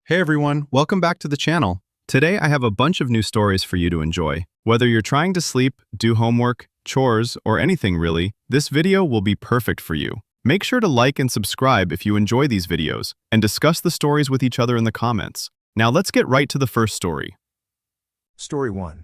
Hey everyone, welcome back to the channel. Today I have a bunch of new stories for you to enjoy. Whether you're trying to sleep, do homework, chores, or anything really, this video will be perfect for you. Make sure to like and subscribe if you enjoy these videos, and discuss the stories with each other in the comments. Now let's get right to the first story. Story 1.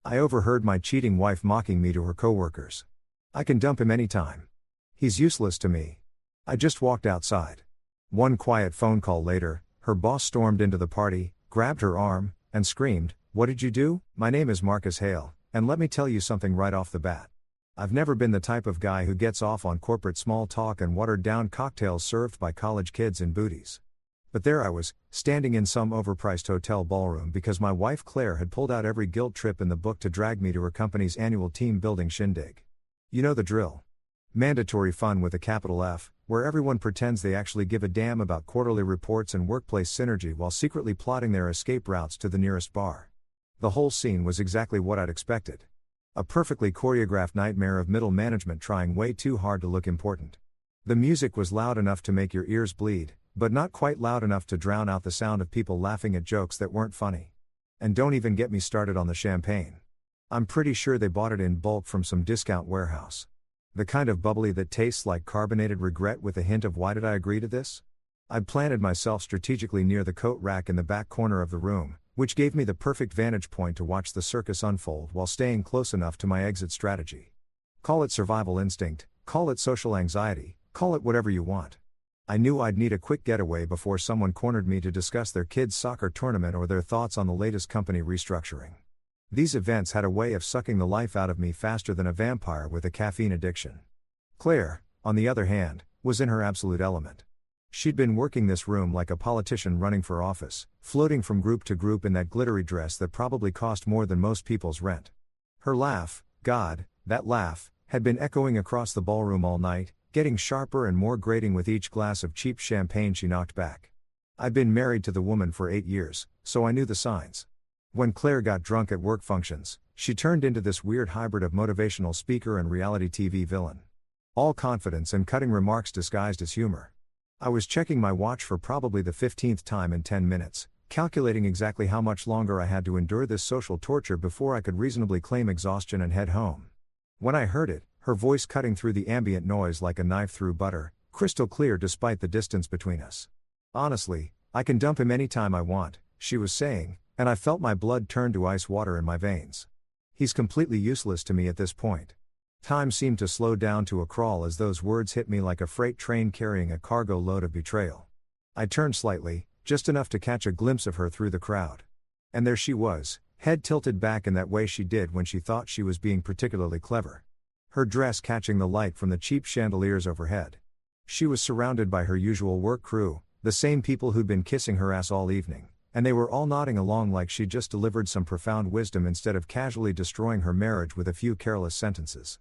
I overheard my cheating wife mocking me to her coworkers. I can dump him anytime. He's useless to me. I just walked outside. One quiet phone call later, her boss stormed into the party, grabbed her arm, and screamed, "What did you do? My name is Marcus Hale, and let me tell you something right off the bat. I've never been the type of guy who gets off on corporate small talk and watered-down cocktails served by college kids in booties. But there I was, standing in some overpriced hotel ballroom because my wife Claire had pulled out every guilt trip in the book to drag me to her company's annual team-building shindig. You know the drill. Mandatory fun with a capital F, where everyone pretends they actually give a damn about quarterly reports and workplace synergy while secretly plotting their escape routes to the nearest bar. The whole scene was exactly what I'd expected. A perfectly choreographed nightmare of middle management trying way too hard to look important. The music was loud enough to make your ears bleed, but not quite loud enough to drown out the sound of people laughing at jokes that weren't funny. And don't even get me started on the champagne. I'm pretty sure they bought it in bulk from some discount warehouse. The kind of bubbly that tastes like carbonated regret with a hint of why did I agree to this? I'd planted myself strategically near the coat rack in the back corner of the room, which gave me the perfect vantage point to watch the circus unfold while staying close enough to my exit strategy. Call it survival instinct, call it social anxiety, call it whatever you want. I knew I'd need a quick getaway before someone cornered me to discuss their kids' soccer tournament or their thoughts on the latest company restructuring. These events had a way of sucking the life out of me faster than a vampire with a caffeine addiction. Claire, on the other hand, was in her absolute element. She'd been working this room like a politician running for office, floating from group to group in that glittery dress that probably cost more than most people's rent. Her laugh, God, that laugh, had been echoing across the ballroom all night, getting sharper and more grating with each glass of cheap champagne she knocked back. I'd been married to the woman for 8 years, so I knew the signs. When Claire got drunk at work functions, she turned into this weird hybrid of motivational speaker and reality TV villain. All confidence and cutting remarks disguised as humor. I was checking my watch for probably the 15th time in 10 minutes, calculating exactly how much longer I had to endure this social torture before I could reasonably claim exhaustion and head home. When I heard it, her voice cutting through the ambient noise like a knife through butter, crystal clear despite the distance between us. Honestly, I can dump him anytime I want, she was saying, and I felt my blood turn to ice water in my veins. He's completely useless to me at this point. Time seemed to slow down to a crawl as those words hit me like a freight train carrying a cargo load of betrayal. I turned slightly, just enough to catch a glimpse of her through the crowd. And there she was, head tilted back in that way she did when she thought she was being particularly clever. Her dress catching the light from the cheap chandeliers overhead. She was surrounded by her usual work crew, the same people who'd been kissing her ass all evening, and they were all nodding along like she'd just delivered some profound wisdom instead of casually destroying her marriage with a few careless sentences.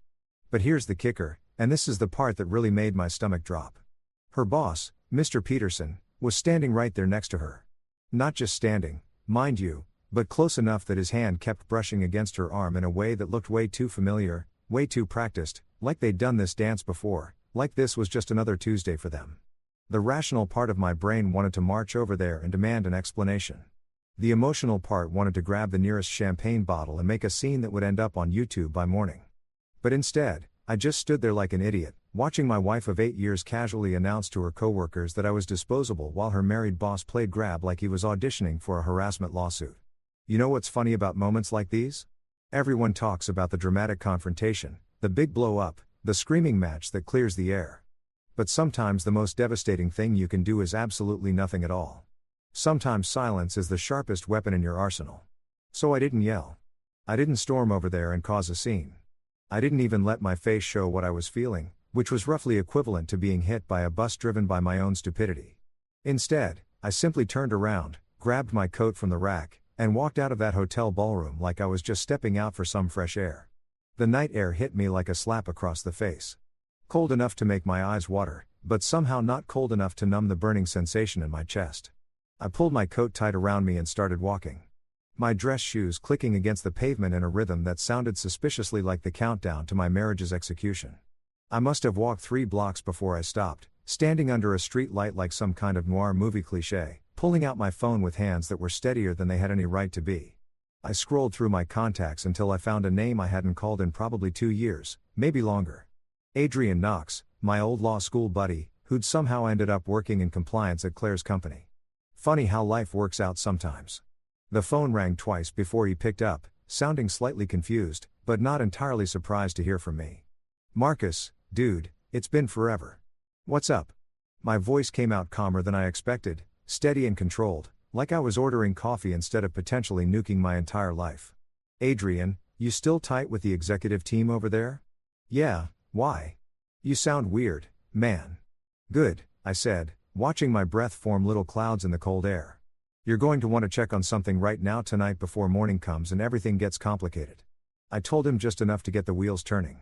But here's the kicker, and this is the part that really made my stomach drop. Her boss, Mr. Peterson, was standing right there next to her. Not just standing, mind you, but close enough that his hand kept brushing against her arm in a way that looked way too familiar, way too practiced, like they'd done this dance before, like this was just another Tuesday for them. The rational part of my brain wanted to march over there and demand an explanation. The emotional part wanted to grab the nearest champagne bottle and make a scene that would end up on YouTube by morning. But instead, I just stood there like an idiot, watching my wife of 8 years casually announce to her coworkers that I was disposable while her married boss played grab like he was auditioning for a harassment lawsuit. You know what's funny about moments like these? Everyone talks about the dramatic confrontation, the big blow-up, the screaming match that clears the air. But sometimes the most devastating thing you can do is absolutely nothing at all. Sometimes silence is the sharpest weapon in your arsenal. So I didn't yell. I didn't storm over there and cause a scene. I didn't even let my face show what I was feeling, which was roughly equivalent to being hit by a bus driven by my own stupidity. Instead, I simply turned around, grabbed my coat from the rack, and walked out of that hotel ballroom like I was just stepping out for some fresh air. The night air hit me like a slap across the face. Cold enough to make my eyes water, but somehow not cold enough to numb the burning sensation in my chest. I pulled my coat tight around me and started walking. My dress shoes clicking against the pavement in a rhythm that sounded suspiciously like the countdown to my marriage's execution. I must have walked 3 blocks before I stopped, standing under a street light like some kind of noir movie cliché, pulling out my phone with hands that were steadier than they had any right to be. I scrolled through my contacts until I found a name I hadn't called in probably 2 years, maybe longer. Adrian Knox, my old law school buddy, who'd somehow ended up working in compliance at Claire's company. Funny how life works out sometimes. The phone rang twice before he picked up, sounding slightly confused, but not entirely surprised to hear from me. "Marcus, dude, it's been forever. What's up?" My voice came out calmer than I expected, steady and controlled, like I was ordering coffee instead of potentially nuking my entire life. "Adrian, you still tight with the executive team over there?" "Yeah, why? You sound weird, man." "Good," I said, watching my breath form little clouds in the cold air. "You're going to want to check on something right now tonight before morning comes and everything gets complicated." I told him just enough to get the wheels turning.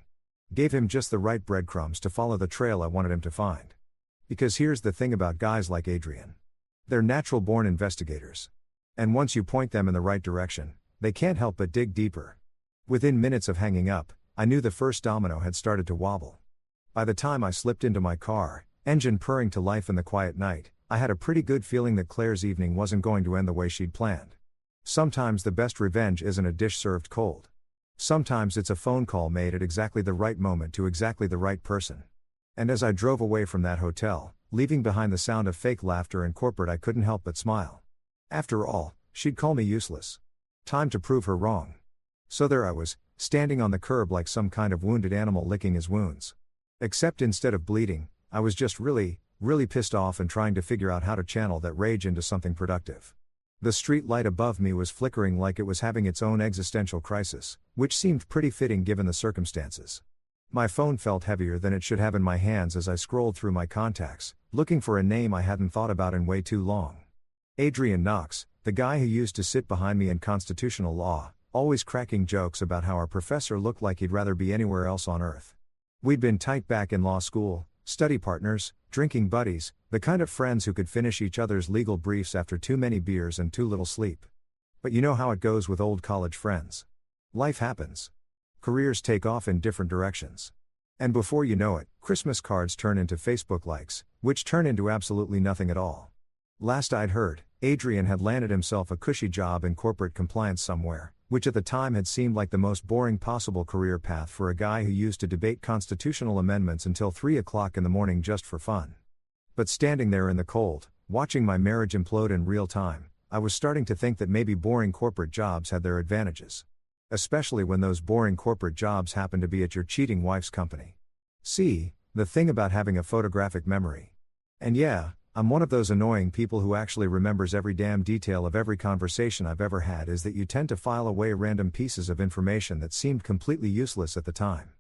Gave him just the right breadcrumbs to follow the trail I wanted him to find. Because here's the thing about guys like Adrian. They're natural-born investigators. And once you point them in the right direction, they can't help but dig deeper. Within minutes of hanging up, I knew the first domino had started to wobble. By the time I slipped into my car, engine purring to life in the quiet night, I had a pretty good feeling that Claire's evening wasn't going to end the way she'd planned. Sometimes the best revenge isn't a dish served cold. Sometimes it's a phone call made at exactly the right moment to exactly the right person. And as I drove away from that hotel, leaving behind the sound of fake laughter and corporate, I couldn't help but smile. After all, she'd call me useless. Time to prove her wrong. So there I was, standing on the curb like some kind of wounded animal licking his wounds. Except instead of bleeding, I was just really pissed off and trying to figure out how to channel that rage into something productive. The street light above me was flickering like it was having its own existential crisis, which seemed pretty fitting given the circumstances. My phone felt heavier than it should have in my hands as I scrolled through my contacts, looking for a name I hadn't thought about in way too long. Adrian Knox, the guy who used to sit behind me in constitutional law, always cracking jokes about how our professor looked like he'd rather be anywhere else on earth. We'd been tight back in law school, study partners, drinking buddies, the kind of friends who could finish each other's legal briefs after too many beers and too little sleep. But you know how it goes with old college friends. Life happens. Careers take off in different directions. And before you know it, Christmas cards turn into Facebook likes, which turn into absolutely nothing at all. Last I'd heard, Adrian had landed himself a cushy job in corporate compliance somewhere, which at the time had seemed like the most boring possible career path for a guy who used to debate constitutional amendments until 3 o'clock in the morning just for fun. But standing there in the cold, watching my marriage implode in real time, I was starting to think that maybe boring corporate jobs had their advantages. Especially when those boring corporate jobs happen to be at your cheating wife's company. See, the thing about having a photographic memory. And yeah, I'm one of those annoying people who actually remembers every damn detail of every conversation I've ever had, is that you tend to file away random pieces of information that seemed completely useless at the time.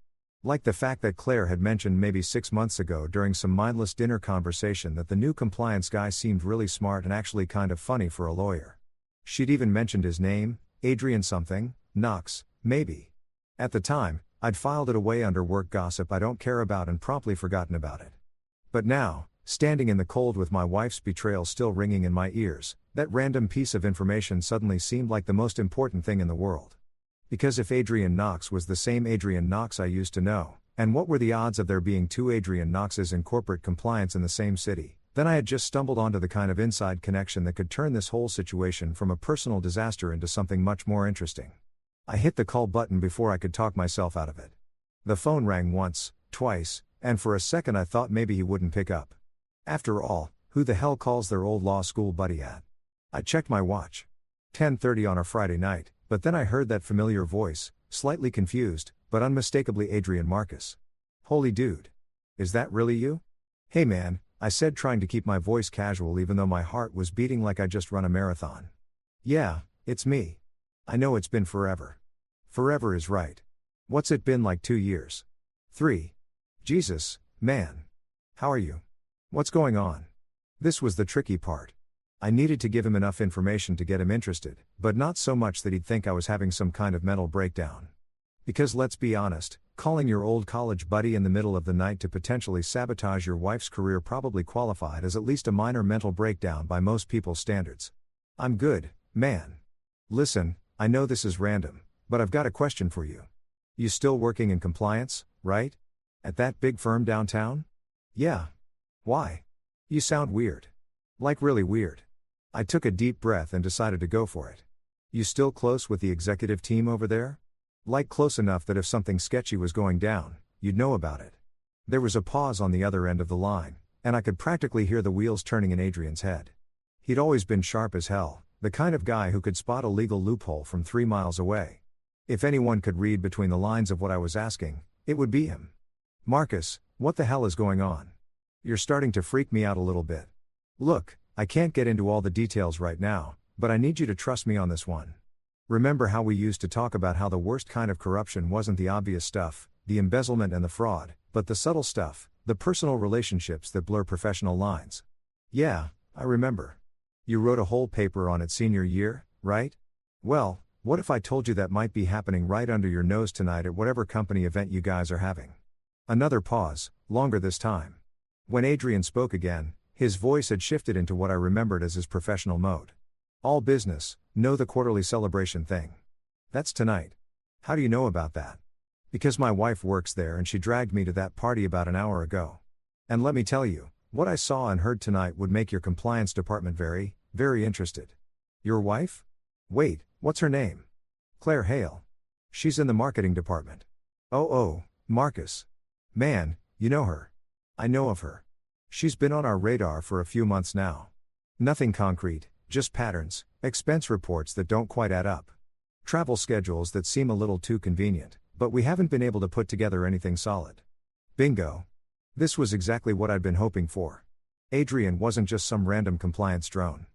Like the fact that Claire had mentioned maybe 6 months ago during some mindless dinner conversation that the new compliance guy seemed really smart and actually kind of funny for a lawyer. She'd even mentioned his name, Adrian something, Knox, maybe. At the time, I'd filed it away under work gossip I don't care about and promptly forgotten about it. But now, standing in the cold with my wife's betrayal still ringing in my ears, that random piece of information suddenly seemed like the most important thing in the world. Because if Adrian Knox was the same Adrian Knox I used to know, and what were the odds of there being 2 Adrian Knoxes in corporate compliance in the same city, then I had just stumbled onto the kind of inside connection that could turn this whole situation from a personal disaster into something much more interesting. I hit the call button before I could talk myself out of it. The phone rang once, twice, and for a second I thought maybe he wouldn't pick up. After all, who the hell calls their old law school buddy at? I checked my watch. 10:30 on a Friday night, but then I heard that familiar voice, slightly confused, but unmistakably Adrian Marcus. Holy dude. Is that really you? Hey man, I said, trying to keep my voice casual even though my heart was beating like I just run a marathon. Yeah, it's me. I know it's been forever. Forever is right. What's it been, like 2 years? 3. Jesus, man. How are you? What's going on? This was the tricky part. I needed to give him enough information to get him interested, but not so much that he'd think I was having some kind of mental breakdown. Because let's be honest, calling your old college buddy in the middle of the night to potentially sabotage your wife's career probably qualified as at least a minor mental breakdown by most people's standards. I'm good, man. Listen, I know this is random, but I've got a question for you. You still working in compliance, right? At that big firm downtown? Yeah. Why? You sound weird. Like really weird. I took a deep breath and decided to go for it. You still close with the executive team over there? Like close enough that if something sketchy was going down, you'd know about it. There was a pause on the other end of the line, and I could practically hear the wheels turning in Adrian's head. He'd always been sharp as hell, the kind of guy who could spot a legal loophole from 3 miles away. If anyone could read between the lines of what I was asking, it would be him. Marcus, what the hell is going on? You're starting to freak me out a little bit. Look, I can't get into all the details right now, but I need you to trust me on this one. Remember how we used to talk about how the worst kind of corruption wasn't the obvious stuff, the embezzlement and the fraud, but the subtle stuff, the personal relationships that blur professional lines? Yeah, I remember. You wrote a whole paper on it senior year, right? Well, what if I told you that might be happening right under your nose tonight at whatever company event you guys are having? Another pause, longer this time. When Adrian spoke again, his voice had shifted into what I remembered as his professional mode. All business, no the quarterly celebration thing. That's tonight. How do you know about that? Because my wife works there and she dragged me to that party about an hour ago. And let me tell you, what I saw and heard tonight would make your compliance department very, very interested. Your wife? Wait, what's her name? Claire Hale. She's in the marketing department. Oh, Marcus. Man, you know her. I know of her. She's been on our radar for a few months now. Nothing concrete, just patterns, expense reports that don't quite add up. Travel schedules that seem a little too convenient, but we haven't been able to put together anything solid. Bingo. This was exactly what I'd been hoping for. Adrian wasn't just some random compliance drone.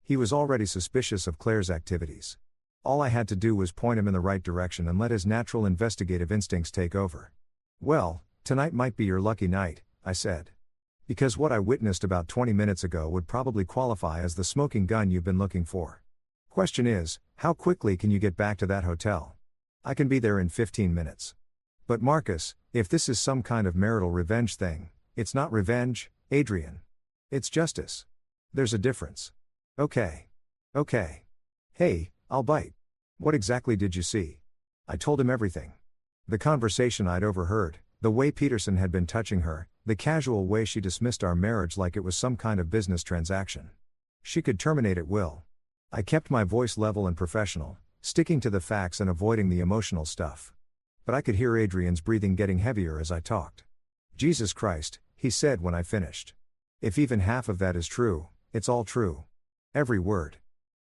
He was already suspicious of Claire's activities. All I had to do was point him in the right direction and let his natural investigative instincts take over. Well, tonight might be your lucky night, I said. Because what I witnessed about 20 minutes ago would probably qualify as the smoking gun you've been looking for. Question is, how quickly can you get back to that hotel? I can be there in 15 minutes. But Marcus, if this is some kind of marital revenge thing, it's not revenge, Adrian. It's justice. There's a difference. Okay. Hey, I'll bite. What exactly did you see? I told him everything. The conversation I'd overheard, the way Peterson had been touching her, the casual way she dismissed our marriage like it was some kind of business transaction. She could terminate at will. I kept my voice level and professional, sticking to the facts and avoiding the emotional stuff. But I could hear Adrian's breathing getting heavier as I talked. Jesus Christ, he said when I finished. If even half of that is true, it's all true. Every word.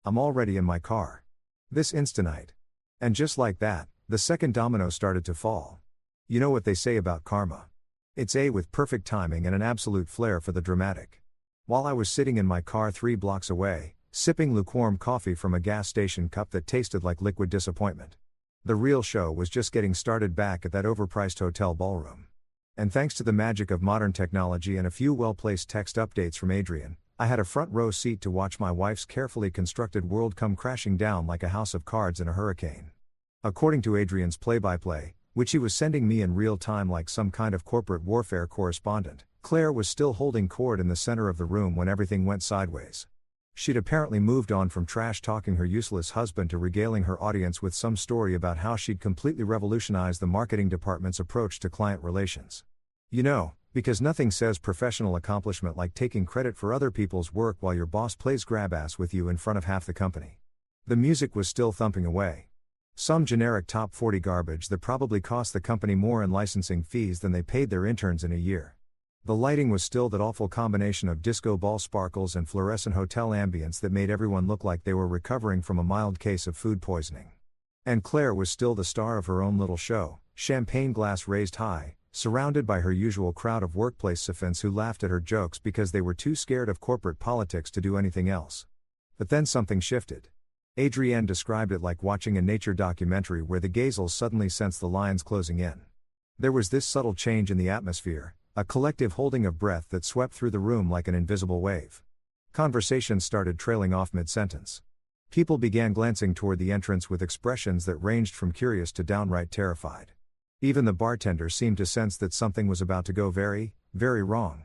I'm already in my car. This instant. And just like that, the second domino started to fall. You know what they say about karma. It's with perfect timing and an absolute flair for the dramatic. While I was sitting in my car 3 blocks away, sipping lukewarm coffee from a gas station cup that tasted like liquid disappointment. The real show was just getting started back at that overpriced hotel ballroom. And thanks to the magic of modern technology and a few well-placed text updates from Adrian, I had a front row seat to watch my wife's carefully constructed world come crashing down like a house of cards in a hurricane. According to Adrian's play-by-play, which he was sending me in real time like some kind of corporate warfare correspondent, Claire was still holding court in the center of the room when everything went sideways. She'd apparently moved on from trash-talking her useless husband to regaling her audience with some story about how she'd completely revolutionized the marketing department's approach to client relations. You know, because nothing says professional accomplishment like taking credit for other people's work while your boss plays grab-ass with you in front of half the company. The music was still thumping away. Some generic top 40 garbage that probably cost the company more in licensing fees than they paid their interns in a year. The lighting was still that awful combination of disco ball sparkles and fluorescent hotel ambience that made everyone look like they were recovering from a mild case of food poisoning. And Claire was still the star of her own little show, champagne glass raised high, surrounded by her usual crowd of workplace syphons who laughed at her jokes because they were too scared of corporate politics to do anything else. But then something shifted. Adrienne described it like watching a nature documentary where the gazelles suddenly sensed the lions closing in. There was this subtle change in the atmosphere, a collective holding of breath that swept through the room like an invisible wave. Conversations started trailing off mid-sentence. People began glancing toward the entrance with expressions that ranged from curious to downright terrified. Even the bartender seemed to sense that something was about to go very, very wrong.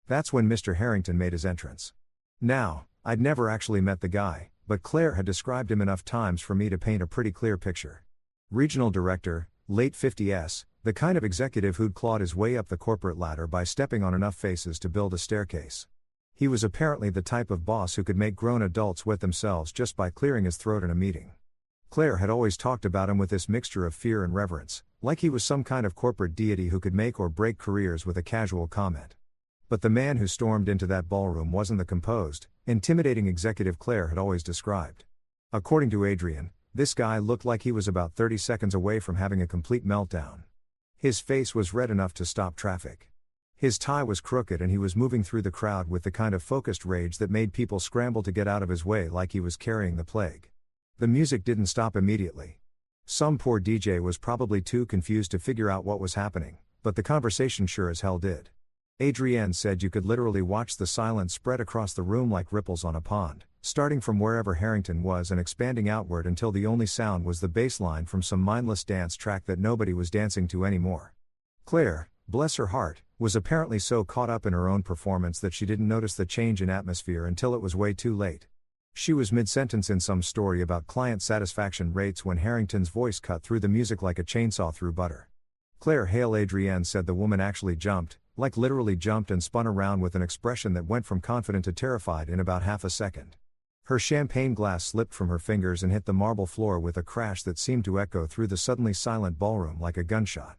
That's when Mr. Harrington made his entrance. Now, I'd never actually met the guy, but Claire had described him enough times for me to paint a pretty clear picture. Regional director, late 50s, the kind of executive who'd clawed his way up the corporate ladder by stepping on enough faces to build a staircase. He was apparently the type of boss who could make grown adults wet themselves just by clearing his throat in a meeting. Claire had always talked about him with this mixture of fear and reverence, like he was some kind of corporate deity who could make or break careers with a casual comment. But the man who stormed into that ballroom wasn't the composed, intimidating executive Claire had always described. According to Adrian, this guy looked like he was about 30 seconds away from having a complete meltdown. His face was red enough to stop traffic. His tie was crooked and he was moving through the crowd with the kind of focused rage that made people scramble to get out of his way like he was carrying the plague. The music didn't stop immediately. Some poor DJ was probably too confused to figure out what was happening, but the conversation sure as hell did. Adrienne said you could literally watch the silence spread across the room like ripples on a pond, starting from wherever Harrington was and expanding outward until the only sound was the bass line from some mindless dance track that nobody was dancing to anymore. Claire, bless her heart, was apparently so caught up in her own performance that she didn't notice the change in atmosphere until it was way too late. She was mid-sentence in some story about client satisfaction rates when Harrington's voice cut through the music like a chainsaw through butter. Claire Hale Adrienne said the woman actually jumped, like literally jumped and spun around with an expression that went from confident to terrified in about half a second. Her champagne glass slipped from her fingers and hit the marble floor with a crash that seemed to echo through the suddenly silent ballroom like a gunshot.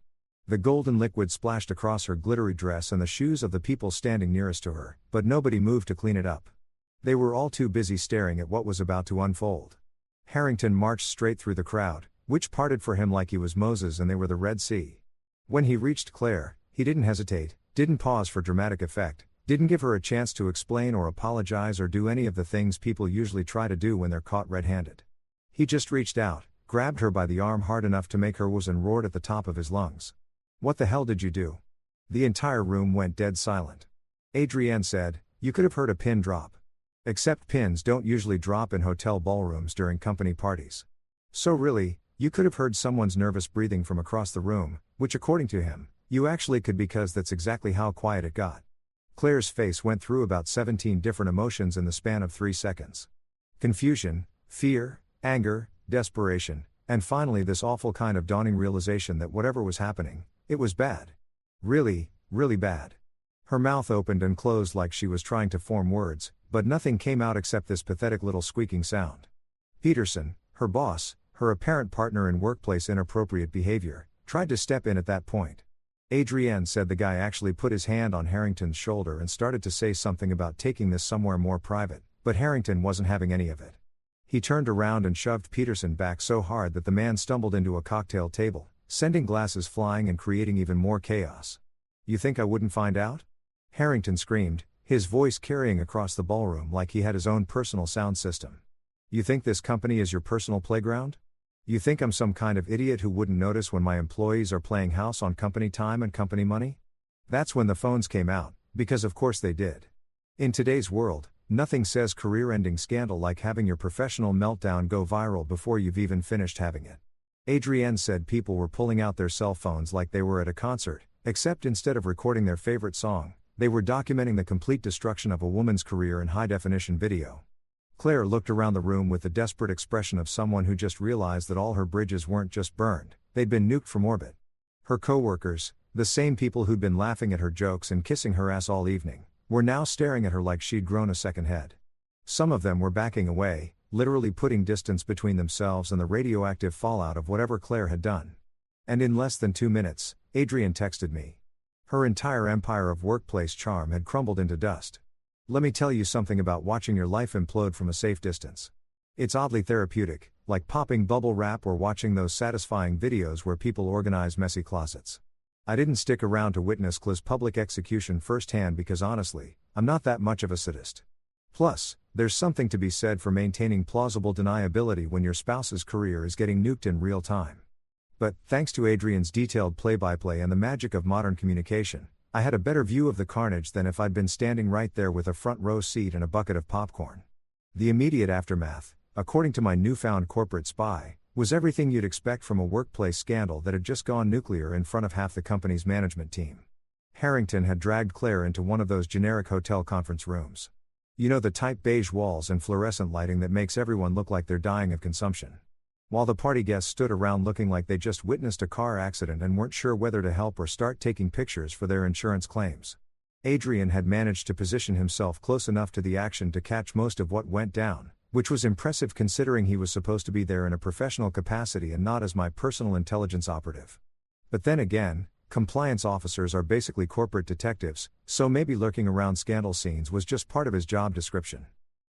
The golden liquid splashed across her glittery dress and the shoes of the people standing nearest to her, but nobody moved to clean it up. They were all too busy staring at what was about to unfold. Harrington marched straight through the crowd, which parted for him like he was Moses and they were the Red Sea. When he reached Claire, he didn't hesitate, didn't pause for dramatic effect, didn't give her a chance to explain or apologize or do any of the things people usually try to do when they're caught red-handed. He just reached out, grabbed her by the arm hard enough to make her wooze and roared at the top of his lungs. "What the hell did you do?" The entire room went dead silent. Adrienne said, "You could have heard a pin drop. Except pins don't usually drop in hotel ballrooms during company parties. So really, you could have heard someone's nervous breathing from across the room, which according to him, you actually could because that's exactly how quiet it got." Claire's face went through about 17 different emotions in the span of 3 seconds. Confusion, fear, anger, desperation, and finally this awful kind of dawning realization that whatever was happening, it was bad. Really, really bad. Her mouth opened and closed like she was trying to form words, but nothing came out except this pathetic little squeaking sound. Peterson, her boss, her apparent partner in workplace inappropriate behavior, tried to step in at that point. Adrienne said the guy actually put his hand on Harrington's shoulder and started to say something about taking this somewhere more private, but Harrington wasn't having any of it. He turned around and shoved Peterson back so hard that the man stumbled into a cocktail table, sending glasses flying and creating even more chaos. "You think I wouldn't find out?" Harrington screamed, his voice carrying across the ballroom like he had his own personal sound system. "You think this company is your personal playground? You think I'm some kind of idiot who wouldn't notice when my employees are playing house on company time and company money?" That's when the phones came out, because of course they did. In today's world, nothing says career-ending scandal like having your professional meltdown go viral before you've even finished having it. Adrienne said people were pulling out their cell phones like they were at a concert, except instead of recording their favorite song, they were documenting the complete destruction of a woman's career in high-definition video. Claire looked around the room with the desperate expression of someone who just realized that all her bridges weren't just burned, they'd been nuked from orbit. Her co-workers, the same people who'd been laughing at her jokes and kissing her ass all evening, were now staring at her like she'd grown a second head. Some of them were backing away, literally putting distance between themselves and the radioactive fallout of whatever Claire had done. And in less than 2 minutes, Adrienne texted me. Her entire empire of workplace charm had crumbled into dust. "Let me tell you something about watching your life implode from a safe distance. It's oddly therapeutic, like popping bubble wrap or watching those satisfying videos where people organize messy closets. I didn't stick around to witness Claire's public execution firsthand because honestly, I'm not that much of a sadist. Plus, there's something to be said for maintaining plausible deniability when your spouse's career is getting nuked in real time. But, thanks to Adrienne's detailed play-by-play and the magic of modern communication, I had a better view of the carnage than if I'd been standing right there with a front row seat and a bucket of popcorn. The immediate aftermath, according to my newfound corporate spy, was everything you'd expect from a workplace scandal that had just gone nuclear in front of half the company's management team. Harrington had dragged Claire into one of those generic hotel conference rooms. You know, the type beige walls and fluorescent lighting that makes everyone look like they're dying of consumption. While the party guests stood around looking like they just witnessed a car accident and weren't sure whether to help or start taking pictures for their insurance claims. Adrian had managed to position himself close enough to the action to catch most of what went down, which was impressive considering he was supposed to be there in a professional capacity and not as my personal intelligence operative. But then again, compliance officers are basically corporate detectives, so maybe lurking around scandal scenes was just part of his job description.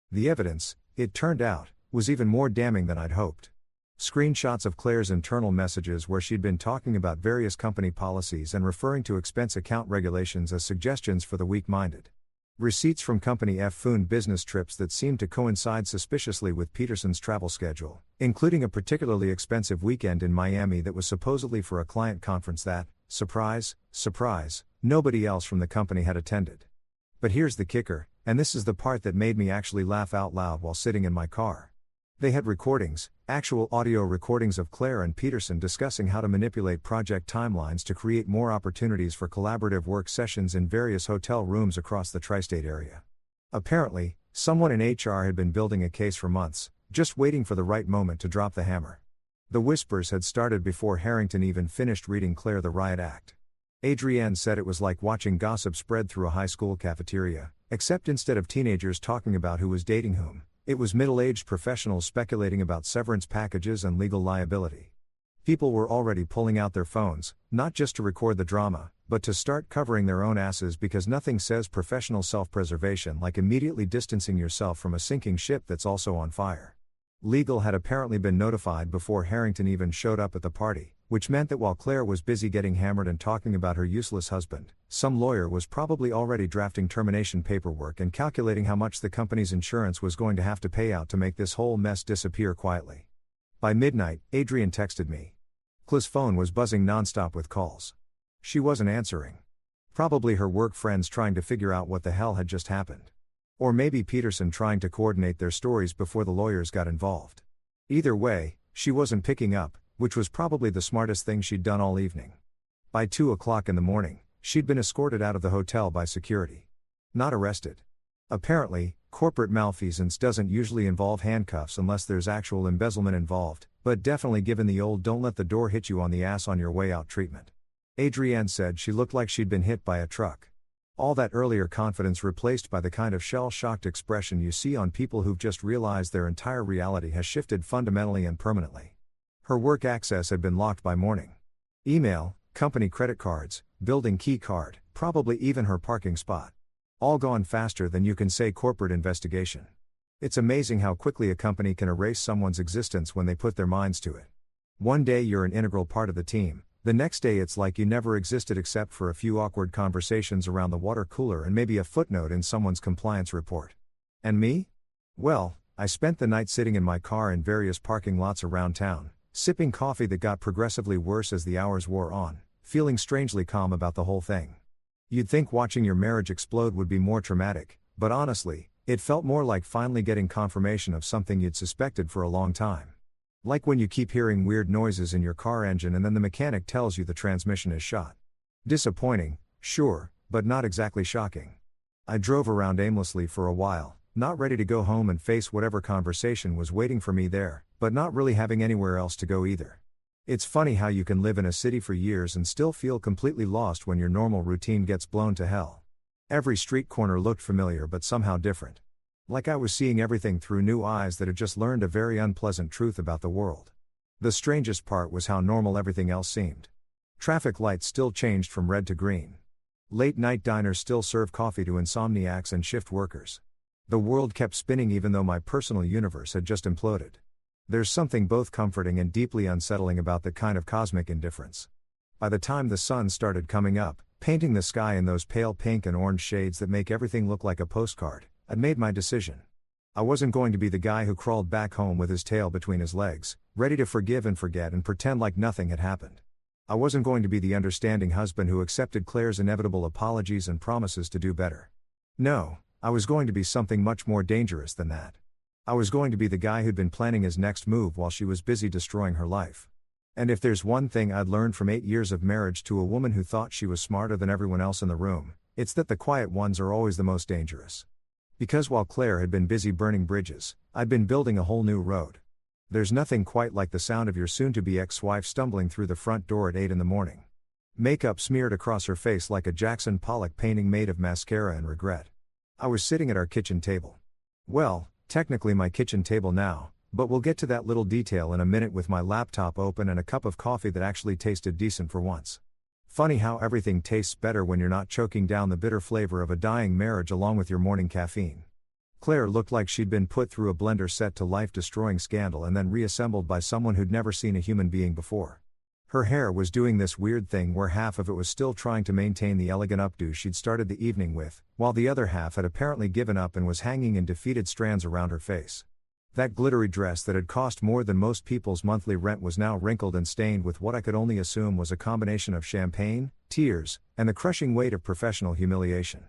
The evidence, it turned out, was even more damning than I'd hoped. Screenshots of Claire's internal messages where she'd been talking about various company policies and referring to expense account regulations as suggestions for the weak-minded. Receipts from company F-Foon business trips that seemed to coincide suspiciously with Peterson's travel schedule, including a particularly expensive weekend in Miami that was supposedly for a client conference that, surprise, surprise, nobody else from the company had attended. But here's the kicker, and this is the part that made me actually laugh out loud while sitting in my car. They had recordings, actual audio recordings of Claire and Peterson discussing how to manipulate project timelines to create more opportunities for collaborative work sessions in various hotel rooms across the tri-state area. Apparently, someone in HR had been building a case for months, just waiting for the right moment to drop the hammer. The whispers had started before Harrington even finished reading Claire the riot act. Adrienne said it was like watching gossip spread through a high school cafeteria, except instead of teenagers talking about who was dating whom, it was middle-aged professionals speculating about severance packages and legal liability. People were already pulling out their phones, not just to record the drama, but to start covering their own asses because nothing says professional self-preservation like immediately distancing yourself from a sinking ship that's also on fire. Legal had apparently been notified before Harrington even showed up at the party, which meant that while Claire was busy getting hammered and talking about her useless husband, some lawyer was probably already drafting termination paperwork and calculating how much the company's insurance was going to have to pay out to make this whole mess disappear quietly. By midnight, Adrian texted me. Claire's phone was buzzing nonstop with calls. She wasn't answering. Probably her work friends trying to figure out what the hell had just happened. Or maybe Peterson trying to coordinate their stories before the lawyers got involved. Either way, she wasn't picking up, which was probably the smartest thing she'd done all evening. By 2 o'clock in the morning, she'd been escorted out of the hotel by security. Not arrested. Apparently, corporate malfeasance doesn't usually involve handcuffs unless there's actual embezzlement involved, but definitely given the old don't let the door hit you on the ass on your way out treatment. Adrienne said she looked like she'd been hit by a truck. All that earlier confidence replaced by the kind of shell-shocked expression you see on people who've just realized their entire reality has shifted fundamentally and permanently. Her work access had been locked by morning. Email, company credit cards, building key card, probably even her parking spot. All gone faster than you can say corporate investigation. It's amazing how quickly a company can erase someone's existence when they put their minds to it. One day you're an integral part of the team, the next day it's like you never existed except for a few awkward conversations around the water cooler and maybe a footnote in someone's compliance report. And me? Well, I spent the night sitting in my car in various parking lots around town, sipping coffee that got progressively worse as the hours wore on, feeling strangely calm about the whole thing. You'd think watching your marriage explode would be more traumatic, but honestly, it felt more like finally getting confirmation of something you'd suspected for a long time. Like when you keep hearing weird noises in your car engine and then the mechanic tells you the transmission is shot. Disappointing, sure, but not exactly shocking. I drove around aimlessly for a while, not ready to go home and face whatever conversation was waiting for me there, but not really having anywhere else to go either. It's funny how you can live in a city for years and still feel completely lost when your normal routine gets blown to hell. Every street corner looked familiar but somehow different. Like I was seeing everything through new eyes that had just learned a very unpleasant truth about the world. The strangest part was how normal everything else seemed. Traffic lights still changed from red to green. Late-night diners still serve coffee to insomniacs and shift workers. The world kept spinning even though my personal universe had just imploded. There's something both comforting and deeply unsettling about that kind of cosmic indifference. By the time the sun started coming up, painting the sky in those pale pink and orange shades that make everything look like a postcard, I'd made my decision. I wasn't going to be the guy who crawled back home with his tail between his legs, ready to forgive and forget and pretend like nothing had happened. I wasn't going to be the understanding husband who accepted Claire's inevitable apologies and promises to do better. No, I was going to be something much more dangerous than that. I was going to be the guy who'd been planning his next move while she was busy destroying her life. And if there's one thing I'd learned from 8 years of marriage to a woman who thought she was smarter than everyone else in the room, it's that the quiet ones are always the most dangerous. Because while Claire had been busy burning bridges, I'd been building a whole new road. There's nothing quite like the sound of your soon-to-be ex-wife stumbling through the front door at 8 in the morning. Makeup smeared across her face like a Jackson Pollock painting made of mascara and regret. I was sitting at our kitchen table. Well, technically my kitchen table now, but we'll get to that little detail in a minute with my laptop open and a cup of coffee that actually tasted decent for once. Funny how everything tastes better when you're not choking down the bitter flavor of a dying marriage along with your morning caffeine. Claire looked like she'd been put through a blender set to life-destroying scandal and then reassembled by someone who'd never seen a human being before. Her hair was doing this weird thing where half of it was still trying to maintain the elegant updo she'd started the evening with, while the other half had apparently given up and was hanging in defeated strands around her face. That glittery dress that had cost more than most people's monthly rent was now wrinkled and stained with what I could only assume was a combination of champagne, tears, and the crushing weight of professional humiliation.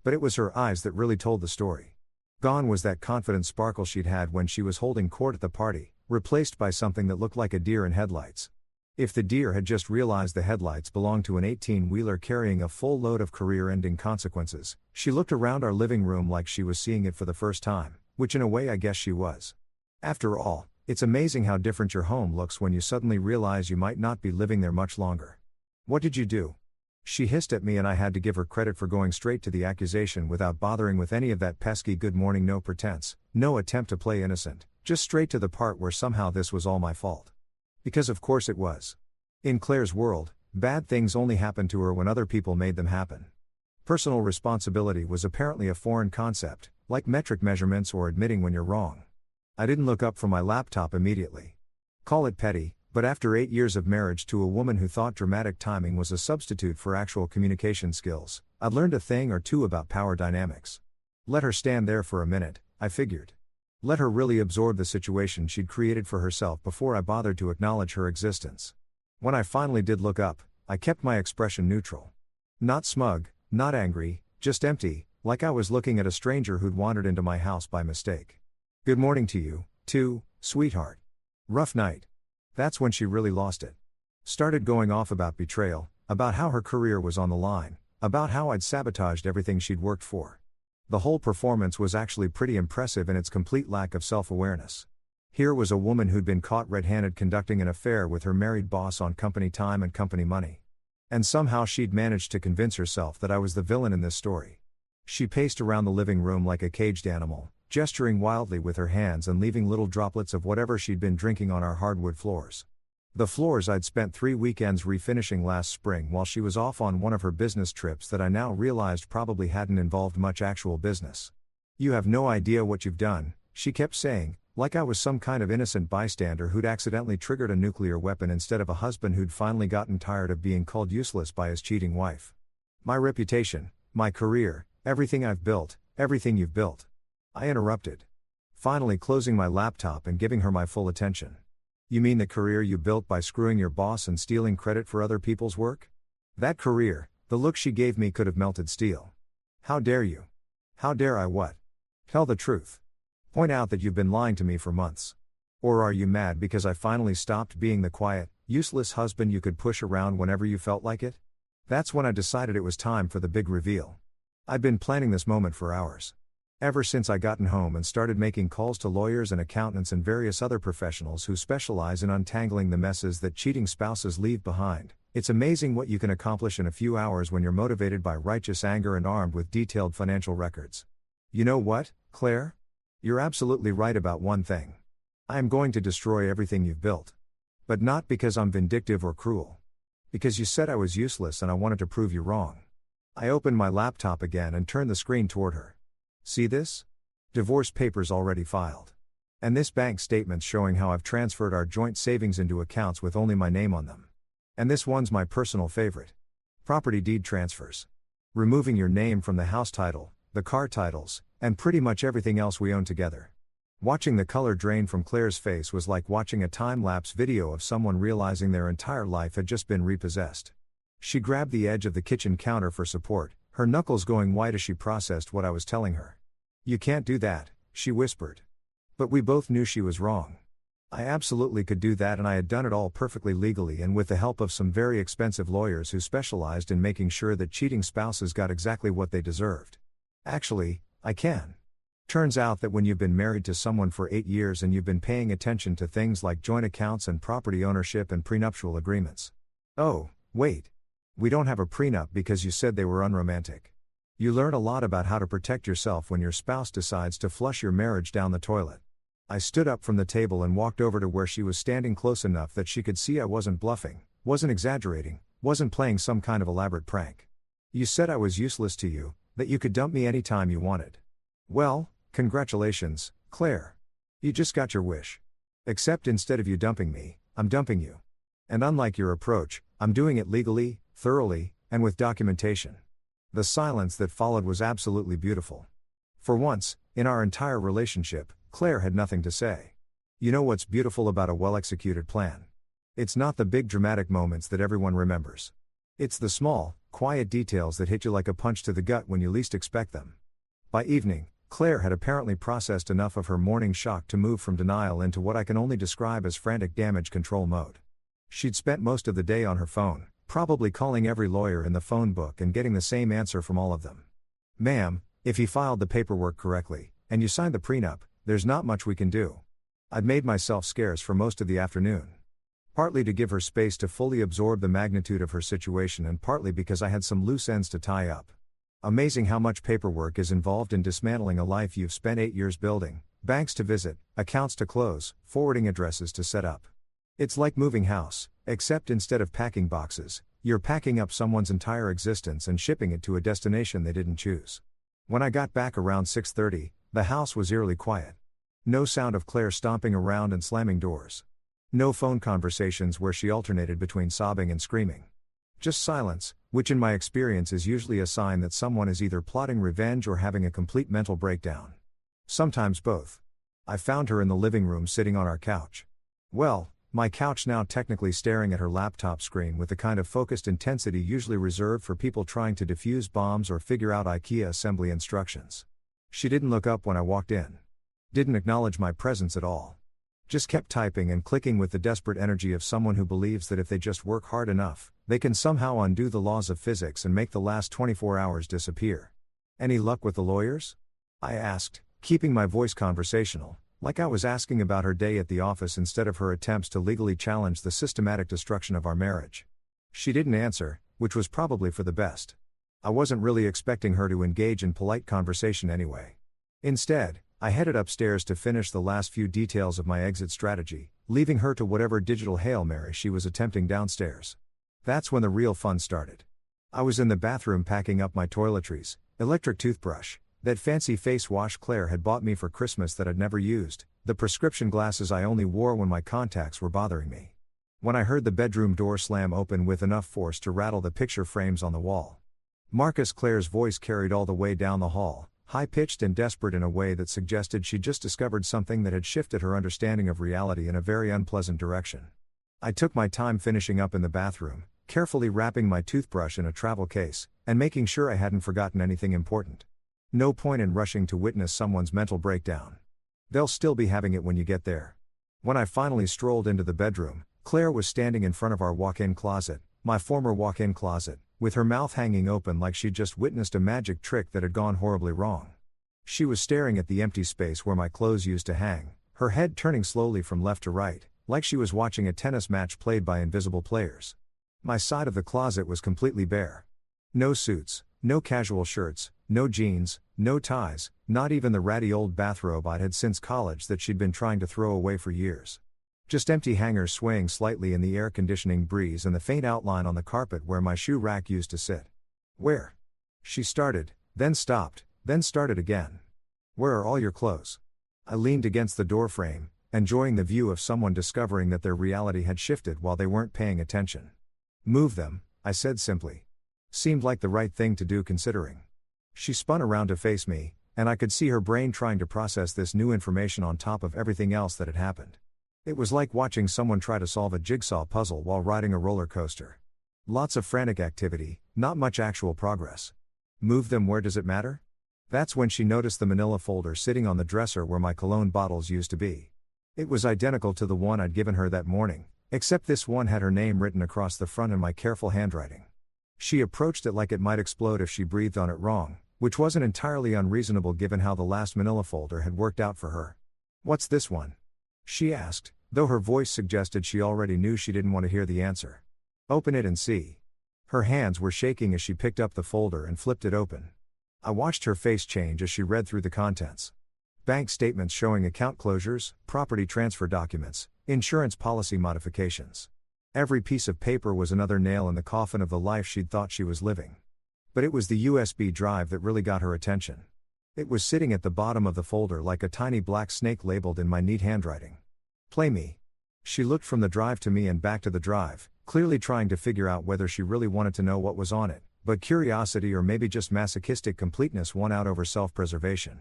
But it was her eyes that really told the story. Gone was that confident sparkle she'd had when she was holding court at the party, replaced by something that looked like a deer in headlights. If the deer had just realized the headlights belonged to an 18-wheeler carrying a full load of career-ending consequences, she looked around our living room like she was seeing it for the first time, which in a way I guess she was. After all, it's amazing how different your home looks when you suddenly realize you might not be living there much longer. What did you do? She hissed at me and I had to give her credit for going straight to the accusation without bothering with any of that pesky good morning no pretense, no attempt to play innocent, just straight to the part where somehow this was all my fault. Because of course it was. In Claire's world, bad things only happened to her when other people made them happen. Personal responsibility was apparently a foreign concept, like metric measurements or admitting when you're wrong. I didn't look up from my laptop immediately. Call it petty, but after 8 years of marriage to a woman who thought dramatic timing was a substitute for actual communication skills, I'd learned a thing or two about power dynamics. Let her stand there for a minute, I figured. Let her really absorb the situation she'd created for herself before I bothered to acknowledge her existence. When I finally did look up, I kept my expression neutral. Not smug, not angry, just empty, like I was looking at a stranger who'd wandered into my house by mistake. Good morning to you, too, sweetheart. Rough night. That's when she really lost it. Started going off about betrayal, about how her career was on the line, about how I'd sabotaged everything she'd worked for. The whole performance was actually pretty impressive in its complete lack of self-awareness. Here was a woman who'd been caught red-handed conducting an affair with her married boss on company time and company money. And somehow she'd managed to convince herself that I was the villain in this story. She paced around the living room like a caged animal, gesturing wildly with her hands and leaving little droplets of whatever she'd been drinking on our hardwood floors. The floors I'd spent 3 weekends refinishing last spring while she was off on one of her business trips that I now realized probably hadn't involved much actual business. You have no idea what you've done, she kept saying, like I was some kind of innocent bystander who'd accidentally triggered a nuclear weapon instead of a husband who'd finally gotten tired of being called useless by his cheating wife. My reputation, my career, everything I've built, everything you've built. I interrupted. Finally closing my laptop and giving her my full attention. You mean the career you built by screwing your boss and stealing credit for other people's work? That career, the look she gave me could have melted steel. How dare you? How dare I what? Tell the truth. Point out that you've been lying to me for months. Or are you mad because I finally stopped being the quiet, useless husband you could push around whenever you felt like it? That's when I decided it was time for the big reveal. I'd been planning this moment for hours. Ever since I gotten home and started making calls to lawyers and accountants and various other professionals who specialize in untangling the messes that cheating spouses leave behind, it's amazing what you can accomplish in a few hours when you're motivated by righteous anger and armed with detailed financial records. You know what, Claire? You're absolutely right about one thing. I am going to destroy everything you've built. But not because I'm vindictive or cruel. Because you said I was useless and I wanted to prove you wrong. I opened my laptop again and turned the screen toward her. See this? Divorce papers already filed. And this bank statement's showing how I've transferred our joint savings into accounts with only my name on them. And this one's my personal favorite. Property deed transfers. Removing your name from the house title, the car titles, and pretty much everything else we own together. Watching the color drain from Claire's face was like watching a time-lapse video of someone realizing their entire life had just been repossessed. She grabbed the edge of the kitchen counter for support, her knuckles going white as she processed what I was telling her. You can't do that, she whispered. But we both knew she was wrong. I absolutely could do that, and I had done it all perfectly legally and with the help of some very expensive lawyers who specialized in making sure that cheating spouses got exactly what they deserved. Actually, I can. Turns out that when you've been married to someone for 8 years and you've been paying attention to things like joint accounts and property ownership and prenuptial agreements. Oh, wait. We don't have a prenup because you said they were unromantic. You learn a lot about how to protect yourself when your spouse decides to flush your marriage down the toilet. I stood up from the table and walked over to where she was standing close enough that she could see I wasn't bluffing, wasn't exaggerating, wasn't playing some kind of elaborate prank. You said I was useless to you, that you could dump me anytime you wanted. Well, congratulations, Claire. You just got your wish. Except instead of you dumping me, I'm dumping you. And unlike your approach, I'm doing it legally, thoroughly, and with documentation. The silence that followed was absolutely beautiful. For once, in our entire relationship, Claire had nothing to say. You know what's beautiful about a well-executed plan? It's not the big dramatic moments that everyone remembers. It's the small, quiet details that hit you like a punch to the gut when you least expect them. By evening, Claire had apparently processed enough of her morning shock to move from denial into what I can only describe as frantic damage control mode. She'd spent most of the day on her phone, probably calling every lawyer in the phone book and getting the same answer from all of them. Ma'am, if he filed the paperwork correctly, and you signed the prenup, there's not much we can do. I'd made myself scarce for most of the afternoon. Partly to give her space to fully absorb the magnitude of her situation and partly because I had some loose ends to tie up. Amazing how much paperwork is involved in dismantling a life you've spent 8 years building, banks to visit, accounts to close, forwarding addresses to set up. It's like moving house, except instead of packing boxes, you're packing up someone's entire existence and shipping it to a destination they didn't choose. When I got back around 6:30, the house was eerily quiet. No sound of Claire stomping around and slamming doors. No phone conversations where she alternated between sobbing and screaming. Just silence, which in my experience is usually a sign that someone is either plotting revenge or having a complete mental breakdown. Sometimes both. I found her in the living room sitting on our couch. Well, my couch now technically staring at her laptop screen with the kind of focused intensity usually reserved for people trying to defuse bombs or figure out IKEA assembly instructions. She didn't look up when I walked in. Didn't acknowledge my presence at all. Just kept typing and clicking with the desperate energy of someone who believes that if they just work hard enough, they can somehow undo the laws of physics and make the last 24 hours disappear. Any luck with the lawyers? I asked, keeping my voice conversational, like I was asking about her day at the office instead of her attempts to legally challenge the systematic destruction of our marriage. She didn't answer, which was probably for the best. I wasn't really expecting her to engage in polite conversation anyway. Instead, I headed upstairs to finish the last few details of my exit strategy, leaving her to whatever digital Hail Mary she was attempting downstairs. That's when the real fun started. I was in the bathroom packing up my toiletries, electric toothbrush, that fancy face wash Claire had bought me for Christmas that I'd never used, the prescription glasses I only wore when my contacts were bothering me. When I heard the bedroom door slam open with enough force to rattle the picture frames on the wall. Marcus, Claire's voice carried all the way down the hall, high-pitched and desperate in a way that suggested she'd just discovered something that had shifted her understanding of reality in a very unpleasant direction. I took my time finishing up in the bathroom, carefully wrapping my toothbrush in a travel case, and making sure I hadn't forgotten anything important. No point in rushing to witness someone's mental breakdown. They'll still be having it when you get there. When I finally strolled into the bedroom, Claire was standing in front of our walk-in closet, my former walk-in closet, with her mouth hanging open like she'd just witnessed a magic trick that had gone horribly wrong. She was staring at the empty space where my clothes used to hang, her head turning slowly from left to right, like she was watching a tennis match played by invisible players. My side of the closet was completely bare. No suits, no casual shirts, no jeans, no ties, not even the ratty old bathrobe I'd had since college that she'd been trying to throw away for years. Just empty hangers swaying slightly in the air-conditioning breeze and the faint outline on the carpet where my shoe rack used to sit. Where? She started, then stopped, then started again. Where are all your clothes? I leaned against the doorframe, enjoying the view of someone discovering that their reality had shifted while they weren't paying attention. Move them, I said simply. Seemed like the right thing to do considering. She spun around to face me, and I could see her brain trying to process this new information on top of everything else that had happened. It was like watching someone try to solve a jigsaw puzzle while riding a roller coaster. Lots of frantic activity, not much actual progress. Move them, where does it matter? That's when she noticed the manila folder sitting on the dresser where my cologne bottles used to be. It was identical to the one I'd given her that morning, except this one had her name written across the front in my careful handwriting. She approached it like it might explode if she breathed on it wrong, which wasn't entirely unreasonable given how the last manila folder had worked out for her. What's this one? She asked, though her voice suggested she already knew she didn't want to hear the answer. Open it and see. Her hands were shaking as she picked up the folder and flipped it open. I watched her face change as she read through the contents. Bank statements showing account closures, property transfer documents, insurance policy modifications. Every piece of paper was another nail in the coffin of the life she'd thought she was living. But it was the USB drive that really got her attention. It was sitting at the bottom of the folder like a tiny black snake labeled in my neat handwriting. Play me. She looked from the drive to me and back to the drive, clearly trying to figure out whether she really wanted to know what was on it, but curiosity or maybe just masochistic completeness won out over self-preservation.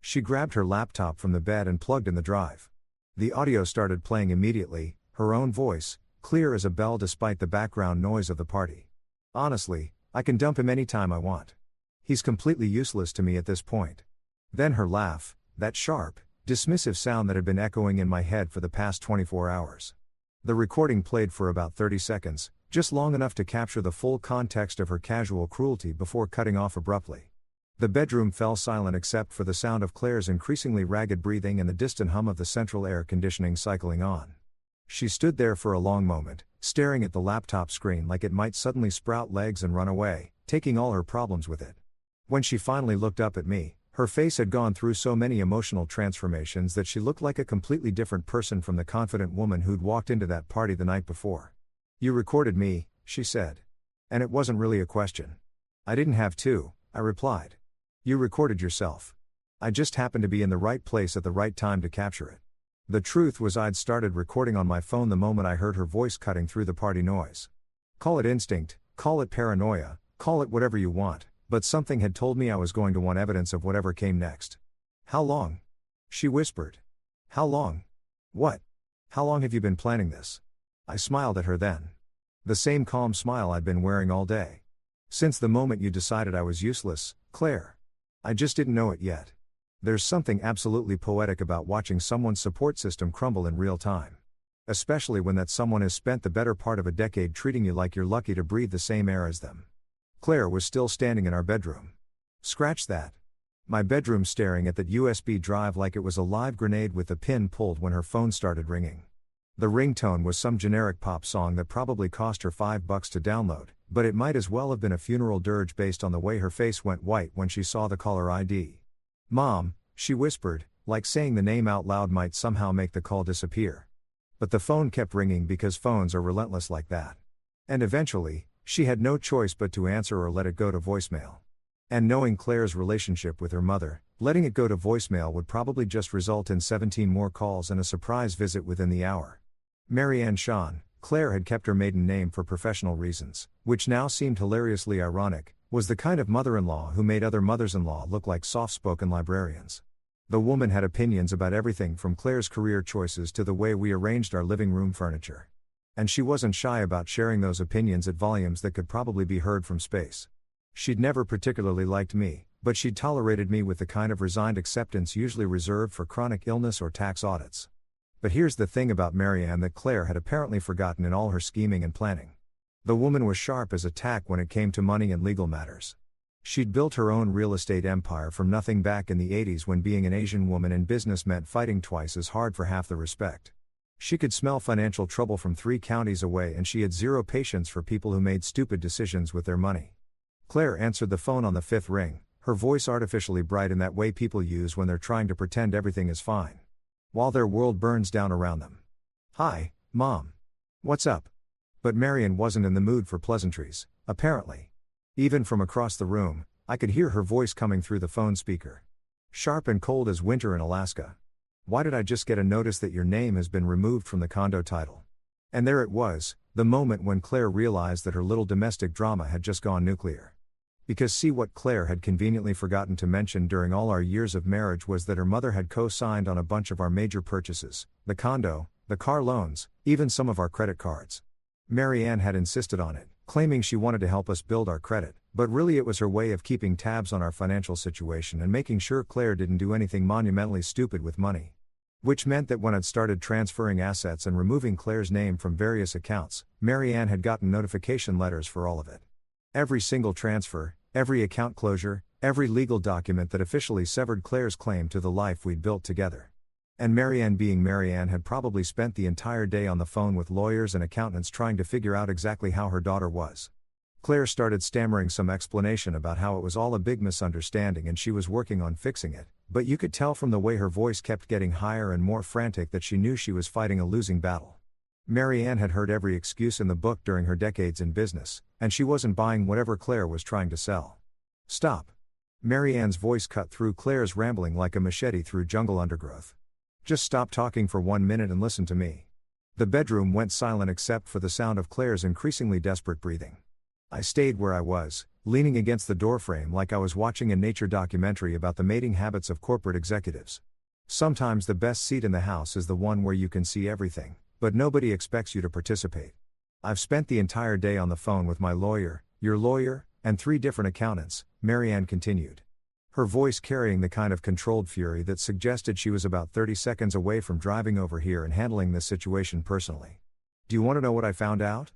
She grabbed her laptop from the bed and plugged in the drive. The audio started playing immediately, her own voice, clear as a bell despite the background noise of the party. Honestly, I can dump him anytime I want. He's completely useless to me at this point. Then her laugh, that sharp, dismissive sound that had been echoing in my head for the past 24 hours. The recording played for about 30 seconds, just long enough to capture the full context of her casual cruelty before cutting off abruptly. The bedroom fell silent except for the sound of Claire's increasingly ragged breathing and the distant hum of the central air conditioning cycling on. She stood there for a long moment, staring at the laptop screen like it might suddenly sprout legs and run away, taking all her problems with it. When she finally looked up at me, her face had gone through so many emotional transformations that she looked like a completely different person from the confident woman who'd walked into that party the night before. "You recorded me," she said. "And it wasn't really a question. I didn't have to," I replied. "You recorded yourself. I just happened to be in the right place at the right time to capture it." The truth was I'd started recording on my phone the moment I heard her voice cutting through the party noise. Call it instinct, call it paranoia, call it whatever you want, but something had told me I was going to want evidence of whatever came next. "How long?" she whispered. "How long? What? How long have you been planning this?" I smiled at her then. The same calm smile I'd been wearing all day. "Since the moment you decided I was useless, Claire. I just didn't know it yet." There's something absolutely poetic about watching someone's support system crumble in real time. Especially when that someone has spent the better part of a decade treating you like you're lucky to breathe the same air as them. Claire was still standing in our bedroom. Scratch that. My bedroom staring at that USB drive like it was a live grenade with the pin pulled when her phone started ringing. The ringtone was some generic pop song that probably cost her $5 to download, but it might as well have been a funeral dirge based on the way her face went white when she saw the caller ID. "Mom," she whispered, like saying the name out loud might somehow make the call disappear. But the phone kept ringing because phones are relentless like that. And eventually, she had no choice but to answer or let it go to voicemail. And knowing Claire's relationship with her mother, letting it go to voicemail would probably just result in 17 more calls and a surprise visit within the hour. Marianne Sean, Claire had kept her maiden name for professional reasons, which now seemed hilariously ironic, was the kind of mother-in-law who made other mothers-in-law look like soft-spoken librarians. The woman had opinions about everything from Claire's career choices to the way we arranged our living room furniture. And she wasn't shy about sharing those opinions at volumes that could probably be heard from space. She'd never particularly liked me, but she'd tolerated me with the kind of resigned acceptance usually reserved for chronic illness or tax audits. But here's the thing about Marianne that Claire had apparently forgotten in all her scheming and planning. The woman was sharp as a tack when it came to money and legal matters. She'd built her own real estate empire from nothing back in the 80s when being an Asian woman in business meant fighting twice as hard for half the respect. She could smell financial trouble from 3 counties away and she had zero patience for people who made stupid decisions with their money. Claire answered the phone on the 5th ring, her voice artificially bright in that way people use when they're trying to pretend everything is fine, while their world burns down around them. "Hi, Mom. What's up?" But Marianne wasn't in the mood for pleasantries, apparently. Even from across the room, I could hear her voice coming through the phone speaker. "Sharp and cold as winter in Alaska. Why did I just get a notice that your name has been removed from the condo title?" And there it was, the moment when Claire realized that her little domestic drama had just gone nuclear. Because see, what Claire had conveniently forgotten to mention during all our years of marriage was that her mother had co-signed on a bunch of our major purchases, the condo, the car loans, even some of our credit cards. Marianne had insisted on it, claiming she wanted to help us build our credit, but really it was her way of keeping tabs on our financial situation and making sure Claire didn't do anything monumentally stupid with money. Which meant that when I'd started transferring assets and removing Claire's name from various accounts, Marianne had gotten notification letters for all of it. Every single transfer, every account closure, every legal document that officially severed Claire's claim to the life we'd built together. And Marianne, being Marianne, had probably spent the entire day on the phone with lawyers and accountants trying to figure out exactly how her daughter was. Claire started stammering some explanation about how it was all a big misunderstanding and she was working on fixing it, but you could tell from the way her voice kept getting higher and more frantic that she knew she was fighting a losing battle. Mary Ann had heard every excuse in the book during her decades in business, and she wasn't buying whatever Claire was trying to sell. "Stop." Mary Ann's voice cut through Claire's rambling like a machete through jungle undergrowth. "Just stop talking for 1 minute and listen to me." The bedroom went silent except for the sound of Claire's increasingly desperate breathing. I stayed where I was, leaning against the doorframe like I was watching a nature documentary about the mating habits of corporate executives. Sometimes the best seat in the house is the one where you can see everything, but nobody expects you to participate. "I've spent the entire day on the phone with my lawyer, your lawyer, and 3 different accountants," Mary Ann continued. Her voice carrying the kind of controlled fury that suggested she was about 30 seconds away from driving over here and handling this situation personally. "Do you want to know what I found out?"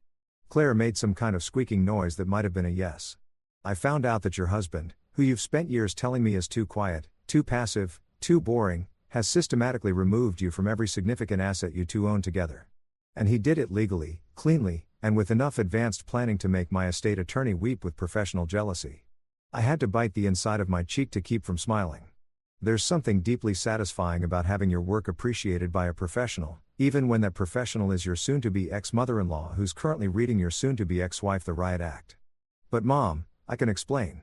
Claire made some kind of squeaking noise that might have been a yes. "I found out that your husband, who you've spent years telling me is too quiet, too passive, too boring, has systematically removed you from every significant asset you two own together. And he did it legally, cleanly, and with enough advanced planning to make my estate attorney weep with professional jealousy." I had to bite the inside of my cheek to keep from smiling. There's something deeply satisfying about having your work appreciated by a professional, even when that professional is your soon-to-be ex-mother-in-law who's currently reading your soon-to-be ex-wife the riot act. "But Mom, I can explain."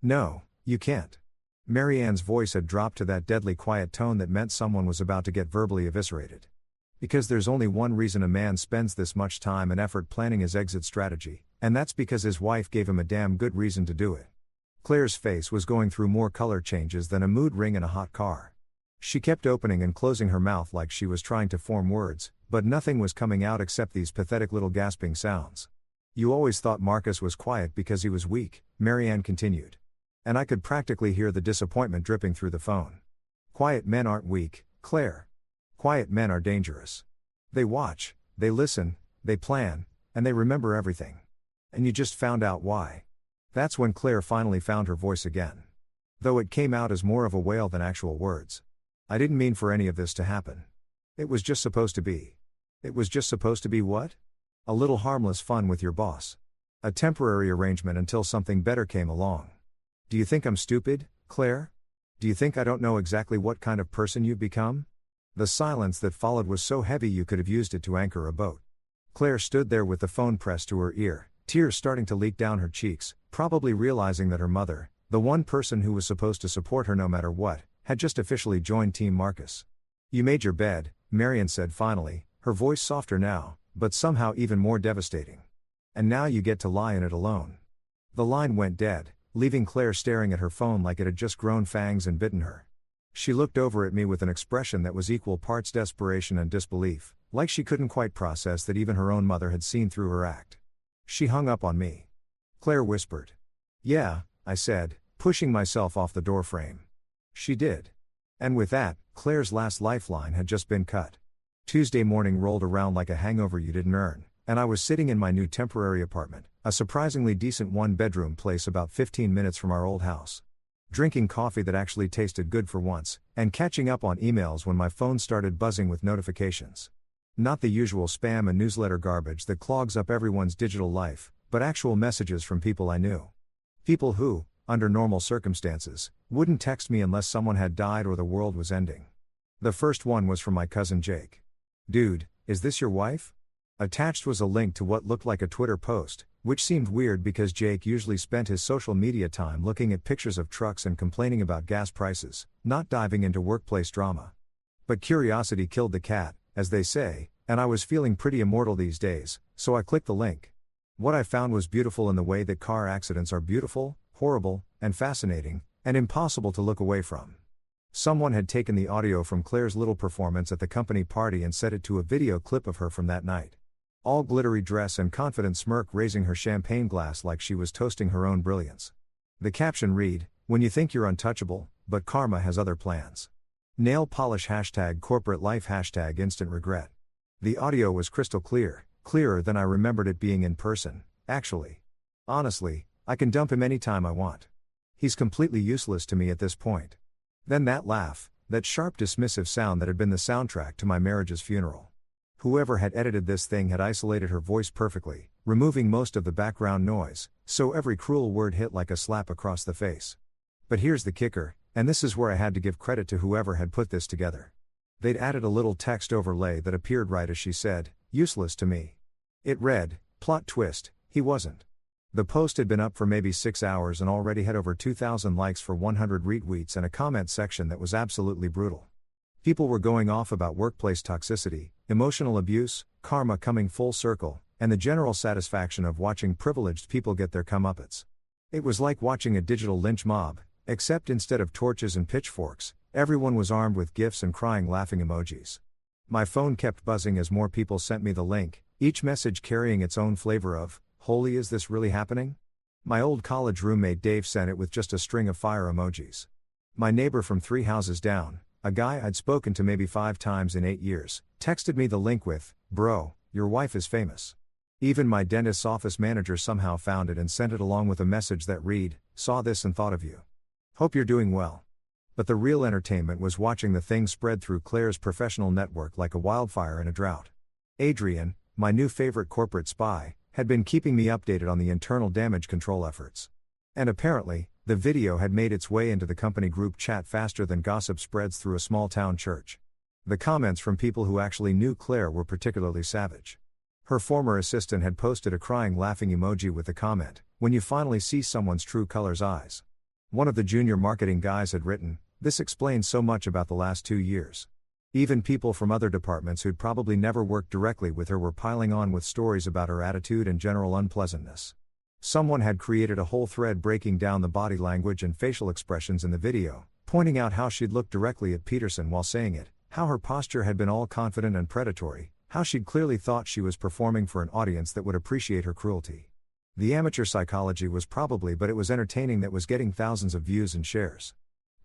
"No, you can't." Mary Ann's voice had dropped to that deadly quiet tone that meant someone was about to get verbally eviscerated. "Because there's only one reason a man spends this much time and effort planning his exit strategy, and that's because his wife gave him a damn good reason to do it." Claire's face was going through more color changes than a mood ring in a hot car. She kept opening and closing her mouth like she was trying to form words, but nothing was coming out except these pathetic little gasping sounds. "You always thought Marcus was quiet because he was weak," Mary Ann continued. And I could practically hear the disappointment dripping through the phone. "Quiet men aren't weak, Claire. Quiet men are dangerous. They watch, they listen, they plan, and they remember everything. And you just found out why." That's when Claire finally found her voice again. Though it came out as more of a wail than actual words. "I didn't mean for any of this to happen. It was just supposed to be." "It was just supposed to be what?" "A little harmless fun with your boss. A temporary arrangement until something better came along." "Do you think I'm stupid, Claire? Do you think I don't know exactly what kind of person you've become?" The silence that followed was so heavy you could have used it to anchor a boat. Claire stood there with the phone pressed to her ear, tears starting to leak down her cheeks, probably realizing that her mother, the one person who was supposed to support her no matter what, had just officially joined Team Marcus. "You made your bed," Marian said finally, her voice softer now, but somehow even more devastating. "And now you get to lie in it alone." The line went dead, leaving Claire staring at her phone like it had just grown fangs and bitten her. She looked over at me with an expression that was equal parts desperation and disbelief, like she couldn't quite process that even her own mother had seen through her act. She hung up on me. Claire whispered. "Yeah," I said, pushing myself off the doorframe. She did. And with that, Claire's last lifeline had just been cut. Tuesday morning rolled around like a hangover you didn't earn, and I was sitting in my new temporary apartment, a surprisingly decent one-bedroom place about 15 minutes from our old house. Drinking coffee that actually tasted good for once, and catching up on emails when my phone started buzzing with notifications. Not the usual spam and newsletter garbage that clogs up everyone's digital life, but actual messages from people I knew. People who, under normal circumstances, wouldn't text me unless someone had died or the world was ending. The first one was from my cousin Jake. "Dude, is this your wife?" Attached was a link to what looked like a Twitter post, which seemed weird because Jake usually spent his social media time looking at pictures of trucks and complaining about gas prices, not diving into workplace drama. But curiosity killed the cat, as they say, and I was feeling pretty immortal these days, so I clicked the link. What I found was beautiful in the way that car accidents are beautiful, horrible, and fascinating, and impossible to look away from. Someone had taken the audio from Claire's little performance at the company party and set it to a video clip of her from that night. All glittery dress and confident smirk raising her champagne glass like she was toasting her own brilliance. The caption read, "When you think you're untouchable, but karma has other plans. Nail polish #corporate life #instant regret." The audio was crystal clear, clearer than I remembered it being in person, actually. Honestly, I can dump him anytime I want. He's completely useless to me at this point. Then that laugh, that sharp dismissive sound that had been the soundtrack to my marriage's funeral. Whoever had edited this thing had isolated her voice perfectly, removing most of the background noise, so every cruel word hit like a slap across the face. But here's the kicker, and this is where I had to give credit to whoever had put this together. They'd added a little text overlay that appeared right as she said, "Useless to me." It read, "Plot twist, he wasn't." The post had been up for maybe 6 hours and already had over 2,000 likes for 100 retweets and a comment section that was absolutely brutal. People were going off about workplace toxicity, emotional abuse, karma coming full circle, and the general satisfaction of watching privileged people get their comeuppance. It was like watching a digital lynch mob, except instead of torches and pitchforks, everyone was armed with GIFs and crying laughing emojis. My phone kept buzzing as more people sent me the link, each message carrying its own flavor of, "Holy, is this really happening?" My old college roommate Dave sent it with just a string of fire emojis. My neighbor from 3 houses down, a guy I'd spoken to maybe 5 times in 8 years, texted me the link with, "Bro, your wife is famous." Even my dentist's office manager somehow found it and sent it along with a message that read, "Saw this and thought of you. Hope you're doing well." But the real entertainment was watching the thing spread through Claire's professional network like a wildfire in a drought. Adrian, my new favorite corporate spy, had been keeping me updated on the internal damage control efforts. And apparently, the video had made its way into the company group chat faster than gossip spreads through a small town church. The comments from people who actually knew Claire were particularly savage. Her former assistant had posted a crying laughing emoji with the comment, "When you finally see someone's true colors eyes." One of the junior marketing guys had written, "This explains so much about the last 2 years." Even people from other departments who'd probably never worked directly with her were piling on with stories about her attitude and general unpleasantness. Someone had created a whole thread breaking down the body language and facial expressions in the video, pointing out how she'd looked directly at Peterson while saying it, how her posture had been all confident and predatory, how she'd clearly thought she was performing for an audience that would appreciate her cruelty. The amateur psychology was probably, but it was entertaining that was getting thousands of views and shares.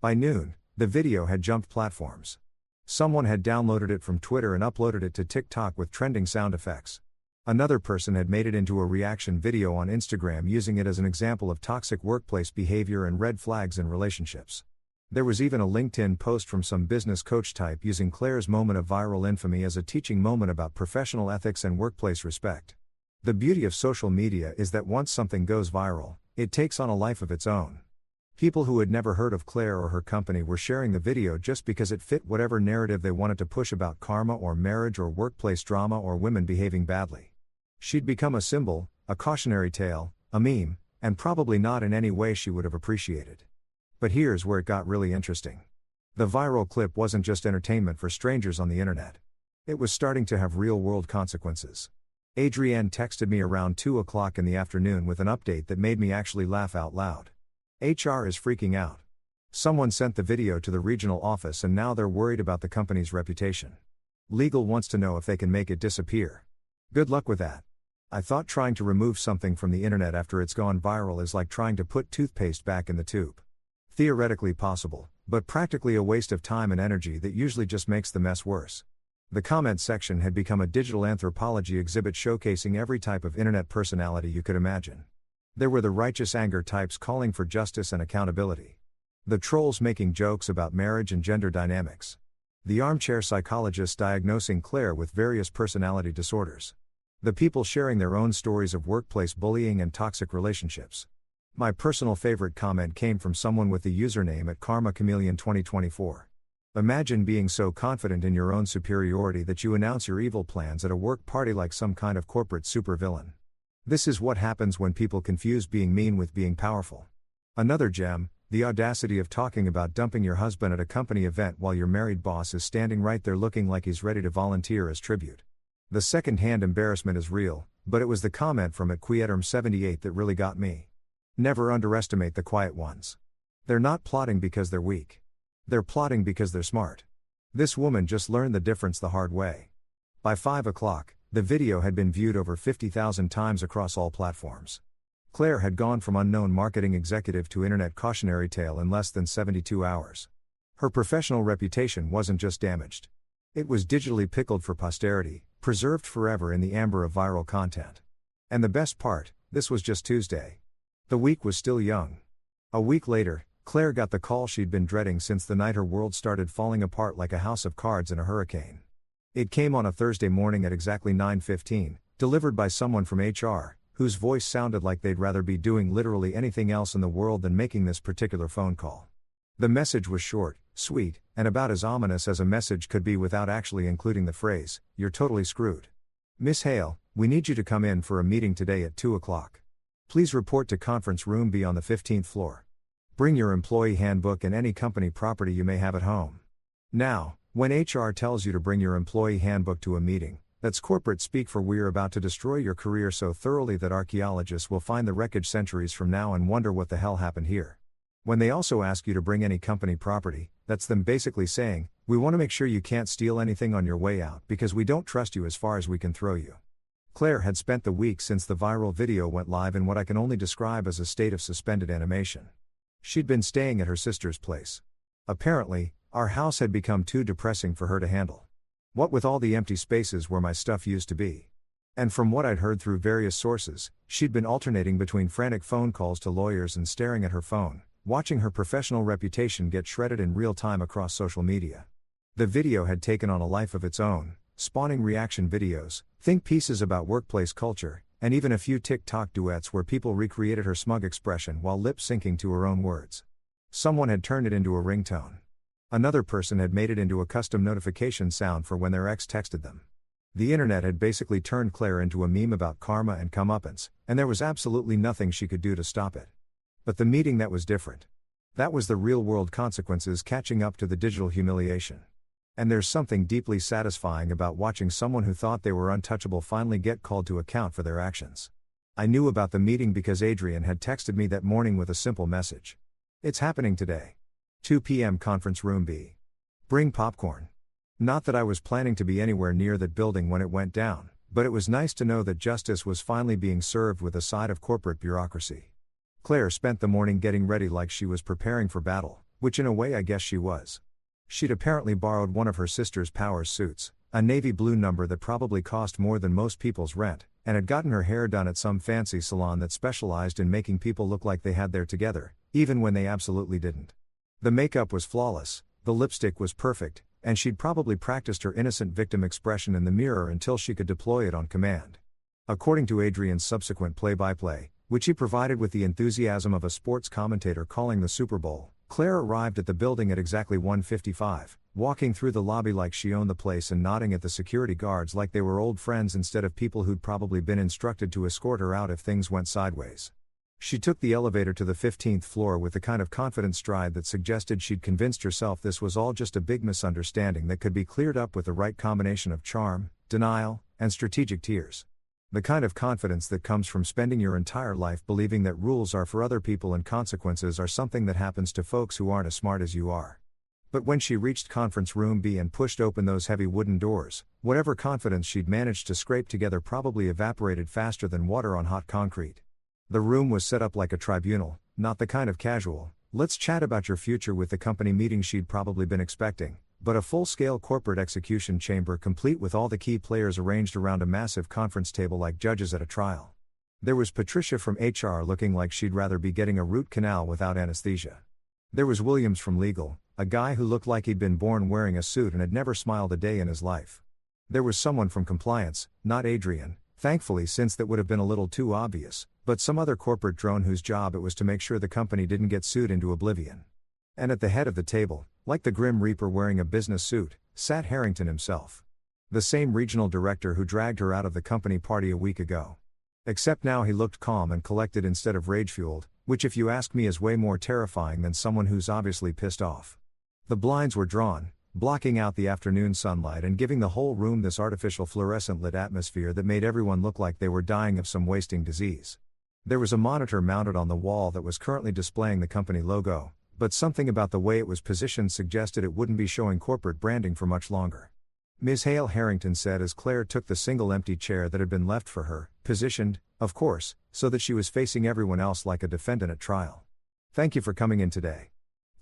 By noon, the video had jumped platforms. Someone had downloaded it from Twitter and uploaded it to TikTok with trending sound effects. Another person had made it into a reaction video on Instagram using it as an example of toxic workplace behavior and red flags in relationships. There was even a LinkedIn post from some business coach type using Claire's moment of viral infamy as a teaching moment about professional ethics and workplace respect. The beauty of social media is that once something goes viral, it takes on a life of its own. People who had never heard of Claire or her company were sharing the video just because it fit whatever narrative they wanted to push about karma or marriage or workplace drama or women behaving badly. She'd become a symbol, a cautionary tale, a meme, and probably not in any way she would have appreciated. But here's where it got really interesting. The viral clip wasn't just entertainment for strangers on the internet. It was starting to have real-world consequences. Adrienne texted me around 2 o'clock in the afternoon with an update that made me actually laugh out loud. HR is freaking out. Someone sent the video to the regional office and now they're worried about the company's reputation. Legal wants to know if they can make it disappear. Good luck with that. I thought trying to remove something from the internet after it's gone viral is like trying to put toothpaste back in the tube. Theoretically possible, but practically a waste of time and energy that usually just makes the mess worse. The comment section had become a digital anthropology exhibit showcasing every type of internet personality you could imagine. There were the righteous anger types calling for justice and accountability. The trolls making jokes about marriage and gender dynamics. The armchair psychologists diagnosing Claire with various personality disorders. The people sharing their own stories of workplace bullying and toxic relationships. My personal favorite comment came from someone with the username at KarmaChameleon2024. Imagine being so confident in your own superiority that you announce your evil plans at a work party like some kind of corporate supervillain. This is what happens when people confuse being mean with being powerful. Another gem, the audacity of talking about dumping your husband at a company event while your married boss is standing right there looking like he's ready to volunteer as tribute. The second-hand embarrassment is real, but it was the comment from @Quieterm78 that really got me. Never underestimate the quiet ones. They're not plotting because they're weak. They're plotting because they're smart. This woman just learned the difference the hard way. By 5 o'clock, the video had been viewed over 50,000 times across all platforms. Claire had gone from unknown marketing executive to internet cautionary tale in less than 72 hours. Her professional reputation wasn't just damaged. It was digitally pickled for posterity, preserved forever in the amber of viral content. And the best part, this was just Tuesday. The week was still young. A week later, Claire got the call she'd been dreading since the night her world started falling apart like a house of cards in a hurricane. It came on a Thursday morning at exactly 9:15, delivered by someone from HR, whose voice sounded like they'd rather be doing literally anything else in the world than making this particular phone call. The message was short, sweet, and about as ominous as a message could be without actually including the phrase, "You're totally screwed. Miss Hale, we need you to come in for a meeting today at 2 o'clock. Please report to conference room B on the 15th floor. Bring your employee handbook and any company property you may have at home." Now, when HR tells you to bring your employee handbook to a meeting, that's corporate speak for "we're about to destroy your career so thoroughly that archaeologists will find the wreckage centuries from now and wonder what the hell happened here." When they also ask you to bring any company property, that's them basically saying, "We want to make sure you can't steal anything on your way out because we don't trust you as far as we can throw you." Claire had spent the week since the viral video went live in what I can only describe as a state of suspended animation. She'd been staying at her sister's place. Apparently, our house had become too depressing for her to handle. What with all the empty spaces where my stuff used to be. And from what I'd heard through various sources, she'd been alternating between frantic phone calls to lawyers and staring at her phone, watching her professional reputation get shredded in real time across social media. The video had taken on a life of its own, spawning reaction videos, think pieces about workplace culture, and even a few TikTok duets where people recreated her smug expression while lip-syncing to her own words. Someone had turned it into a ringtone. Another person had made it into a custom notification sound for when their ex texted them. The internet had basically turned Claire into a meme about karma and comeuppance, and there was absolutely nothing she could do to stop it. But the meeting, that was different. That was the real-world consequences catching up to the digital humiliation. And there's something deeply satisfying about watching someone who thought they were untouchable finally get called to account for their actions. I knew about the meeting because Adrian had texted me that morning with a simple message. "It's happening today. 2 p.m. Conference Room B. Bring popcorn." Not that I was planning to be anywhere near that building when it went down, but it was nice to know that justice was finally being served with a side of corporate bureaucracy. Claire spent the morning getting ready like she was preparing for battle, which in a way I guess she was. She'd apparently borrowed one of her sister's Powers suits, a navy blue number that probably cost more than most people's rent, and had gotten her hair done at some fancy salon that specialized in making people look like they had their together, even when they absolutely didn't. The makeup was flawless, the lipstick was perfect, and she'd probably practiced her innocent victim expression in the mirror until she could deploy it on command. According to Adrian's subsequent play-by-play, which he provided with the enthusiasm of a sports commentator calling the Super Bowl, Claire arrived at the building at exactly 1:55, walking through the lobby like she owned the place and nodding at the security guards like they were old friends instead of people who'd probably been instructed to escort her out if things went sideways. She took the elevator to the 15th floor with the kind of confident stride that suggested she'd convinced herself this was all just a big misunderstanding that could be cleared up with the right combination of charm, denial, and strategic tears. The kind of confidence that comes from spending your entire life believing that rules are for other people and consequences are something that happens to folks who aren't as smart as you are. But when she reached Conference Room B and pushed open those heavy wooden doors, whatever confidence she'd managed to scrape together probably evaporated faster than water on hot concrete. The room was set up like a tribunal, not the kind of casual, "let's chat about your future with the company" meeting she'd probably been expecting, but a full-scale corporate execution chamber complete with all the key players arranged around a massive conference table like judges at a trial. There was Patricia from HR looking like she'd rather be getting a root canal without anesthesia. There was Williams from legal, a guy who looked like he'd been born wearing a suit and had never smiled a day in his life. There was someone from compliance, not Adrian, thankfully, since that would have been a little too obvious, but some other corporate drone whose job it was to make sure the company didn't get sued into oblivion. And at the head of the table, like the Grim Reaper wearing a business suit, sat Harrington himself. The same regional director who dragged her out of the company party a week ago. Except now he looked calm and collected instead of rage-fueled, which if you ask me is way more terrifying than someone who's obviously pissed off. The blinds were drawn, blocking out the afternoon sunlight and giving the whole room this artificial fluorescent-lit atmosphere that made everyone look like they were dying of some wasting disease. There was a monitor mounted on the wall that was currently displaying the company logo, but something about the way it was positioned suggested it wouldn't be showing corporate branding for much longer. Ms. Hale, Harrington said as Claire took the single empty chair that had been left for her, positioned, of course, so that she was facing everyone else like a defendant at trial. "Thank you for coming in today."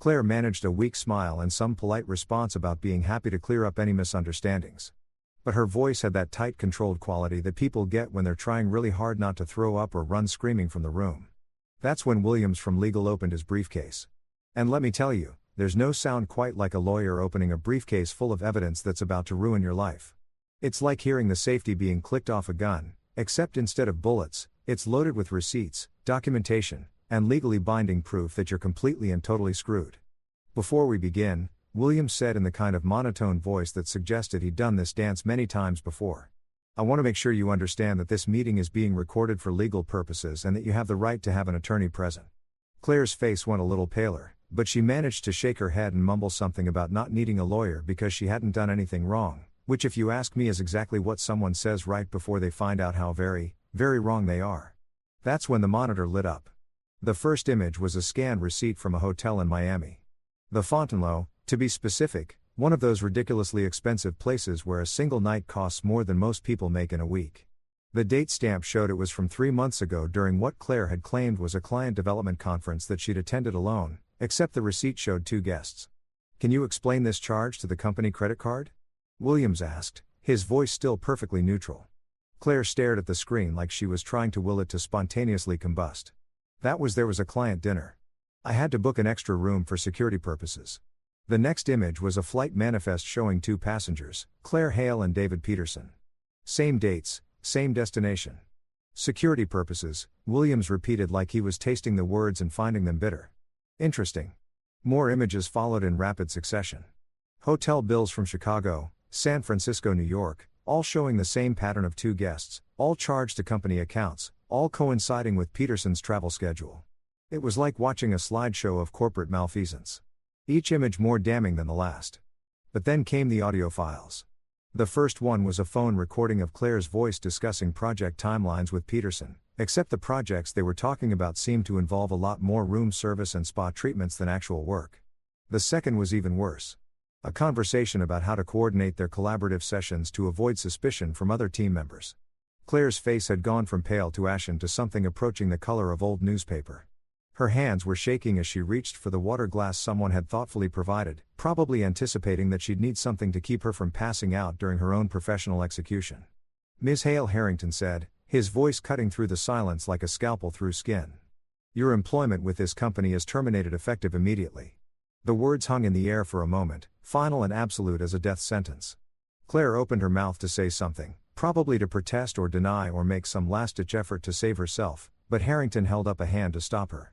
Claire managed a weak smile and some polite response about being happy to clear up any misunderstandings. But her voice had that tight, controlled quality that people get when they're trying really hard not to throw up or run screaming from the room. That's when Williams from legal opened his briefcase. And let me tell you, there's no sound quite like a lawyer opening a briefcase full of evidence that's about to ruin your life. It's like hearing the safety being clicked off a gun, Except instead of bullets, it's loaded with receipts, documentation, and legally binding proof that you're completely and totally screwed. Before we begin, Williams said in the kind of monotone voice that suggested he'd done this dance many times before. I want to make sure you understand that this meeting is being recorded for legal purposes and that you have the right to have an attorney present. Claire's face went a little paler, but she managed to shake her head and mumble something about not needing a lawyer because she hadn't done anything wrong, which if you ask me is exactly what someone says right before they find out how very, very wrong they are. That's when the monitor lit up. The first image was a scanned receipt from a hotel in Miami. The Fontainebleau, to be specific, one of those ridiculously expensive places where a single night costs more than most people make in a week. The date stamp showed it was from 3 months ago during what Claire had claimed was a client development conference that she'd attended alone, except the receipt showed 2 guests. Can you explain this charge to the company credit card? Williams asked, his voice still perfectly neutral. Claire stared at the screen like she was trying to will it to spontaneously combust. There was a client dinner. I had to book an extra room for security purposes. The next image was a flight manifest showing 2 passengers, Claire Hale and David Peterson. Same dates, same destination. Security purposes, Williams repeated like he was tasting the words and finding them bitter. Interesting. More images followed in rapid succession. Hotel bills from Chicago, San Francisco, New York, all showing the same pattern of 2 guests, all charged to company accounts, all coinciding with Peterson's travel schedule. It was like watching a slideshow of corporate malfeasance. Each image more damning than the last. But then came the audio files. The first one was a phone recording of Claire's voice discussing project timelines with Peterson, except the projects they were talking about seemed to involve a lot more room service and spa treatments than actual work. The second was even worse. A conversation about how to coordinate their collaborative sessions to avoid suspicion from other team members. Claire's face had gone from pale to ashen to something approaching the color of old newspaper. Her hands were shaking as she reached for the water glass someone had thoughtfully provided, probably anticipating that she'd need something to keep her from passing out during her own professional execution. Ms. Hale, Harrington said, his voice cutting through the silence like a scalpel through skin. Your employment with this company is terminated effective immediately. The words hung in the air for a moment, final and absolute as a death sentence. Claire opened her mouth to say something, probably to protest or deny or make some last-ditch effort to save herself, but Harrington held up a hand to stop her.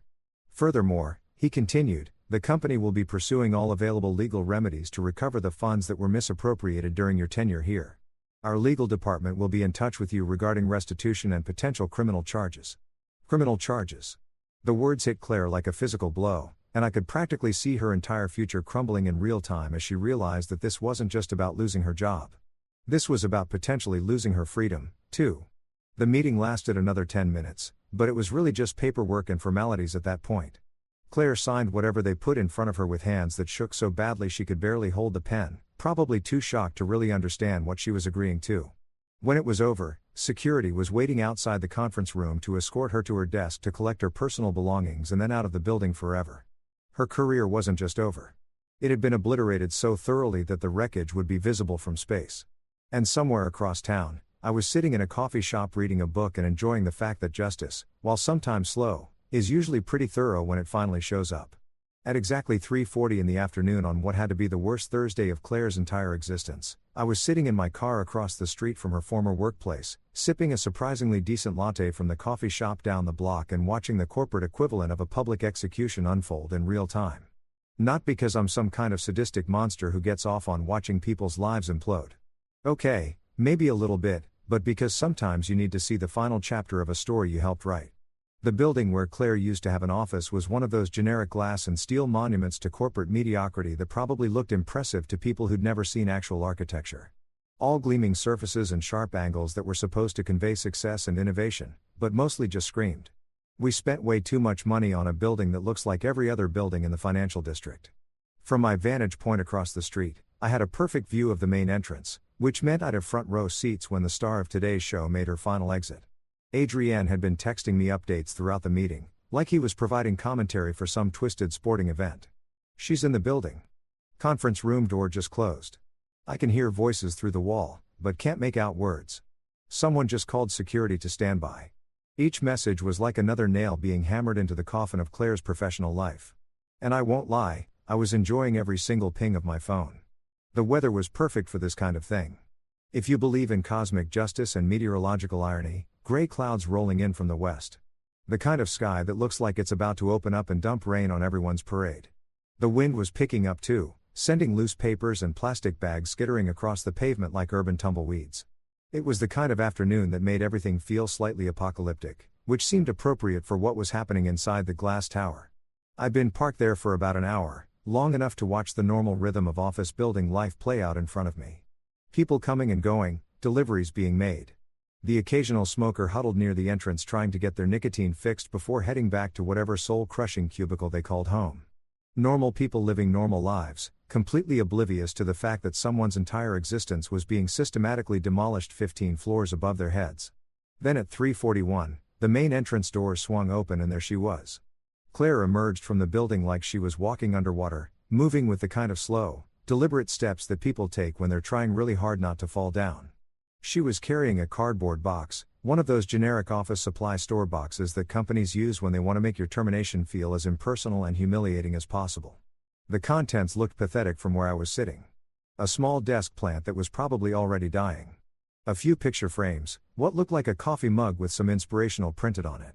Furthermore, he continued, the company will be pursuing all available legal remedies to recover the funds that were misappropriated during your tenure here. Our legal department will be in touch with you regarding restitution and potential criminal charges. Criminal charges. The words hit Claire like a physical blow, and I could practically see her entire future crumbling in real time as she realized that this wasn't just about losing her job. This was about potentially losing her freedom, too. The meeting lasted another 10 minutes, but it was really just paperwork and formalities at that point. Claire signed whatever they put in front of her with hands that shook so badly she could barely hold the pen, probably too shocked to really understand what she was agreeing to. When it was over, security was waiting outside the conference room to escort her to her desk to collect her personal belongings and then out of the building forever. Her career wasn't just over. It had been obliterated so thoroughly that the wreckage would be visible from space. And somewhere across town, I was sitting in a coffee shop reading a book and enjoying the fact that justice, while sometimes slow, is usually pretty thorough when it finally shows up. At exactly 3:40 in the afternoon on what had to be the worst Thursday of Claire's entire existence, I was sitting in my car across the street from her former workplace, sipping a surprisingly decent latte from the coffee shop down the block and watching the corporate equivalent of a public execution unfold in real time. Not because I'm some kind of sadistic monster who gets off on watching people's lives implode. Okay, maybe a little bit, but because sometimes you need to see the final chapter of a story you helped write. The building where Claire used to have an office was one of those generic glass and steel monuments to corporate mediocrity that probably looked impressive to people who'd never seen actual architecture. All gleaming surfaces and sharp angles that were supposed to convey success and innovation, but mostly just screamed. We spent way too much money on a building that looks like every other building in the financial district. From my vantage point across the street, I had a perfect view of the main entrance, which meant I'd have front row seats when the star of today's show made her final exit. Adrienne had been texting me updates throughout the meeting, like he was providing commentary for some twisted sporting event. She's in the building. Conference room door just closed. I can hear voices through the wall, but can't make out words. Someone just called security to stand by. Each message was like another nail being hammered into the coffin of Claire's professional life. And I won't lie, I was enjoying every single ping of my phone. The weather was perfect for this kind of thing. If you believe in cosmic justice and meteorological irony, gray clouds rolling in from the west. The kind of sky that looks like it's about to open up and dump rain on everyone's parade. The wind was picking up too, sending loose papers and plastic bags skittering across the pavement like urban tumbleweeds. It was the kind of afternoon that made everything feel slightly apocalyptic, which seemed appropriate for what was happening inside the glass tower. I'd been parked there for about an hour, long enough to watch the normal rhythm of office building life play out in front of me. People coming and going, deliveries being made. The occasional smoker huddled near the entrance trying to get their nicotine fixed before heading back to whatever soul-crushing cubicle they called home. Normal people living normal lives, completely oblivious to the fact that someone's entire existence was being systematically demolished 15 floors above their heads. Then at 3:41, the main entrance door swung open and there she was. Claire emerged from the building like she was walking underwater, moving with the kind of slow, deliberate steps that people take when they're trying really hard not to fall down. She was carrying a cardboard box, one of those generic office supply store boxes that companies use when they want to make your termination feel as impersonal and humiliating as possible. The contents looked pathetic from where I was sitting. A small desk plant that was probably already dying. A few picture frames, what looked like a coffee mug with some inspirational printed on it.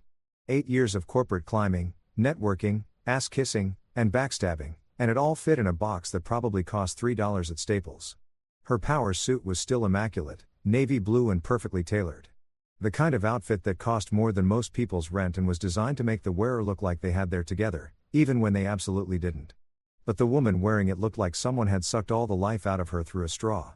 8 years of corporate climbing, networking, ass-kissing, and backstabbing, and it all fit in a box that probably cost $3 at Staples. Her power suit was still immaculate, navy blue and perfectly tailored. The kind of outfit that cost more than most people's rent and was designed to make the wearer look like they had their together, even when they absolutely didn't. But the woman wearing it looked like someone had sucked all the life out of her through a straw.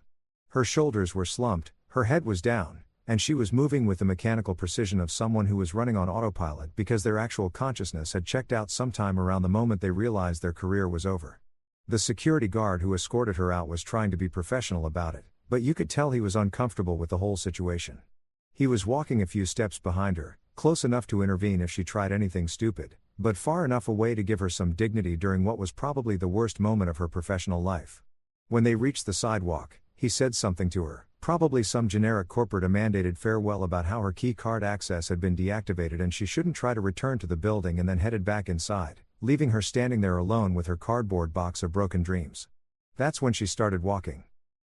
Her shoulders were slumped, her head was down, and she was moving with the mechanical precision of someone who was running on autopilot because their actual consciousness had checked out sometime around the moment they realized their career was over. The security guard who escorted her out was trying to be professional about it, but you could tell he was uncomfortable with the whole situation. He was walking a few steps behind her, close enough to intervene if she tried anything stupid, but far enough away to give her some dignity during what was probably the worst moment of her professional life. When they reached the sidewalk, he said something to her, probably some generic corporate-mandated farewell about how her key card access had been deactivated and she shouldn't try to return to the building, and then headed back inside, leaving her standing there alone with her cardboard box of broken dreams. That's when she started walking.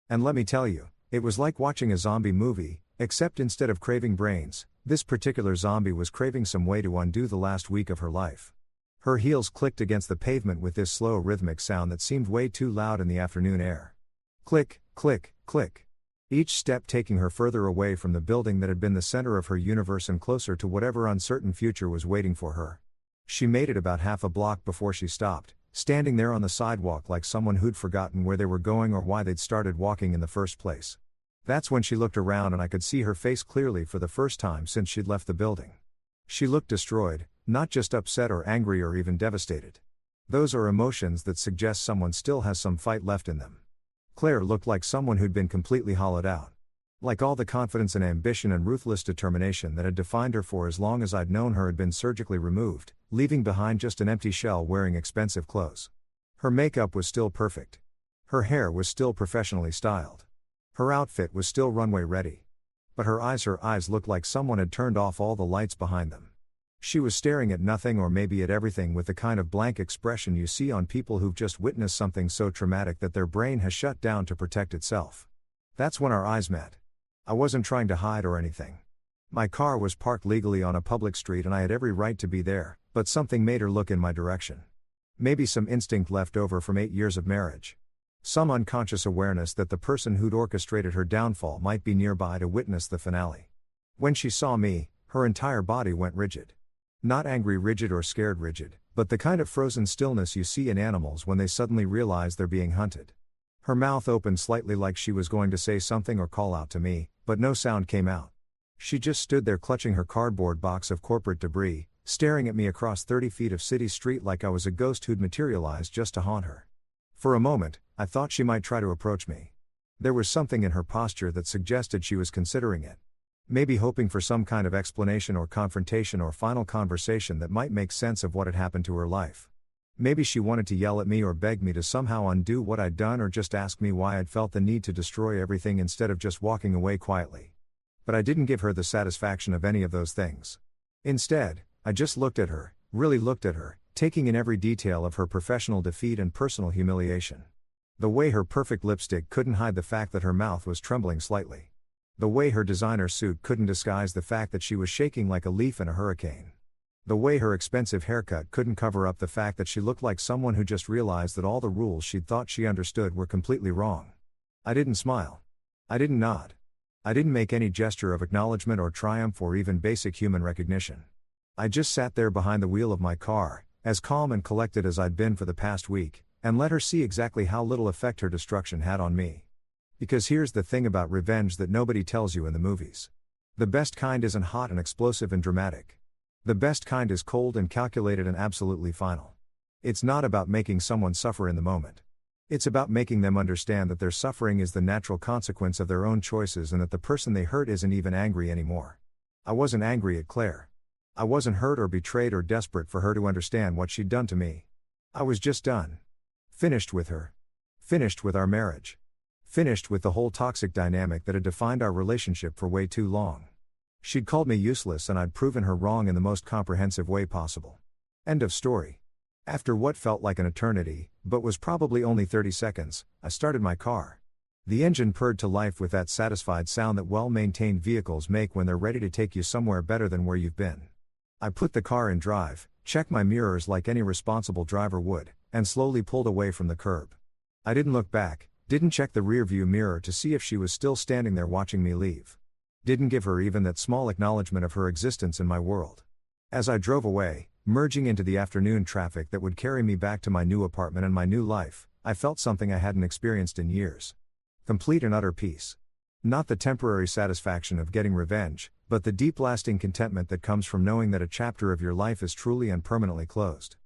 And let me tell you, it was like watching a zombie movie, except instead of craving brains, this particular zombie was craving some way to undo the last week of her life. Her heels clicked against the pavement with this slow rhythmic sound that seemed way too loud in the afternoon air. Click, click, click. Each step taking her further away from the building that had been the center of her universe and closer to whatever uncertain future was waiting for her. She made it about half a block before she stopped, standing there on the sidewalk like someone who'd forgotten where they were going or why they'd started walking in the first place. That's when she looked around and I could see her face clearly for the first time since she'd left the building. She looked destroyed, not just upset or angry or even devastated. Those are emotions that suggest someone still has some fight left in them. Claire looked like someone who'd been completely hollowed out. Like all the confidence and ambition and ruthless determination that had defined her for as long as I'd known her had been surgically removed, leaving behind just an empty shell wearing expensive clothes. Her makeup was still perfect. Her hair was still professionally styled. Her outfit was still runway ready. But her eyes looked like someone had turned off all the lights behind them. She was staring at nothing or maybe at everything with the kind of blank expression you see on people who've just witnessed something so traumatic that their brain has shut down to protect itself. That's when our eyes met. I wasn't trying to hide or anything. My car was parked legally on a public street and I had every right to be there, but something made her look in my direction. Maybe some instinct left over from 8 years of marriage. Some unconscious awareness that the person who'd orchestrated her downfall might be nearby to witness the finale. When she saw me, her entire body went rigid. Not angry rigid or scared rigid, but the kind of frozen stillness you see in animals when they suddenly realize they're being hunted. Her mouth opened slightly like she was going to say something or call out to me, but no sound came out. She just stood there clutching her cardboard box of corporate debris, staring at me across 30 feet of city street like I was a ghost who'd materialized just to haunt her. For a moment, I thought she might try to approach me. There was something in her posture that suggested she was considering it. Maybe hoping for some kind of explanation or confrontation or final conversation that might make sense of what had happened to her life. Maybe she wanted to yell at me or beg me to somehow undo what I'd done or just ask me why I'd felt the need to destroy everything instead of just walking away quietly. But I didn't give her the satisfaction of any of those things. Instead, I just looked at her, really looked at her, taking in every detail of her professional defeat and personal humiliation. The way her perfect lipstick couldn't hide the fact that her mouth was trembling slightly. The way her designer suit couldn't disguise the fact that she was shaking like a leaf in a hurricane. The way her expensive haircut couldn't cover up the fact that she looked like someone who just realized that all the rules she'd thought she understood were completely wrong. I didn't smile. I didn't nod. I didn't make any gesture of acknowledgement or triumph or even basic human recognition. I just sat there behind the wheel of my car, as calm and collected as I'd been for the past week, and let her see exactly how little effect her destruction had on me. Because here's the thing about revenge that nobody tells you in the movies. The best kind isn't hot and explosive and dramatic. The best kind is cold and calculated and absolutely final. It's not about making someone suffer in the moment. It's about making them understand that their suffering is the natural consequence of their own choices and that the person they hurt isn't even angry anymore. I wasn't angry at Claire. I wasn't hurt or betrayed or desperate for her to understand what she'd done to me. I was just done. Finished with her. Finished with our marriage. Finished with the whole toxic dynamic that had defined our relationship for way too long. She'd called me useless and I'd proven her wrong in the most comprehensive way possible. End of story. After what felt like an eternity, but was probably only 30 seconds, I started my car. The engine purred to life with that satisfied sound that well-maintained vehicles make when they're ready to take you somewhere better than where you've been. I put the car in drive, checked my mirrors like any responsible driver would, and slowly pulled away from the curb. I didn't look back, didn't check the rearview mirror to see if she was still standing there watching me leave. Didn't give her even that small acknowledgement of her existence in my world. As I drove away, merging into the afternoon traffic that would carry me back to my new apartment and my new life, I felt something I hadn't experienced in years. Complete and utter peace. Not the temporary satisfaction of getting revenge, but the deep lasting contentment that comes from knowing that a chapter of your life is truly and permanently closed.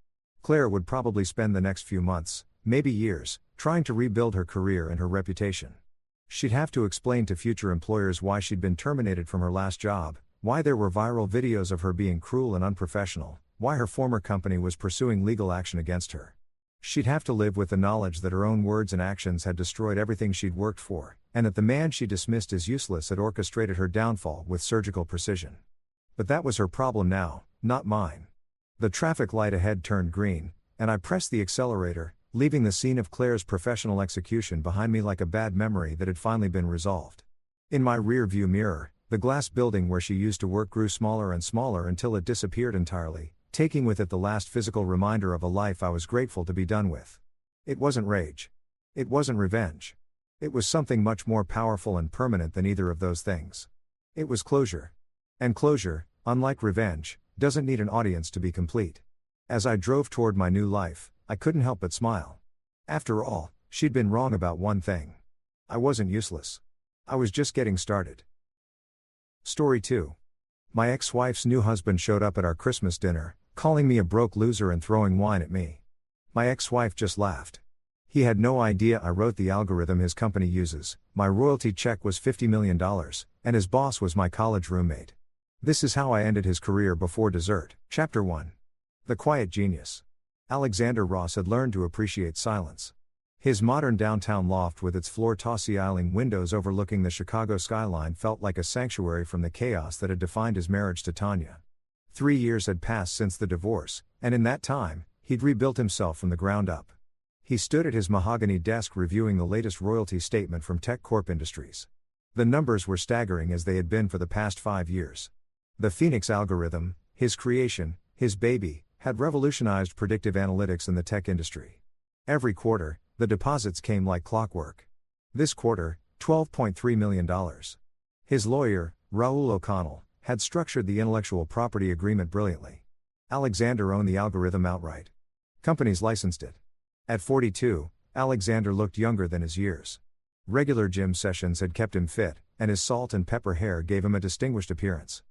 Claire would probably spend the next few months, maybe years, trying to rebuild her career and her reputation. She'd have to explain to future employers why she'd been terminated from her last job, why there were viral videos of her being cruel and unprofessional, why her former company was pursuing legal action against her. She'd have to live with the knowledge that her own words and actions had destroyed everything she'd worked for, and that the man she dismissed as useless had orchestrated her downfall with surgical precision. But that was her problem now, not mine. The traffic light ahead turned green, and I pressed the accelerator, leaving the scene of Claire's professional execution behind me like a bad memory that had finally been resolved. In my rear-view mirror, the glass building where she used to work grew smaller and smaller until it disappeared entirely, taking with it the last physical reminder of a life I was grateful to be done with. It wasn't rage. It wasn't revenge. It was something much more powerful and permanent than either of those things. It was closure. And closure, unlike revenge, doesn't need an audience to be complete. As I drove toward my new life, I couldn't help but smile. After all, she'd been wrong about one thing. I wasn't useless. I was just getting started. Story 2. My ex-wife's new husband showed up at our Christmas dinner, calling me a broke loser and throwing wine at me. My ex-wife just laughed. He had no idea I wrote the algorithm his company uses. My royalty check was $50 million, and his boss was my college roommate. This is how I ended his career before dessert. Chapter 1. The Quiet Genius. Alexander Ross had learned to appreciate silence. His modern downtown loft with its floor-to-ceiling windows overlooking the Chicago skyline felt like a sanctuary from the chaos that had defined his marriage to Tanya. 3 years had passed since the divorce, and in that time, he'd rebuilt himself from the ground up. He stood at his mahogany desk reviewing the latest royalty statement from Tech Corp Industries. The numbers were staggering as they had been for the past 5 years. The Phoenix algorithm, his creation, his baby, had revolutionized predictive analytics in the tech industry. Every quarter, the deposits came like clockwork. This quarter, $12.3 million. His lawyer, Raoul O'Connell, had structured the intellectual property agreement brilliantly. Alexander owned the algorithm outright. Companies licensed it. At 42, Alexander looked younger than his years. Regular gym sessions had kept him fit, and his salt and pepper hair gave him a distinguished appearance.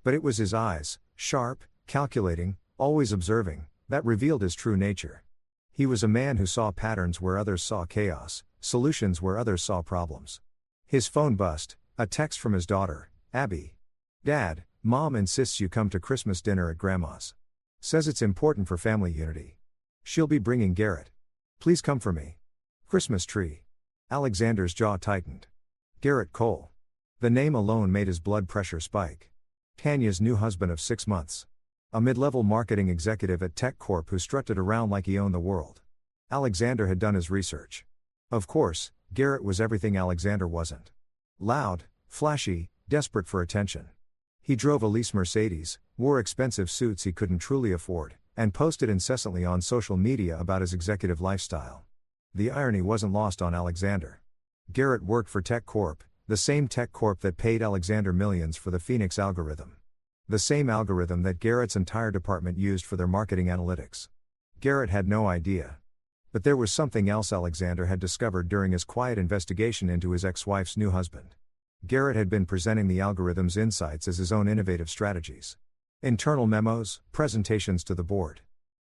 But it was his eyes, sharp, calculating, always observing, that revealed his true nature. He was a man who saw patterns where others saw chaos, solutions where others saw problems. His phone buzzed, a text from his daughter, Abby. "Dad, Mom insists you come to Christmas dinner at Grandma's. Says it's important for family unity. She'll be bringing Garrett. Please come for me. Christmas tree." Alexander's jaw tightened. Garrett Cole. The name alone made his blood pressure spike. Tanya's new husband of 6 months. A mid-level marketing executive at Tech Corp who strutted around like he owned the world. Alexander had done his research. Of course, Garrett was everything Alexander wasn't. Loud, flashy, desperate for attention. He drove a lease Mercedes, wore expensive suits he couldn't truly afford, and posted incessantly on social media about his executive lifestyle. The irony wasn't lost on Alexander. Garrett worked for Tech Corp, the same Tech Corp that paid Alexander millions for the Phoenix algorithm. The same algorithm that Garrett's entire department used for their marketing analytics. Garrett had no idea. But there was something else Alexander had discovered during his quiet investigation into his ex-wife's new husband. Garrett had been presenting the algorithm's insights as his own innovative strategies. Internal memos, presentations to the board.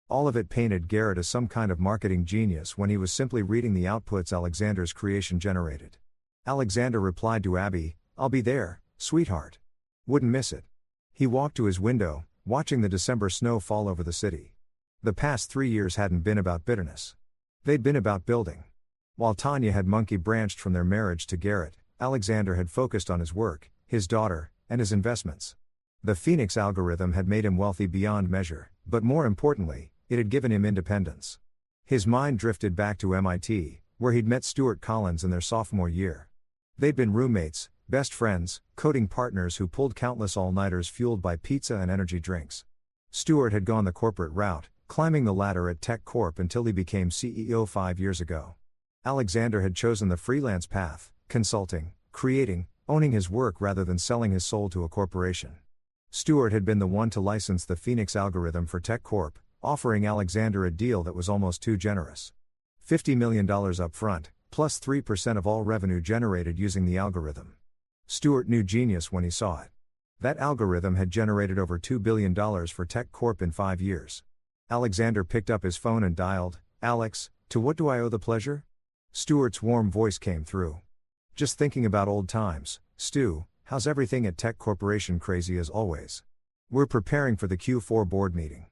All of it painted Garrett as some kind of marketing genius when he was simply reading the outputs Alexander's creation generated. Alexander replied to Abby, "I'll be there, sweetheart. Wouldn't miss it." He walked to his window, watching the December snow fall over the city. The past 3 years hadn't been about bitterness. They'd been about building. While Tanya had monkey branched from their marriage to Garrett, Alexander had focused on his work, his daughter, and his investments. The Phoenix algorithm had made him wealthy beyond measure, but more importantly, it had given him independence. His mind drifted back to MIT, where he'd met Stuart Collins in their sophomore year. They'd been roommates, best friends, coding partners who pulled countless all-nighters fueled by pizza and energy drinks. Stuart had gone the corporate route, climbing the ladder at Tech Corp until he became CEO 5 years ago. Alexander had chosen the freelance path, consulting, creating, owning his work rather than selling his soul to a corporation. Stuart had been the one to license the Phoenix algorithm for Tech Corp, offering Alexander a deal that was almost too generous. $50 million up front, plus 3% of all revenue generated using the algorithm. Stuart knew genius when he saw it. That algorithm had generated over $2 billion for Tech Corp in 5 years. Alexander picked up his phone and dialed, "Alex, to what do I owe the pleasure?" Stuart's warm voice came through. "Just thinking about old times, Stu, how's everything at Tech Corporation? Crazy as always. We're preparing for the Q4 board meeting.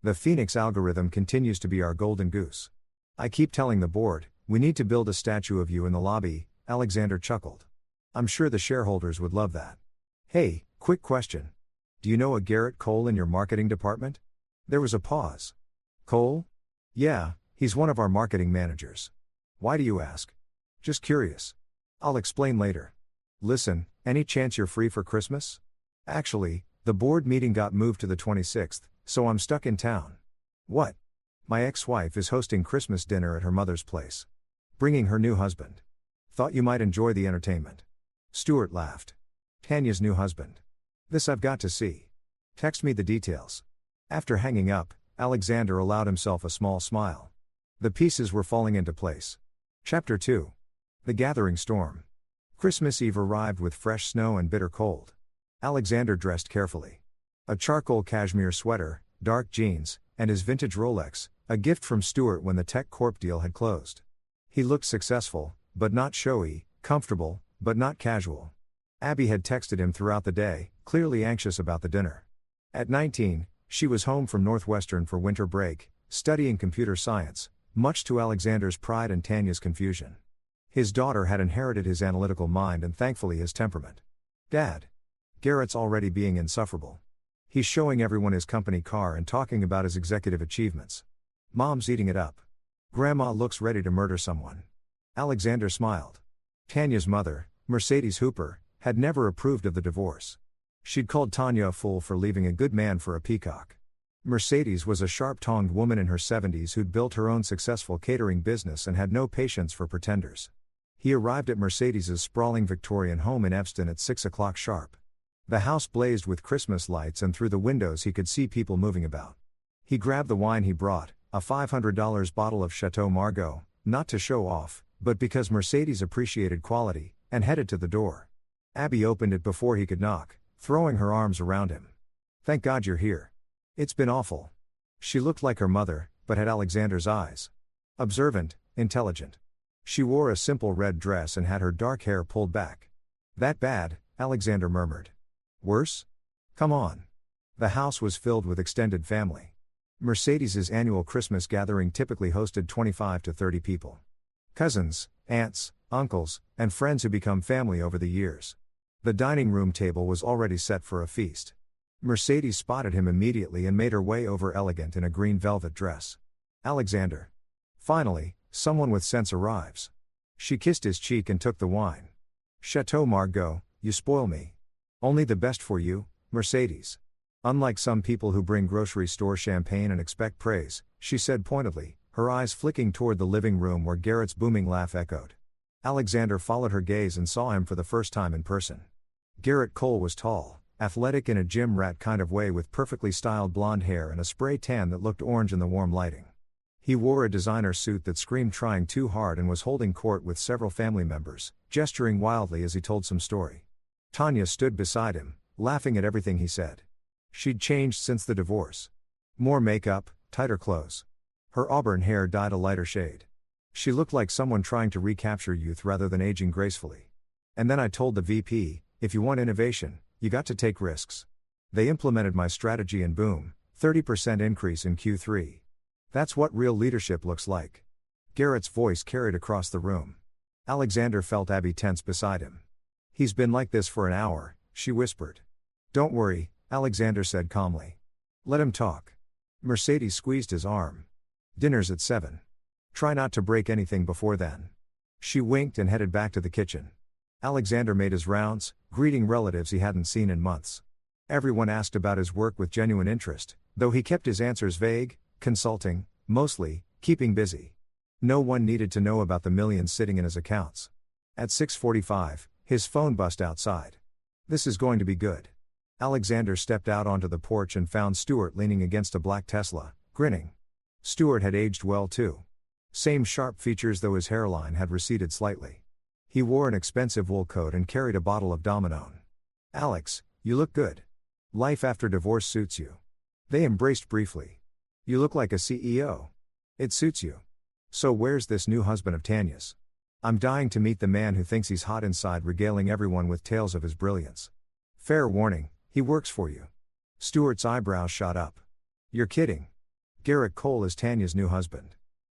The Phoenix algorithm continues to be our golden goose. I keep telling the board, we need to build a statue of you in the lobby." Alexander chuckled. "I'm sure the shareholders would love that." "Hey, quick question. Do you know a Garrett Cole in your marketing department?" There was a pause. "Cole? Yeah, he's one of our marketing managers. Why do you ask?" "Just curious. I'll explain later. Listen, any chance you're free for Christmas?" "Actually, the board meeting got moved to the 26th, so I'm stuck in town." "What?" "My ex-wife is hosting Christmas dinner at her mother's place. Bringing her new husband. Thought you might enjoy the entertainment." Stuart laughed. "Tanya's new husband. This I've got to see. Text me the details." After hanging up, Alexander allowed himself a small smile. The pieces were falling into place. Chapter 2. The Gathering Storm. Christmas Eve arrived with fresh snow and bitter cold. Alexander dressed carefully. A charcoal cashmere sweater, dark jeans, and his vintage Rolex, a gift from Stuart when the Tech Corp deal had closed. He looked successful, but not showy, comfortable, but not casual. Abby had texted him throughout the day, clearly anxious about the dinner. At 19, she was home from Northwestern for winter break, studying computer science, much to Alexander's pride and Tanya's confusion. His daughter had inherited his analytical mind and thankfully his temperament. "Dad. Garrett's already being insufferable. He's showing everyone his company car and talking about his executive achievements. Mom's eating it up. Grandma looks ready to murder someone." Alexander smiled. Tanya's mother, Mercedes Hooper, had never approved of the divorce. She'd called Tanya a fool for leaving a good man for a peacock. Mercedes was a sharp-tongued woman in her 70s who'd built her own successful catering business and had no patience for pretenders. He arrived at Mercedes's sprawling Victorian home in Evanston at 6 o'clock sharp. The house blazed with Christmas lights and through the windows he could see people moving about. He grabbed the wine he brought, a $500 bottle of Chateau Margaux, not to show off, but because Mercedes appreciated quality, and headed to the door. Abby opened it before he could knock, throwing her arms around him. "Thank God you're here. It's been awful." She looked like her mother, but had Alexander's eyes. Observant, intelligent. She wore a simple red dress and had her dark hair pulled back. "That bad?" Alexander murmured. "Worse? Come on." The house was filled with extended family. Mercedes's annual Christmas gathering typically hosted 25 to 30 people. Cousins, aunts, uncles, and friends who become family over the years. The dining room table was already set for a feast. Mercedes spotted him immediately and made her way over, elegant in a green velvet dress. "Alexander. Finally, someone with sense arrives." She kissed his cheek and took the wine. "Chateau Margaux, You spoil me. Only the best for you, Mercedes. Unlike some people who bring grocery store champagne and expect praise, she said pointedly, her eyes flicking toward the living room where Garrett's booming laugh echoed. Alexander followed her gaze and saw him for the first time in person. Garrett Cole was tall, athletic in a gym rat kind of way with perfectly styled blonde hair and a spray tan that looked orange in the warm lighting. He wore a designer suit that screamed trying too hard and was holding court with several family members, gesturing wildly as he told some story. Tanya stood beside him, laughing at everything he said. She'd changed since the divorce. More makeup, tighter clothes. Her auburn hair dyed a lighter shade. She looked like someone trying to recapture youth rather than aging gracefully. And then I told the VP, if you want innovation, you got to take risks. They implemented my strategy and boom, 30% increase in Q3. That's what real leadership looks like. Garrett's voice carried across the room. Alexander felt Abby tense beside him. He's been like this for an hour, she whispered. Don't worry, Alexander said calmly. Let him talk. Mercedes squeezed his arm. Dinner's at 7. Try not to break anything before then. She winked and headed back to the kitchen. Alexander made his rounds, greeting relatives he hadn't seen in months. Everyone asked about his work with genuine interest, though he kept his answers vague, consulting, mostly, keeping busy. No one needed to know about the millions sitting in his accounts. At 6:45, his phone buzzed outside. This is going to be good. Alexander stepped out onto the porch and found Stuart leaning against a black Tesla, grinning. Stuart had aged well too. Same sharp features though his hairline had receded slightly. He wore an expensive wool coat and carried a bottle of Domino. Alex, you look good. Life after divorce suits you. They embraced briefly. You look like a CEO. It suits you. So where's this new husband of Tanya's? I'm dying to meet the man who thinks he's hot inside, regaling everyone with tales of his brilliance. Fair warning, he works for you. Stuart's eyebrows shot up. You're kidding. Garrett Cole is Tanya's new husband.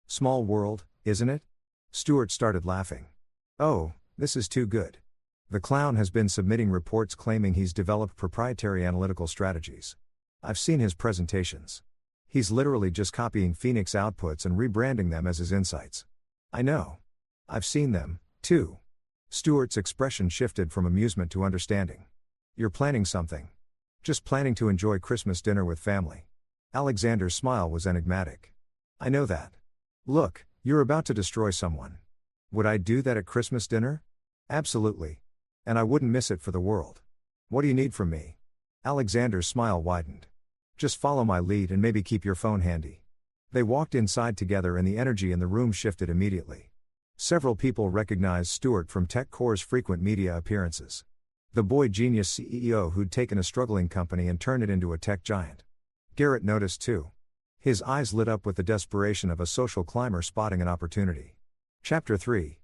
Small world, isn't it? Stuart started laughing. Oh, this is too good. The clown has been submitting reports claiming he's developed proprietary analytical strategies. I've seen his presentations. He's literally just copying Phoenix outputs and rebranding them as his insights. I know. I've seen them, too. Stuart's expression shifted from amusement to understanding. You're planning something. Just planning to enjoy Christmas dinner with family. Alexander's smile was enigmatic. I know that. Look, you're about to destroy someone. Would I do that at Christmas dinner? Absolutely. And I wouldn't miss it for the world. What do you need from me? Alexander's smile widened. Just follow my lead and maybe keep your phone handy. They walked inside together and the energy in the room shifted immediately. Several people recognized Stuart from TechCore's frequent media appearances. The boy genius CEO who'd taken a struggling company and turned it into a tech giant. Garrett noticed too. His eyes lit up with the desperation of a social climber spotting an opportunity. Chapter 3.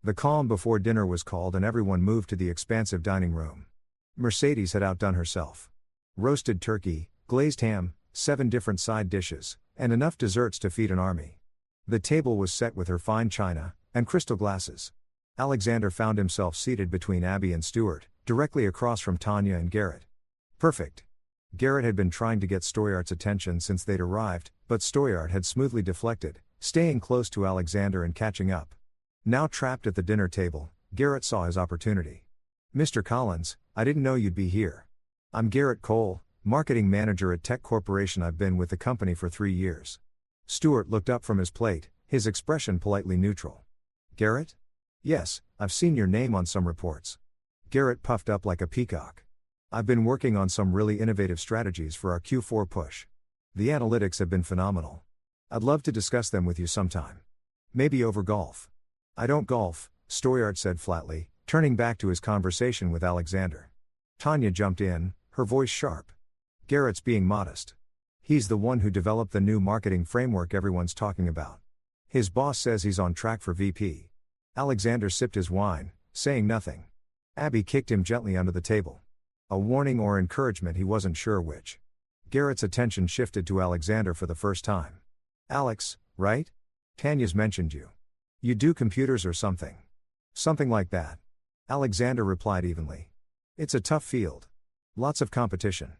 The calm before dinner was called and everyone moved to the expansive dining room. Mercedes had outdone herself. Roasted turkey, glazed ham, 7 different side dishes, and enough desserts to feed an army. The table was set with her fine china and crystal glasses. Alexander found himself seated between Abby and Stuart, directly across from Tanya and Garrett. Perfect. Garrett had been trying to get Stoyart's attention since they'd arrived, but Stoyart had smoothly deflected, staying close to Alexander and catching up. Now trapped at the dinner table, Garrett saw his opportunity. Mr. Collins, I didn't know you'd be here. I'm Garrett Cole, marketing manager at Tech Corporation. I've been with the company for 3 years. Stuart looked up from his plate, his expression politely neutral. Garrett? Yes, I've seen your name on some reports. Garrett puffed up like a peacock. I've been working on some really innovative strategies for our Q4 push. The analytics have been phenomenal. I'd love to discuss them with you sometime. Maybe over golf. I don't golf, Stoyart said flatly, turning back to his conversation with Alexander. Tanya jumped in, her voice sharp. Garrett's being modest. He's the one who developed the new marketing framework everyone's talking about. His boss says he's on track for VP. Alexander sipped his wine, saying nothing. Abby kicked him gently under the table. A warning or encouragement, he wasn't sure which. Garrett's attention shifted to Alexander for the first time. Alex, right? Tanya's mentioned you. You do computers or something. Something like that. Alexander replied evenly. It's a tough field. Lots of competition.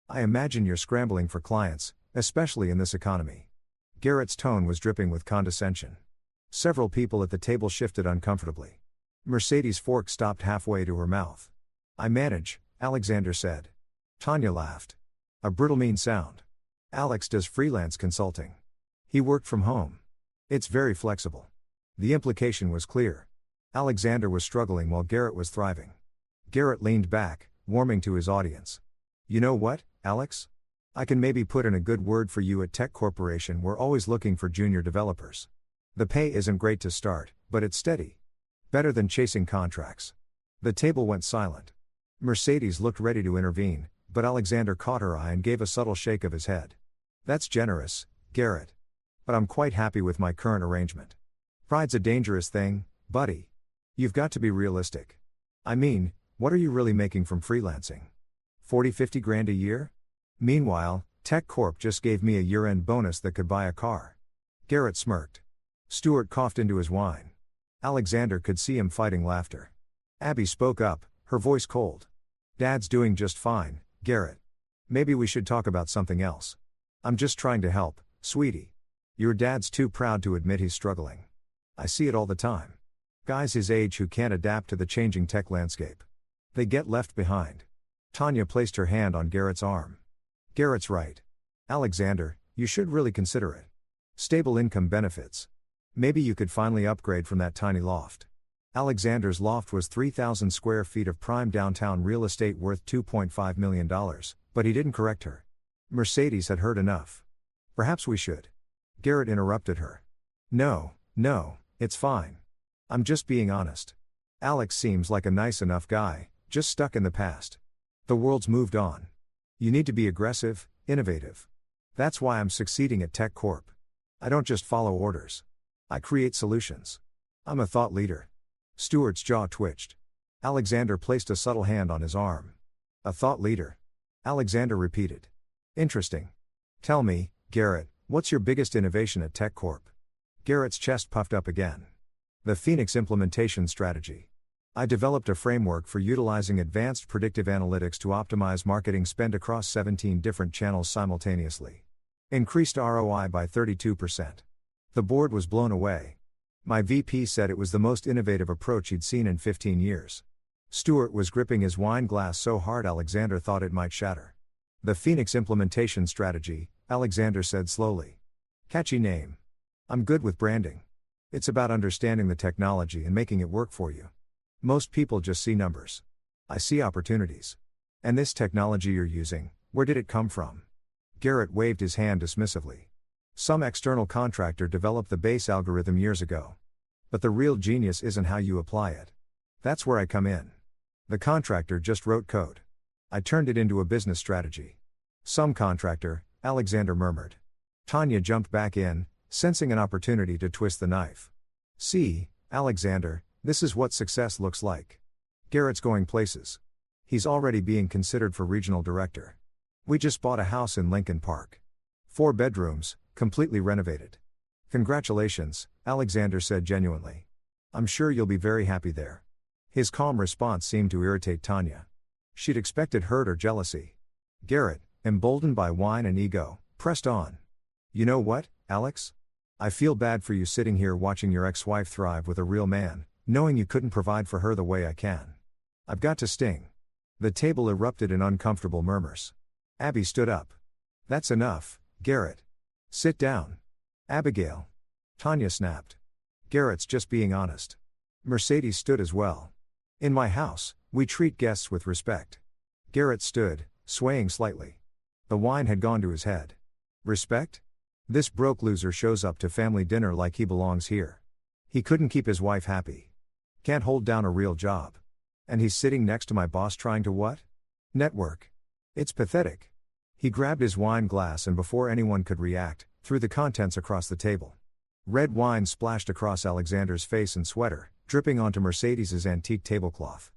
I imagine you're scrambling for clients, especially in this economy. Garrett's tone was dripping with condescension. Several people at the table shifted uncomfortably. Mercedes' fork stopped halfway to her mouth. I manage, Alexander said. Tanya laughed. A brittle mean sound. Alex does freelance consulting. He worked from home. It's very flexible. The implication was clear. Alexander was struggling while Garrett was thriving. Garrett leaned back, warming to his audience. You know what, Alex? I can maybe put in a good word for you at Tech Corporation. We're always looking for junior developers. The pay isn't great to start, but it's steady. Better than chasing contracts. The table went silent. Mercedes looked ready to intervene, but Alexander caught her eye and gave a subtle shake of his head. That's generous, Garrett. But I'm quite happy with my current arrangement. Pride's a dangerous thing, buddy. You've got to be realistic. I mean, what are you really making from freelancing? 40-50 grand a year? Meanwhile, Tech Corp just gave me a year-end bonus that could buy a car. Garrett smirked. Stuart coughed into his wine. Alexander could see him fighting laughter. Abby spoke up, her voice cold. Dad's doing just fine, Garrett. Maybe we should talk about something else. I'm just trying to help, sweetie. Your dad's too proud to admit he's struggling. I see it all the time. Guys his age who can't adapt to the changing tech landscape. They get left behind. Tanya placed her hand on Garrett's arm. Garrett's right. Alexander, you should really consider it. Stable income benefits. Maybe you could finally upgrade from that tiny loft. Alexander's loft was 3,000 square feet of prime downtown real estate worth $2.5 million, but he didn't correct her. Mercedes had heard enough. Perhaps we should. Garrett interrupted her. No, it's fine. I'm just being honest. Alex seems like a nice enough guy, just stuck in the past. The world's moved on. You need to be aggressive, innovative. That's why I'm succeeding at Tech Corp. I don't just follow orders. I create solutions. I'm a thought leader. Stuart's jaw twitched. Alexander placed a subtle hand on his arm. A thought leader. Alexander repeated. Interesting. Tell me, Garrett, what's your biggest innovation at Tech Corp? Garrett's chest puffed up again. The Phoenix implementation strategy. I developed a framework for utilizing advanced predictive analytics to optimize marketing spend across 17 different channels simultaneously. Increased ROI by 32%. The board was blown away. My VP said it was the most innovative approach he'd seen in 15 years. Stuart was gripping his wine glass so hard Alexander thought it might shatter. The Phoenix implementation strategy, Alexander said slowly. Catchy name. I'm good with branding. It's about understanding the technology and making it work for you. Most people just see numbers. I see opportunities. And this technology you're using, where did it come from? Garrett waved his hand dismissively. Some external contractor developed the base algorithm years ago. But the real genius isn't how you apply it. That's where I come in. The contractor just wrote code. I turned it into a business strategy. Some contractor, Alexander murmured. Tanya jumped back in, sensing an opportunity to twist the knife. See, Alexander, this is what success looks like. Garrett's going places. He's already being considered for regional director. We just bought a house in Lincoln Park. 4 bedrooms, completely renovated. Congratulations, Alexander said genuinely. I'm sure you'll be very happy there. His calm response seemed to irritate Tanya. She'd expected hurt or jealousy. Garrett, emboldened by wine and ego, pressed on. You know what, Alex? I feel bad for you sitting here watching your ex-wife thrive with a real man, knowing you couldn't provide for her the way I can. I've got to sting. The table erupted in uncomfortable murmurs. Abby stood up. That's enough, Garrett. Sit down. Abigail. Tanya snapped. Garrett's just being honest. Mercedes stood as well. In my house, we treat guests with respect. Garrett stood, swaying slightly. The wine had gone to his head. Respect? This broke loser shows up to family dinner like he belongs here. He couldn't keep his wife happy. Can't hold down a real job. And he's sitting next to my boss trying to what? Network. It's pathetic. He grabbed his wine glass and before anyone could react, threw the contents across the table. Red wine splashed across Alexander's face and sweater, dripping onto Mercedes's antique tablecloth.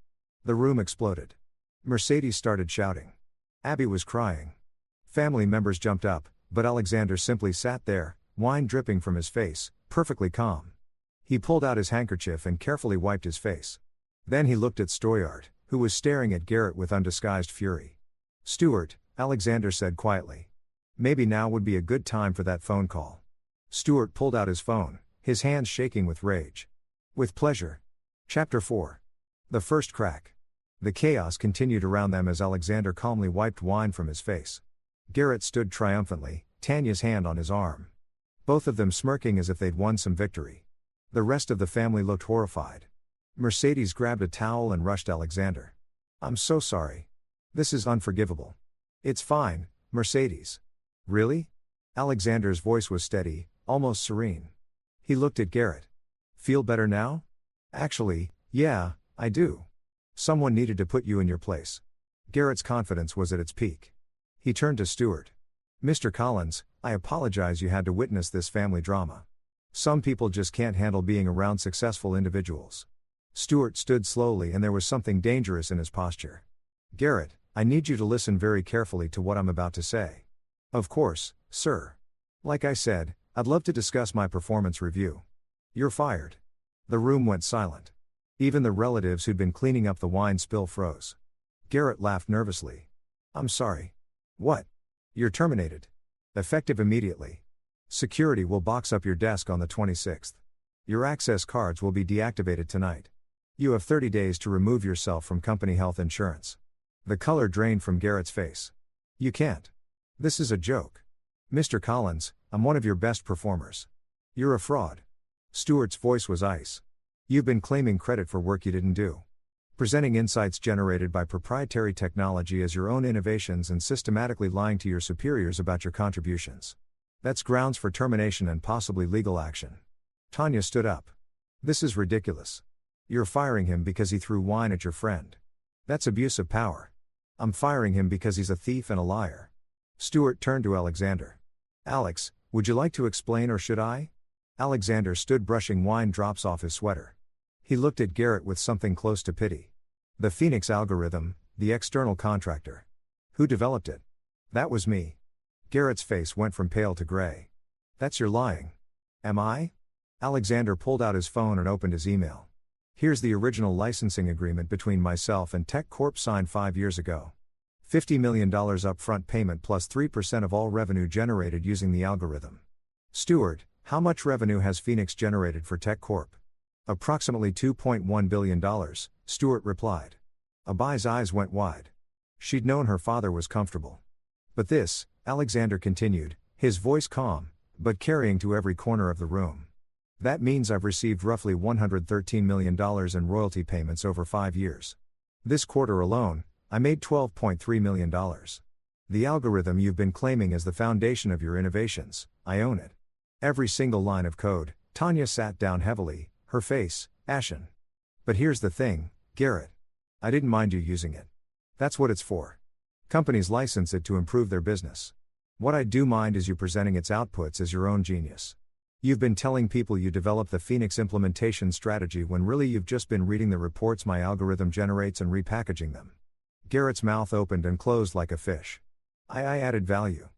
The room exploded. Mercedes started shouting. Abby was crying. Family members jumped up, but Alexander simply sat there, wine dripping from his face, perfectly calm. He pulled out his handkerchief and carefully wiped his face. Then he looked at Stoyart, who was staring at Garrett with undisguised fury. Stuart, Alexander said quietly. Maybe now would be a good time for that phone call. Stuart pulled out his phone, his hands shaking with rage. With pleasure. Chapter 4. The First Crack. The chaos continued around them as Alexander calmly wiped wine from his face. Garrett stood triumphantly, Tanya's hand on his arm. Both of them smirking as if they'd won some victory. The rest of the family looked horrified. Mercedes grabbed a towel and rushed Alexander. "I'm so sorry. This is unforgivable." "It's fine, Mercedes." "Really?" Alexander's voice was steady, almost serene. He looked at Garrett. "Feel better now?" "Actually, yeah, I do. Someone needed to put you in your place." Garrett's confidence was at its peak. He turned to Stuart. "Mr. Collins, I apologize you had to witness this family drama. Some people just can't handle being around successful individuals." Stuart stood slowly and there was something dangerous in his posture. "Garrett, I need you to listen very carefully to what I'm about to say." "Of course, sir. Like I said, I'd love to discuss my performance review." "You're fired." The room went silent. Even the relatives who'd been cleaning up the wine spill froze. Garrett laughed nervously. "I'm sorry." "What?" "You're terminated. Effective immediately. Security will box up your desk on the 26th. Your access cards will be deactivated tonight. You have 30 days to remove yourself from company health insurance." The color drained from Garrett's face. "You can't. This is a joke. Mr. Collins, I'm one of your best performers. You're a fraud." Stuart's voice was ice. "You've been claiming credit for work you didn't do. Presenting insights generated by proprietary technology as your own innovations and systematically lying to your superiors about your contributions. That's grounds for termination and possibly legal action." Tanya stood up. "This is ridiculous. You're firing him because he threw wine at your friend. That's abuse of power. I'm firing him because he's a thief and a liar." Stuart turned to Alexander. "Alex, would you like to explain or should I?" Alexander stood brushing wine drops off his sweater. He looked at Garrett with something close to pity. "The Phoenix algorithm, the external contractor. Who developed it?" "That was me." Garrett's face went from pale to gray. "That's your lying." "Am I?" Alexander pulled out his phone and opened his email. "Here's the original licensing agreement between myself and Tech Corp signed 5 years ago. $50 million upfront payment plus 3% of all revenue generated using the algorithm." "Stuart, how much revenue has Phoenix generated for Tech Corp?" "Approximately $2.1 billion, Stuart replied. Abi's eyes went wide. She'd known her father was comfortable. "But this," Alexander continued, his voice calm, but carrying to every corner of the room. "That means I've received roughly $113 million in royalty payments over 5 years. This quarter alone, I made $12.3 million. The algorithm you've been claiming as the foundation of your innovations, I own it. Every single line of code." Tanya sat down heavily, her face ashen. "But here's the thing, Garrett. I didn't mind you using it. That's what it's for. Companies license it to improve their business. What I do mind is you presenting its outputs as your own genius. You've been telling people you developed the Phoenix implementation strategy when really you've just been reading the reports my algorithm generates and repackaging them." Garrett's mouth opened and closed like a fish. I added value.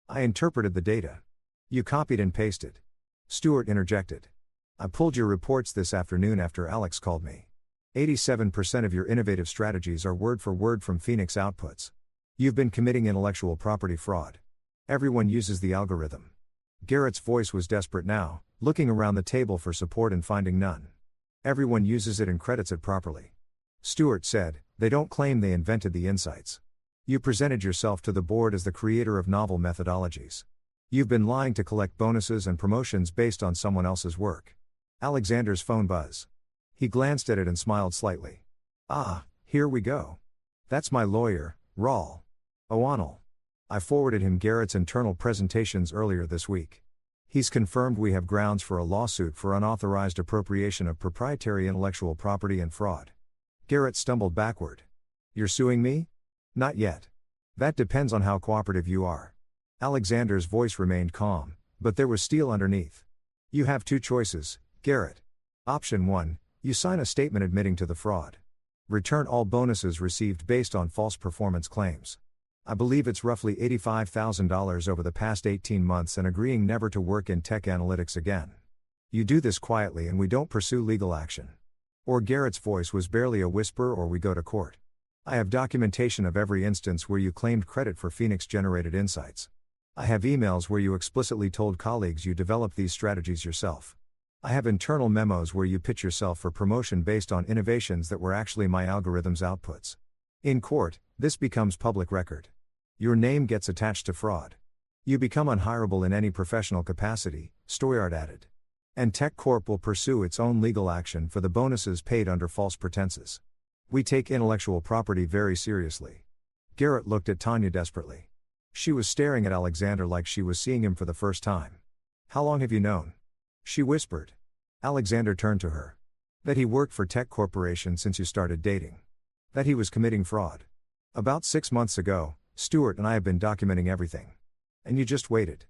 I interpreted the data. You copied and pasted." Stuart interjected. "I pulled your reports this afternoon after Alex called me. 87% of your innovative strategies are word for word from Phoenix outputs. You've been committing intellectual property fraud. Everyone uses the algorithm." Garrett's voice was desperate now, looking around the table for support and finding none. "Everyone uses it and credits it properly." Stuart said, "They don't claim they invented the insights. You presented yourself to the board as the creator of novel methodologies. You've been lying to collect bonuses and promotions based on someone else's work." Alexander's phone buzzed. He glanced at it and smiled slightly. "Ah, here we go. That's my lawyer, Raul O'Onnell. I forwarded him Garrett's internal presentations earlier this week. He's confirmed we have grounds for a lawsuit for unauthorized appropriation of proprietary intellectual property and fraud." Garrett stumbled backward. "You're suing me?" "Not yet. That depends on how cooperative you are." Alexander's voice remained calm, but there was steel underneath. "You have 2 choices, Garrett. Option 1, you sign a statement admitting to the fraud. Return all bonuses received based on false performance claims. I believe it's roughly $85,000 over the past 18 months and agreeing never to work in tech analytics again. You do this quietly and we don't pursue legal action. Or," Garrett's voice was barely a whisper, "or we go to court. I have documentation of every instance where you claimed credit for Phoenix-generated insights. I have emails where you explicitly told colleagues you developed these strategies yourself. I have internal memos where you pitch yourself for promotion based on innovations that were actually my algorithm's outputs. In court, this becomes public record. Your name gets attached to fraud. You become unhireable in any professional capacity, Storyart added. And Tech Corp will pursue its own legal action for the bonuses paid under false pretenses. We take intellectual property very seriously. Garrett looked at Tanya desperately. She was staring at Alexander like she was seeing him for the first time. How long have you known? She whispered. Alexander turned to her. That he worked for Tech Corporation since you started dating. That he was committing fraud. About 6 months ago, Stuart and I have been documenting everything. And you just waited.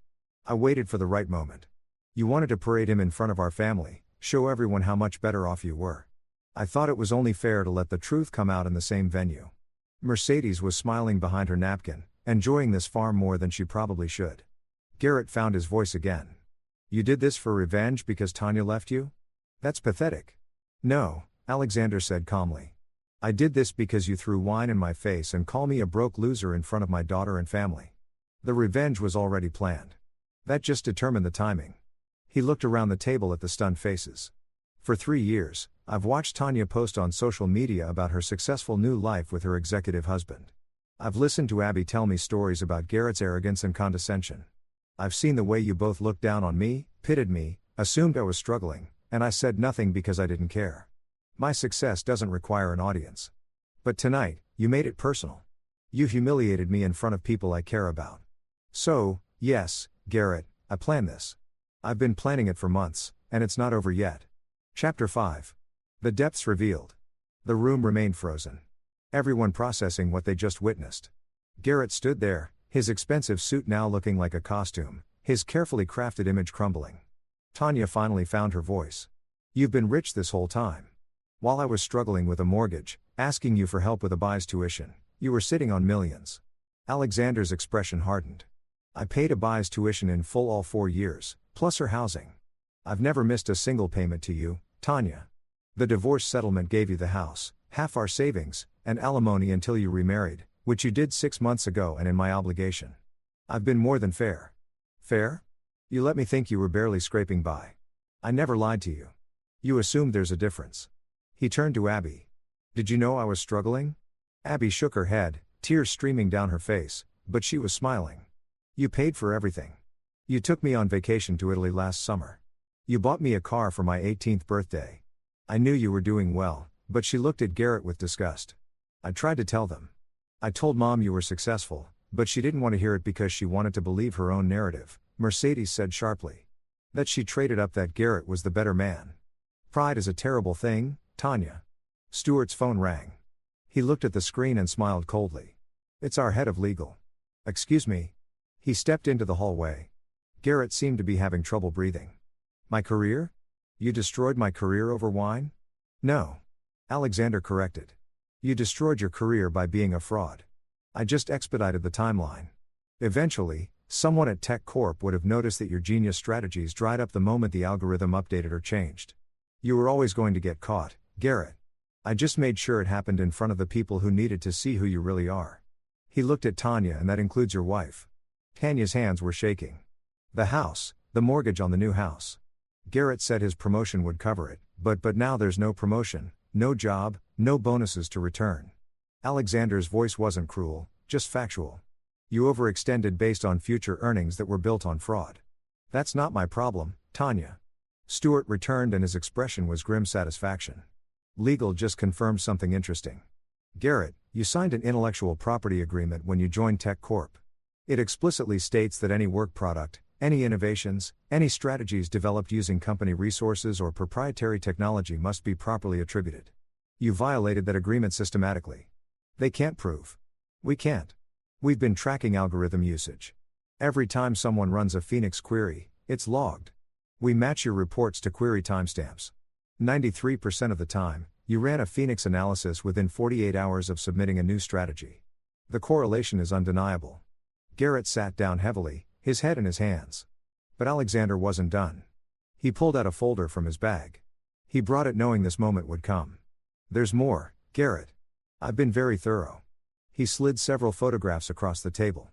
I waited for the right moment. You wanted to parade him in front of our family, show everyone how much better off you were. I thought it was only fair to let the truth come out in the same venue. Mercedes was smiling behind her napkin, enjoying this far more than she probably should. Garrett found his voice again. You did this for revenge because Tanya left you? That's pathetic. No, Alexander said calmly. I did this because you threw wine in my face and called me a broke loser in front of my daughter and family. The revenge was already planned. That just determined the timing. He looked around the table at the stunned faces. For 3 years, I've watched Tanya post on social media about her successful new life with her executive husband. I've listened to Abby tell me stories about Garrett's arrogance and condescension. I've seen the way you both looked down on me, pitted me, assumed I was struggling, and I said nothing because I didn't care. My success doesn't require an audience. But tonight, you made it personal. You humiliated me in front of people I care about. So, yes, Garrett, I planned this. I've been planning it for months, and it's not over yet. Chapter 5. The depths revealed. The room remained frozen. Everyone processing what they just witnessed. Garrett stood there, his expensive suit now looking like a costume, his carefully crafted image crumbling. Tanya finally found her voice. You've been rich this whole time. While I was struggling with a mortgage, asking you for help with Abai's tuition, you were sitting on millions. Alexander's expression hardened. I paid Abai's tuition in full all 4 years, plus her housing. I've never missed a single payment to you, Tanya. The divorce settlement gave you the house, half our savings, and alimony until you remarried, which you did 6 months ago and in my obligation. I've been more than fair. Fair? You let me think you were barely scraping by. I never lied to you. You assumed there's a difference. He turned to Abby. Did you know I was struggling? Abby shook her head, tears streaming down her face, but she was smiling. You paid for everything. You took me on vacation to Italy last summer. You bought me a car for my 18th birthday. I knew you were doing well, but she looked at Garrett with disgust. I tried to tell them. I told Mom you were successful, but she didn't want to hear it because she wanted to believe her own narrative, Mercedes said sharply. That she traded up that Garrett was the better man. Pride is a terrible thing, Tanya. Stuart's phone rang. He looked at the screen and smiled coldly. It's our head of legal. Excuse me. He stepped into the hallway. Garrett seemed to be having trouble breathing. My career? You destroyed my career over wine? No. Alexander corrected. You destroyed your career by being a fraud. I just expedited the timeline. Eventually, someone at Tech Corp would have noticed that your genius strategies dried up the moment the algorithm updated or changed. You were always going to get caught, Garrett. I just made sure it happened in front of the people who needed to see who you really are. He looked at Tanya, and that includes your wife. Tanya's hands were shaking. The house, the mortgage on the new house. Garrett said his promotion would cover it, but now there's no promotion, no job, no bonuses to return. Alexander's voice wasn't cruel, just factual. You overextended based on future earnings that were built on fraud. That's not my problem, Tanya. Stuart returned and his expression was grim satisfaction. Legal just confirmed something interesting. Garrett, you signed an intellectual property agreement when you joined Tech Corp. It explicitly states that any work product, any innovations, any strategies developed using company resources or proprietary technology must be properly attributed. You violated that agreement systematically. They can't prove. We can't. We've been tracking algorithm usage. Every time someone runs a Phoenix query, it's logged. We match your reports to query timestamps. 93% of the time, you ran a Phoenix analysis within 48 hours of submitting a new strategy. The correlation is undeniable. Garrett sat down heavily, his head in his hands. But Alexander wasn't done. He pulled out a folder from his bag. He brought it knowing this moment would come. There's more, Garrett. I've been very thorough. He slid several photographs across the table.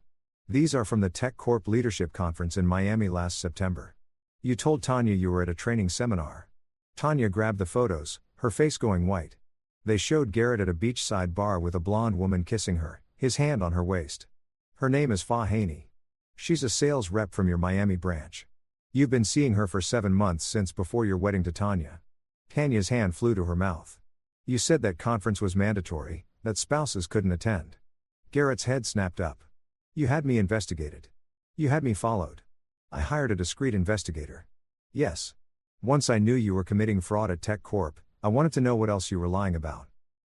These are from the Tech Corp Leadership Conference in Miami last September. You told Tanya you were at a training seminar. Tanya grabbed the photos, her face going white. They showed Garrett at a beachside bar with a blonde woman kissing her, his hand on her waist. Her name is Fa Haney. She's a sales rep from your Miami branch. You've been seeing her for 7 months since before your wedding to Tanya. Tanya's hand flew to her mouth. You said that conference was mandatory, that spouses couldn't attend. Garrett's head snapped up. You had me investigated. You had me followed. I hired a discreet investigator. Yes. Once I knew you were committing fraud at Tech Corp, I wanted to know what else you were lying about.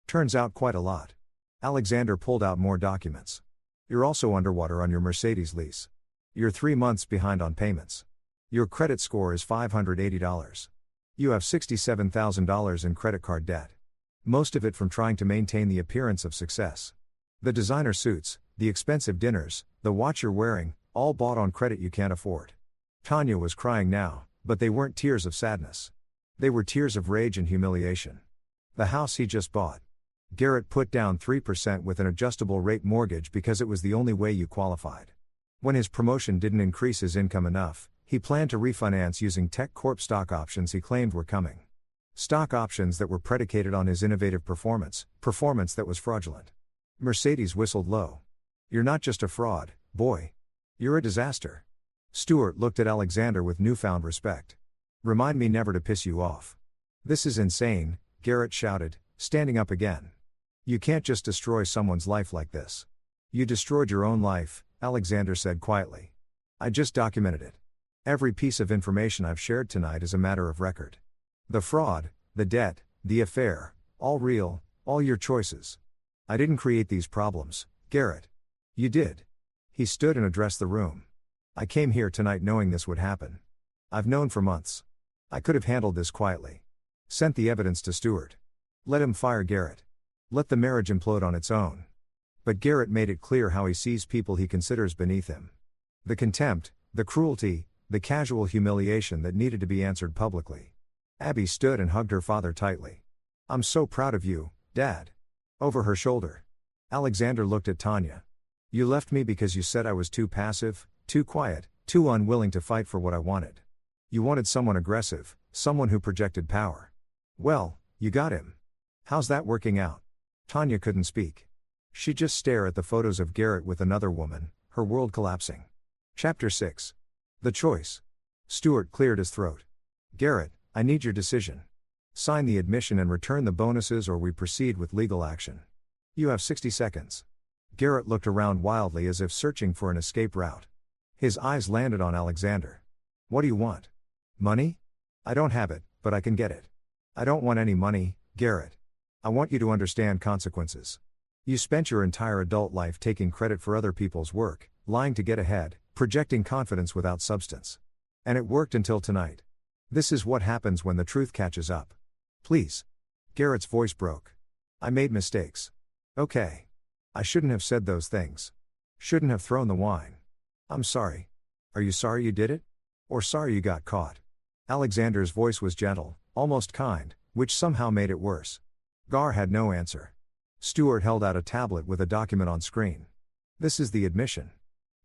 Turns out quite a lot. Alexander pulled out more documents. You're also underwater on your Mercedes lease. You're 3 months behind on payments. Your credit score is $580. You have $67,000 in credit card debt. Most of it from trying to maintain the appearance of success. The designer suits, the expensive dinners, the watch you're wearing, all bought on credit you can't afford. Tanya was crying now, but they weren't tears of sadness. They were tears of rage and humiliation. The house he just bought. Garrett put down 3% with an adjustable rate mortgage because it was the only way you qualified. When his promotion didn't increase his income enough, he planned to refinance using Tech Corp stock options he claimed were coming. Stock options that were predicated on his innovative performance that was fraudulent. Mercedes whistled low. You're not just a fraud, boy. You're a disaster. Stewart looked at Alexander with newfound respect. Remind me never to piss you off. This is insane, Garrett shouted, standing up again. You can't just destroy someone's life like this. You destroyed your own life, Alexander said quietly. I just documented it. Every piece of information I've shared tonight is a matter of record. The fraud, the debt, the affair, all real, all your choices. I didn't create these problems, Garrett. You did. He stood and addressed the room. I came here tonight knowing this would happen. I've known for months. I could have handled this quietly. Sent the evidence to Stewart. Let him fire Garrett. Let the marriage implode on its own. But Garrett made it clear how he sees people he considers beneath him. The contempt, the cruelty, the casual humiliation that needed to be answered publicly. Abby stood and hugged her father tightly. I'm so proud of you, Dad. Over her shoulder. Alexander looked at Tanya. You left me because you said I was too passive, too quiet, too unwilling to fight for what I wanted. You wanted someone aggressive, someone who projected power. Well, you got him. How's that working out? Tanya couldn't speak. She'd just stare at the photos of Garrett with another woman, her world collapsing. Chapter 6. The Choice. Stewart cleared his throat. Garrett, I need your decision. Sign the admission and return the bonuses or we proceed with legal action. You have 60 seconds. Garrett looked around wildly as if searching for an escape route. His eyes landed on Alexander. What do you want? Money? I don't have it, but I can get it. I don't want any money, Garrett. I want you to understand consequences. You spent your entire adult life taking credit for other people's work, lying to get ahead, projecting confidence without substance. And it worked until tonight. This is what happens when the truth catches up. Please. Garrett's voice broke. I made mistakes. Okay. I shouldn't have said those things. Shouldn't have thrown the wine. I'm sorry. Are you sorry you did it? Or sorry you got caught? Alexander's voice was gentle, almost kind, which somehow made it worse. Gar had no answer. Stewart held out a tablet with a document on screen. This is the admission.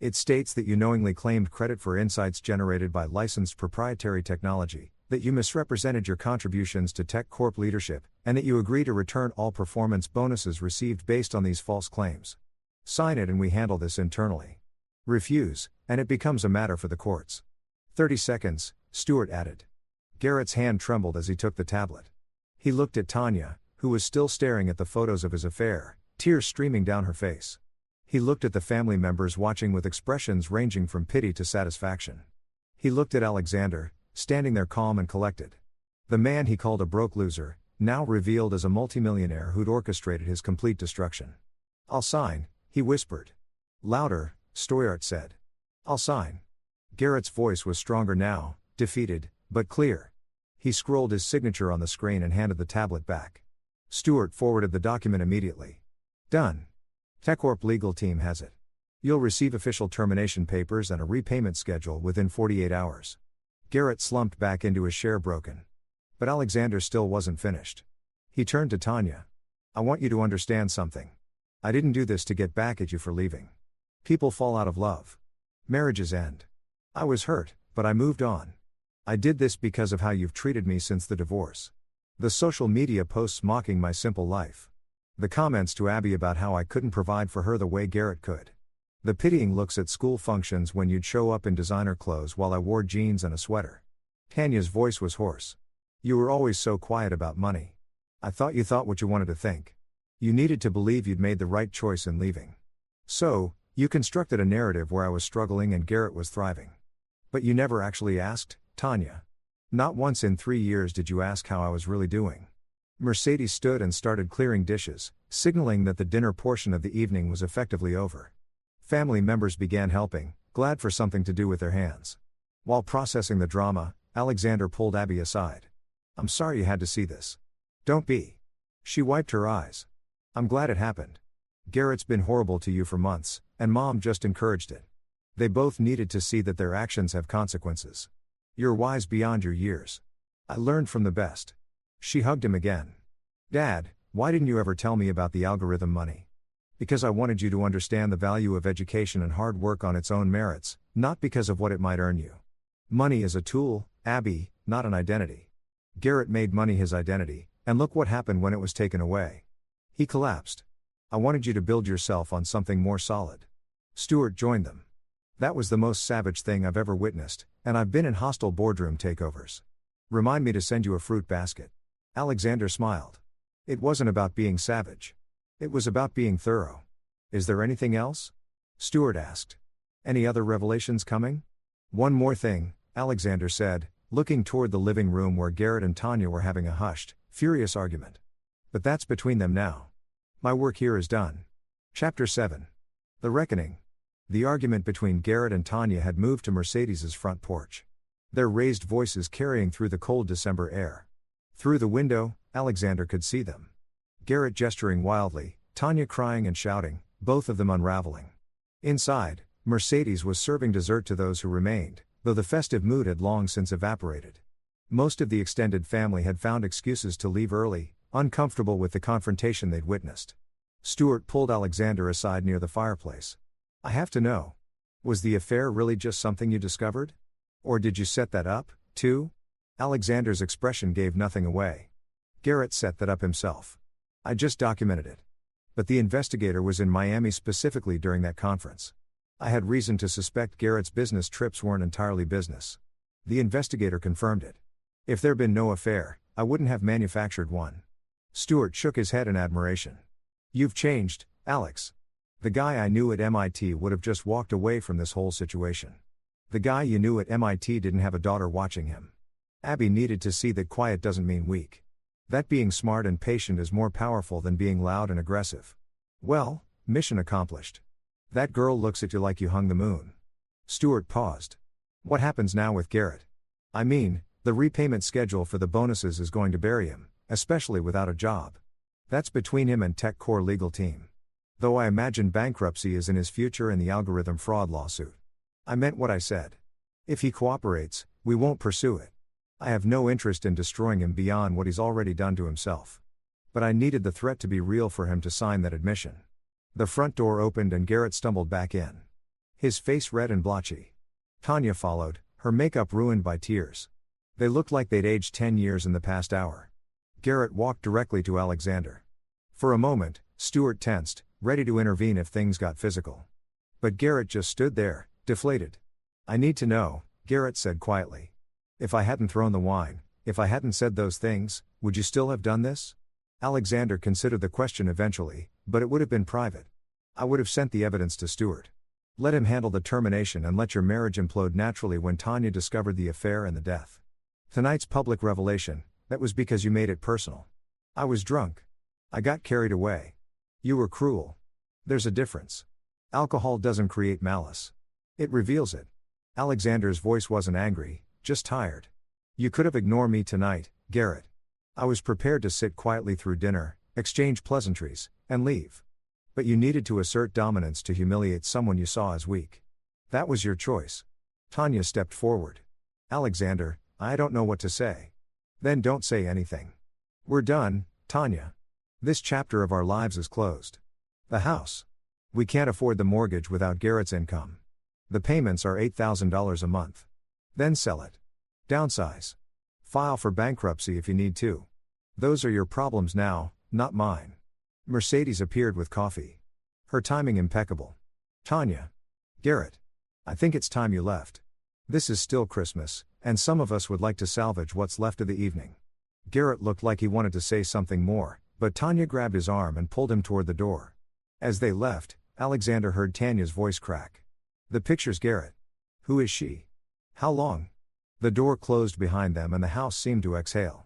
It states that you knowingly claimed credit for insights generated by licensed proprietary technology, that you misrepresented your contributions to Tech Corp leadership, and that you agree to return all performance bonuses received based on these false claims. Sign it and we handle this internally. Refuse, and it becomes a matter for the courts. 30 seconds, Stewart added. Garrett's hand trembled as he took the tablet. He looked at Tanya, who was still staring at the photos of his affair, tears streaming down her face. He looked at the family members watching with expressions ranging from pity to satisfaction. He looked at Alexander, standing there calm and collected. The man he called a broke loser, now revealed as a multimillionaire who'd orchestrated his complete destruction. I'll sign, he whispered. Louder, Stewart said. I'll sign. Garrett's voice was stronger now, defeated, but clear. He scrolled his signature on the screen and handed the tablet back. Stewart forwarded the document immediately. Done. TechCorp legal team has it. You'll receive official termination papers and a repayment schedule within 48 hours. Garrett slumped back into his chair broken. But Alexander still wasn't finished. He turned to Tanya. I want you to understand something. I didn't do this to get back at you for leaving. People fall out of love. Marriages end. I was hurt, but I moved on. I did this because of how you've treated me since the divorce. The social media posts mocking my simple life. The comments to Abby about how I couldn't provide for her the way Garrett could. The pitying looks at school functions when you'd show up in designer clothes while I wore jeans and a sweater. Tanya's voice was hoarse. You were always so quiet about money. I thought you thought what you wanted to think. You needed to believe you'd made the right choice in leaving. So, you constructed a narrative where I was struggling and Garrett was thriving. But you never actually asked, Tanya. Not once in 3 years did you ask how I was really doing. Mercedes stood and started clearing dishes, signaling that the dinner portion of the evening was effectively over. Family members began helping, glad for something to do with their hands. While processing the drama, Alexander pulled Abby aside. I'm sorry you had to see this. Don't be. She wiped her eyes. I'm glad it happened. Garrett's been horrible to you for months, and Mom just encouraged it. They both needed to see that their actions have consequences. You're wise beyond your years. I learned from the best. She hugged him again. Dad, why didn't you ever tell me about the algorithm money? Because I wanted you to understand the value of education and hard work on its own merits, not because of what it might earn you. Money is a tool, Abby, not an identity. Garrett made money his identity, and look what happened when it was taken away. He collapsed. I wanted you to build yourself on something more solid. Stuart joined them. That was the most savage thing I've ever witnessed, and I've been in hostile boardroom takeovers. Remind me to send you a fruit basket. Alexander smiled. It wasn't about being savage. It was about being thorough. Is there anything else? Stuart asked. Any other revelations coming? One more thing, Alexander said, looking toward the living room where Garrett and Tanya were having a hushed, furious argument. But that's between them now. My work here is done. Chapter 7. The Reckoning. The argument between Garrett and Tanya had moved to Mercedes's front porch. Their raised voices carrying through the cold December air. Through the window, Alexander could see them. Garrett gesturing wildly, Tanya crying and shouting, both of them unraveling. Inside, Mercedes was serving dessert to those who remained, though the festive mood had long since evaporated. Most of the extended family had found excuses to leave early, uncomfortable with the confrontation they'd witnessed. Stuart pulled Alexander aside near the fireplace. I have to know. Was the affair really just something you discovered? Or did you set that up, too? Alexander's expression gave nothing away. Garrett set that up himself. I just documented it. But the investigator was in Miami specifically during that conference. I had reason to suspect Garrett's business trips weren't entirely business. The investigator confirmed it. If there'd been no affair, I wouldn't have manufactured one. Stuart shook his head in admiration. You've changed, Alex. The guy I knew at MIT would have just walked away from this whole situation. The guy you knew at MIT didn't have a daughter watching him. Abby needed to see that quiet doesn't mean weak. That being smart and patient is more powerful than being loud and aggressive. Well, mission accomplished. That girl looks at you like you hung the moon. Stuart paused. What happens now with Garrett? I mean, the repayment schedule for the bonuses is going to bury him, especially without a job. That's between him and Tech Core legal team. Though I imagine bankruptcy is in his future in the algorithm fraud lawsuit. I meant what I said. If he cooperates, we won't pursue it. I have no interest in destroying him beyond what he's already done to himself. But I needed the threat to be real for him to sign that admission. The front door opened and Garrett stumbled back in. His face red and blotchy. Tanya followed, her makeup ruined by tears. They looked like they'd aged 10 years in the past hour. Garrett walked directly to Alexander. For a moment, Stuart tensed, ready to intervene if things got physical. But Garrett just stood there, deflated. I need to know, Garrett said quietly. If I hadn't thrown the wine, if I hadn't said those things, would you still have done this? Alexander considered the question eventually, but it would have been private. I would have sent the evidence to Stuart. Let him handle the termination and let your marriage implode naturally when Tanya discovered the affair and the death. Tonight's public revelation, that was because you made it personal. I was drunk. I got carried away. You were cruel. There's a difference. Alcohol doesn't create malice. It reveals it. Alexander's voice wasn't angry, just tired. You could have ignored me tonight, Garrett. I was prepared to sit quietly through dinner, exchange pleasantries, and leave. But you needed to assert dominance to humiliate someone you saw as weak. That was your choice. Tanya stepped forward. Alexander, I don't know what to say. Then don't say anything. We're done, Tanya. This chapter of our lives is closed. The house. We can't afford the mortgage without Garrett's income. The payments are $8,000 a month. Then sell it. Downsize. File for bankruptcy if you need to. Those are your problems now, not mine. Mercedes appeared with coffee. Her timing impeccable. Tanya. Garrett. I think it's time you left. This is still Christmas, and some of us would like to salvage what's left of the evening. Garrett looked like he wanted to say something more, but Tanya grabbed his arm and pulled him toward the door. As they left, Alexander heard Tanya's voice crack. The picture's Garrett. Who is she? How long? The door closed behind them and the house seemed to exhale.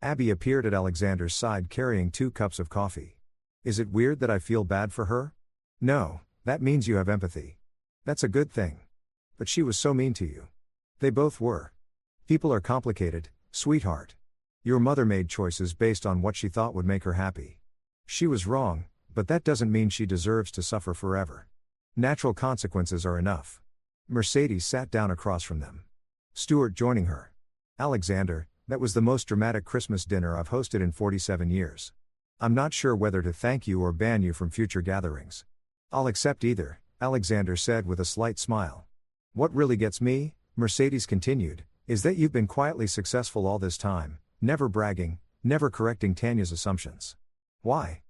Abby appeared at Alexander's side carrying 2 cups of coffee. Is it weird that I feel bad for her? No, that means you have empathy. That's a good thing. But she was so mean to you. They both were. People are complicated, sweetheart. Your mother made choices based on what she thought would make her happy. She was wrong, but that doesn't mean she deserves to suffer forever. Natural consequences are enough. Mercedes sat down across from them. Stuart joining her. Alexander, that was the most dramatic Christmas dinner I've hosted in 47 years. I'm not sure whether to thank you or ban you from future gatherings. I'll accept either, Alexander said with a slight smile. What really gets me, Mercedes continued, is that you've been quietly successful all this time, never bragging, never correcting Tanya's assumptions. Why?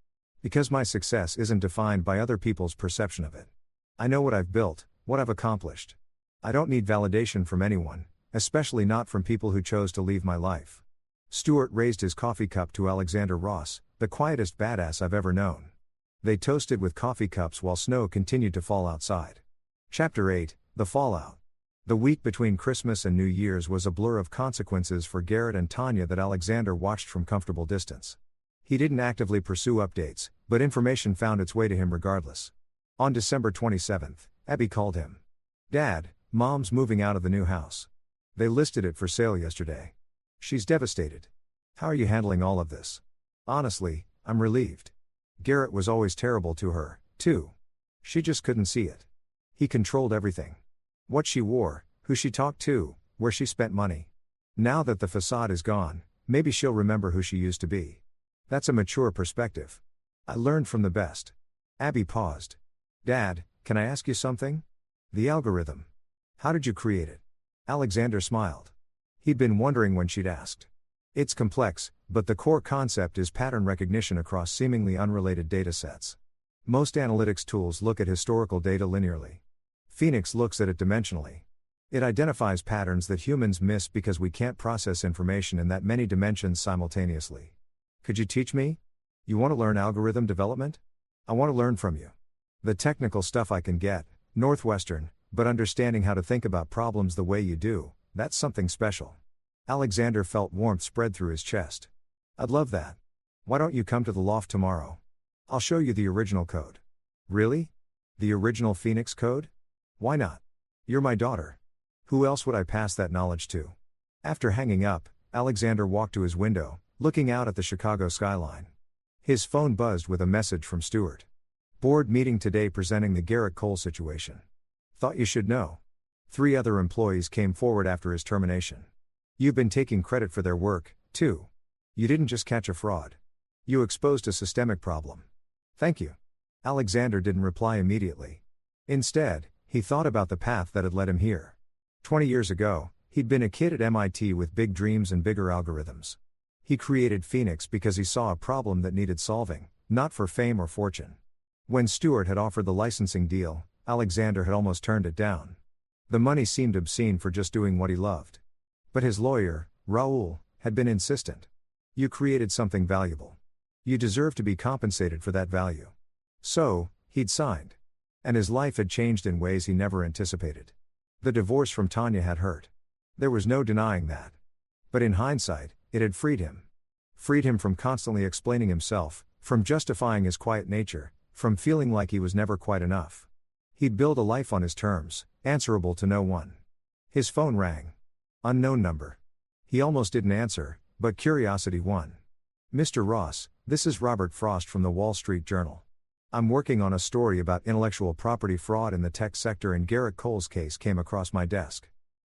Because my success isn't defined by other people's perception of it. I know what I've built, what I've accomplished. I don't need validation from anyone, especially not from people who chose to leave my life. Stuart raised his coffee cup to Alexander Ross, the quietest badass I've ever known. They toasted with coffee cups while snow continued to fall outside. Chapter 8, The Fallout. The week between Christmas and New Year's was a blur of consequences for Garrett and Tanya that Alexander watched from comfortable distance. He didn't actively pursue updates, but information found its way to him regardless. On December 27th, Abby called him. Dad, Mom's moving out of the new house. They listed it for sale yesterday. She's devastated. How are you handling all of this? Honestly, I'm relieved. Garrett was always terrible to her, too. She just couldn't see it. He controlled everything. What she wore, who she talked to, where she spent money. Now that the facade is gone, maybe she'll remember who she used to be. That's a mature perspective. I learned from the best. Abby paused. Dad, can I ask you something? The algorithm. How did you create it? Alexander smiled. He'd been wondering when she'd asked. It's complex, but the core concept is pattern recognition across seemingly unrelated datasets. Most analytics tools look at historical data linearly. Phoenix looks at it dimensionally. It identifies patterns that humans miss because we can't process information in that many dimensions simultaneously. Could you teach me? You want to learn algorithm development? I want to learn from you. The technical stuff I can get, Northwestern, but understanding how to think about problems the way you do, that's something special. Alexander felt warmth spread through his chest. I'd love that. Why don't you come to the loft tomorrow? I'll show you the original code. Really? The original Phoenix code? Why not? You're my daughter. Who else would I pass that knowledge to? After hanging up, Alexander walked to his window, looking out at the Chicago skyline. His phone buzzed with a message from Stuart. Board meeting today presenting the Garrett Cole situation. Thought you should know. 3 other employees came forward after his termination. You've been taking credit for their work, too. You didn't just catch a fraud. You exposed a systemic problem. Thank you. Alexander didn't reply immediately. Instead, he thought about the path that had led him here. 20 years ago, he'd been a kid at MIT with big dreams and bigger algorithms. He created Phoenix because he saw a problem that needed solving, not for fame or fortune. When Stuart had offered the licensing deal, Alexander had almost turned it down. The money seemed obscene for just doing what he loved. But his lawyer, Raoul, had been insistent. You created something valuable. You deserve to be compensated for that value. So, he'd signed. And his life had changed in ways he never anticipated. The divorce from Tanya had hurt. There was no denying that. But in hindsight, it had freed him. Freed him from constantly explaining himself, from justifying his quiet nature, from feeling like he was never quite enough. He'd build a life on his terms, answerable to no one. His phone rang. Unknown number. He almost didn't answer, but curiosity won. Mr. Ross, this is Robert Frost from the Wall Street Journal. I'm working on a story about intellectual property fraud in the tech sector and Garrett Cole's case came across my desk.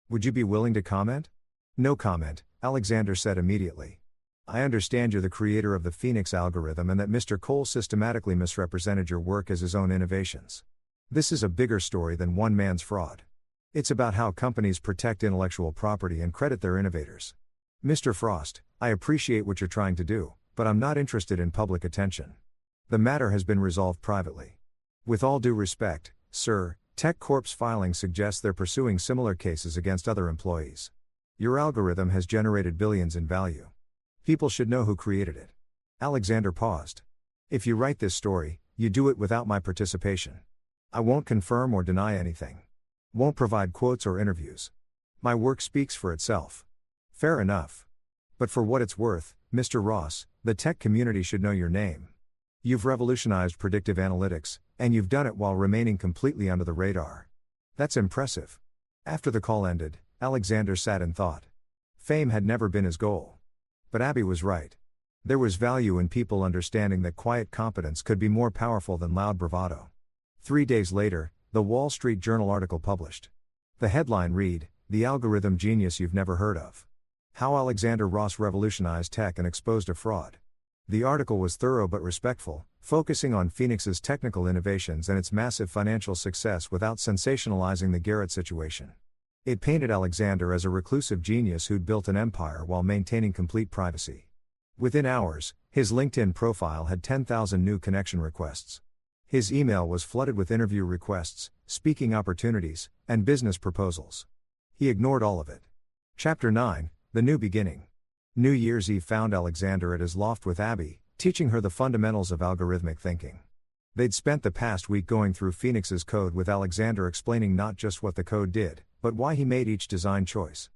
Would you be willing to comment? No comment, Alexander said immediately. I understand you're the creator of the Phoenix algorithm and that Mr. Cole systematically misrepresented your work as his own innovations. This is a bigger story than one man's fraud. It's about how companies protect intellectual property and credit their innovators. Mr. Frost, I appreciate what you're trying to do, but I'm not interested in public attention. The matter has been resolved privately. With all due respect, sir, Tech Corp's filing suggests they're pursuing similar cases against other employees. Your algorithm has generated billions in value. People should know who created it. Alexander paused. If you write this story, you do it without my participation. I won't confirm or deny anything. Won't provide quotes or interviews. My work speaks for itself. Fair enough. But for what it's worth, Mr. Ross, the tech community should know your name. You've revolutionized predictive analytics, and you've done it while remaining completely under the radar. That's impressive. After the call ended, Alexander sat and thought. Fame had never been his goal. But Abby was right. There was value in people understanding that quiet competence could be more powerful than loud bravado. 3 days later, the Wall Street Journal article published. The headline read, "The Algorithm Genius You've Never Heard Of. How Alexander Ross Revolutionized Tech and Exposed a Fraud." The article was thorough but respectful, focusing on Phoenix's technical innovations and its massive financial success without sensationalizing the Garrett situation. It painted Alexander as a reclusive genius who'd built an empire while maintaining complete privacy. Within hours, his LinkedIn profile had 10,000 new connection requests. His email was flooded with interview requests, speaking opportunities, and business proposals. He ignored all of it. Chapter 9, The New Beginning. New Year's Eve found Alexander at his loft with Abby, teaching her the fundamentals of algorithmic thinking. They'd spent the past week going through Phoenix's code with Alexander explaining not just what the code did, but why he made each design choice.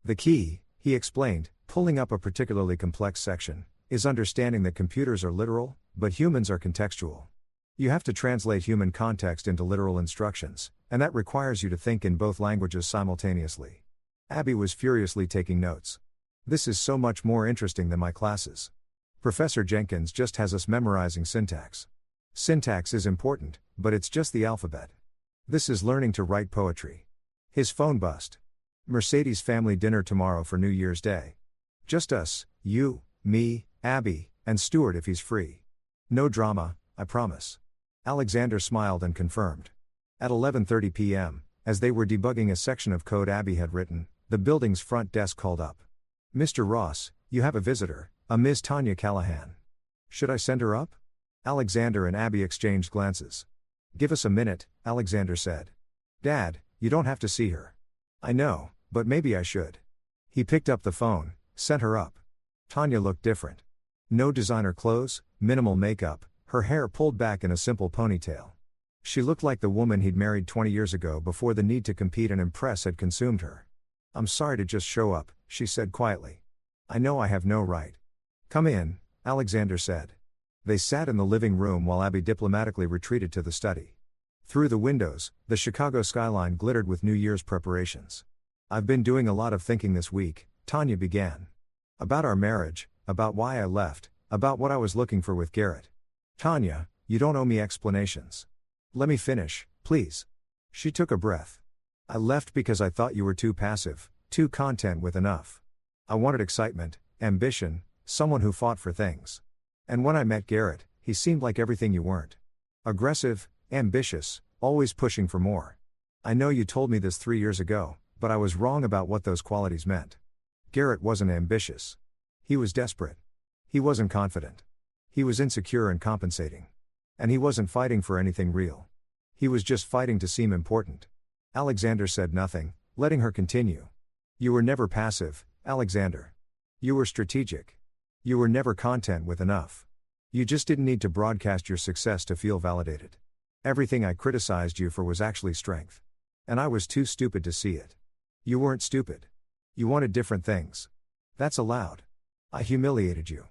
The key, he explained, pulling up a particularly complex section, is understanding that computers are literal, but humans are contextual. You have to translate human context into literal instructions, and that requires you to think in both languages simultaneously. Abby was furiously taking notes. This is so much more interesting than my classes. Professor Jenkins just has us memorizing syntax. Syntax is important, but it's just the alphabet. This is learning to write poetry. His phone buzzed. Mercedes family dinner tomorrow for New Year's Day. Just us, you, me, Abby, and Stuart if he's free. No drama, I promise. Alexander smiled and confirmed. At 11:30 p.m., as they were debugging a section of code Abby had written, the building's front desk called up. Mr. Ross, you have a visitor, a Ms. Tanya Callahan. Should I send her up? Alexander and Abby exchanged glances. Give us a minute, Alexander said. Dad, you don't have to see her. I know, but maybe I should. He picked up the phone, sent her up. Tanya looked different. No designer clothes, minimal makeup, her hair pulled back in a simple ponytail. She looked like the woman he'd married 20 years ago before the need to compete and impress had consumed her. I'm sorry to just show up, she said quietly. I know I have no right. Come in, Alexander said. They sat in the living room while Abby diplomatically retreated to the study. Through the windows, the Chicago skyline glittered with New Year's preparations. I've been doing a lot of thinking this week, Tanya began. About our marriage, about why I left, about what I was looking for with Garrett. Tanya, you don't owe me explanations. Let me finish, please. She took a breath. I left because I thought you were too passive, too content with enough. I wanted excitement, ambition, someone who fought for things. And when I met Garrett, he seemed like everything you weren't. Aggressive, ambitious, always pushing for more. I know you told me this 3 years ago, but I was wrong about what those qualities meant. Garrett wasn't ambitious. He was desperate. He wasn't confident. He was insecure and compensating. And he wasn't fighting for anything real. He was just fighting to seem important. Alexander said nothing, letting her continue. You were never passive, Alexander. You were strategic. You were never content with enough. You just didn't need to broadcast your success to feel validated. Everything I criticized you for was actually strength. And I was too stupid to see it. You weren't stupid. You wanted different things. That's allowed. I humiliated you.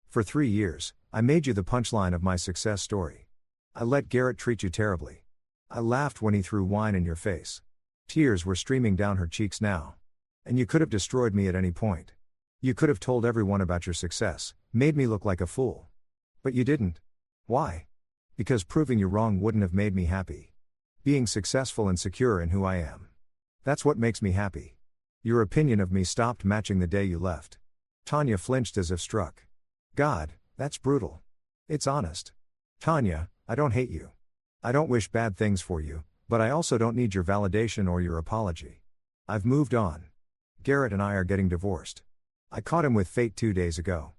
For 3 years, I made you the punchline of my success story. I let Garrett treat you terribly. I laughed when he threw wine in your face. Tears were streaming down her cheeks now. And you could have destroyed me at any point. You could have told everyone about your success, made me look like a fool. But you didn't. Why? Because proving you wrong wouldn't have made me happy. Being successful and secure in who I am. That's what makes me happy. Your opinion of me stopped matching the day you left. Tanya flinched as if struck. God, that's brutal. It's honest. Tanya, I don't hate you. I don't wish bad things for you, but I also don't need your validation or your apology. I've moved on. Garrett and I are getting divorced. I caught him with fate 2 days ago.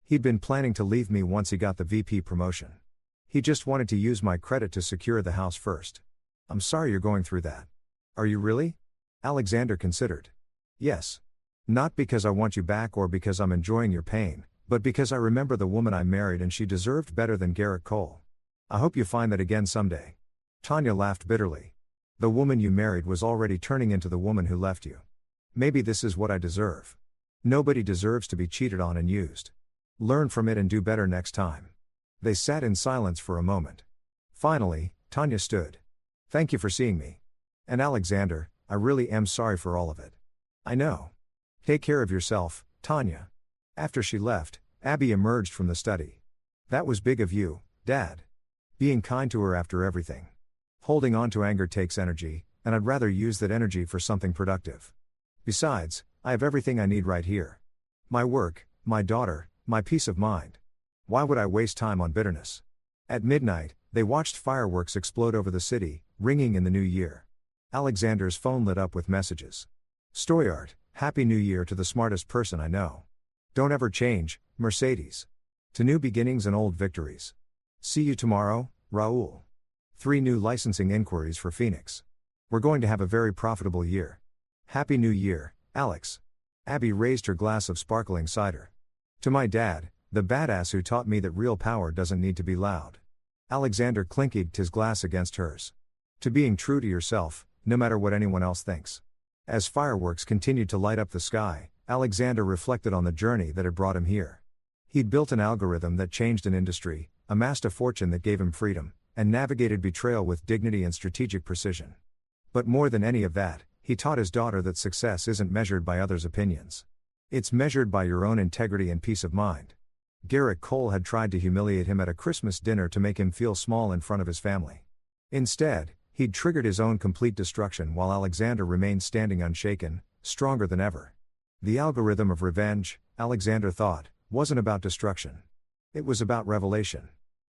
He'd been planning to leave me once he got the VP promotion. He just wanted to use my credit to secure the house first. I'm sorry you're going through that. Are you really? Alexander considered. Yes. Not because I want you back or because I'm enjoying your pain, but because I remember the woman I married and she deserved better than Garrett Cole. I hope you find that again someday. Tanya laughed bitterly. The woman you married was already turning into the woman who left you. Maybe this is what I deserve. Nobody deserves to be cheated on and used. Learn from it and do better next time. They sat in silence for a moment. Finally, Tanya stood. Thank you for seeing me. And Alexander, I really am sorry for all of it. I know. Take care of yourself, Tanya. After she left, Abby emerged from the study. That was big of you, Dad. Being kind to her after everything. Holding on to anger takes energy, and I'd rather use that energy for something productive. Besides, I have everything I need right here. My work, my daughter, my peace of mind. Why would I waste time on bitterness? At midnight, they watched fireworks explode over the city, ringing in the new year. Alexander's phone lit up with messages. Stoyart, Happy New Year to the smartest person I know. Don't ever change, Mercedes. To new beginnings and old victories. See you tomorrow, Raul. 3 new licensing inquiries for Phoenix. We're going to have a very profitable year. Happy New Year, Alex. Abby raised her glass of sparkling cider. To my dad, the badass who taught me that real power doesn't need to be loud. Alexander clinked his glass against hers. To being true to yourself, no matter what anyone else thinks. As fireworks continued to light up the sky, Alexander reflected on the journey that had brought him here. He'd built an algorithm that changed an industry, amassed a fortune that gave him freedom, and navigated betrayal with dignity and strategic precision. But more than any of that, he taught his daughter that success isn't measured by others' opinions. It's measured by your own integrity and peace of mind. Garrett Cole had tried to humiliate him at a Christmas dinner to make him feel small in front of his family. Instead, he'd triggered his own complete destruction while Alexander remained standing unshaken, stronger than ever. The algorithm of revenge, Alexander thought, wasn't about destruction. It was about revelation.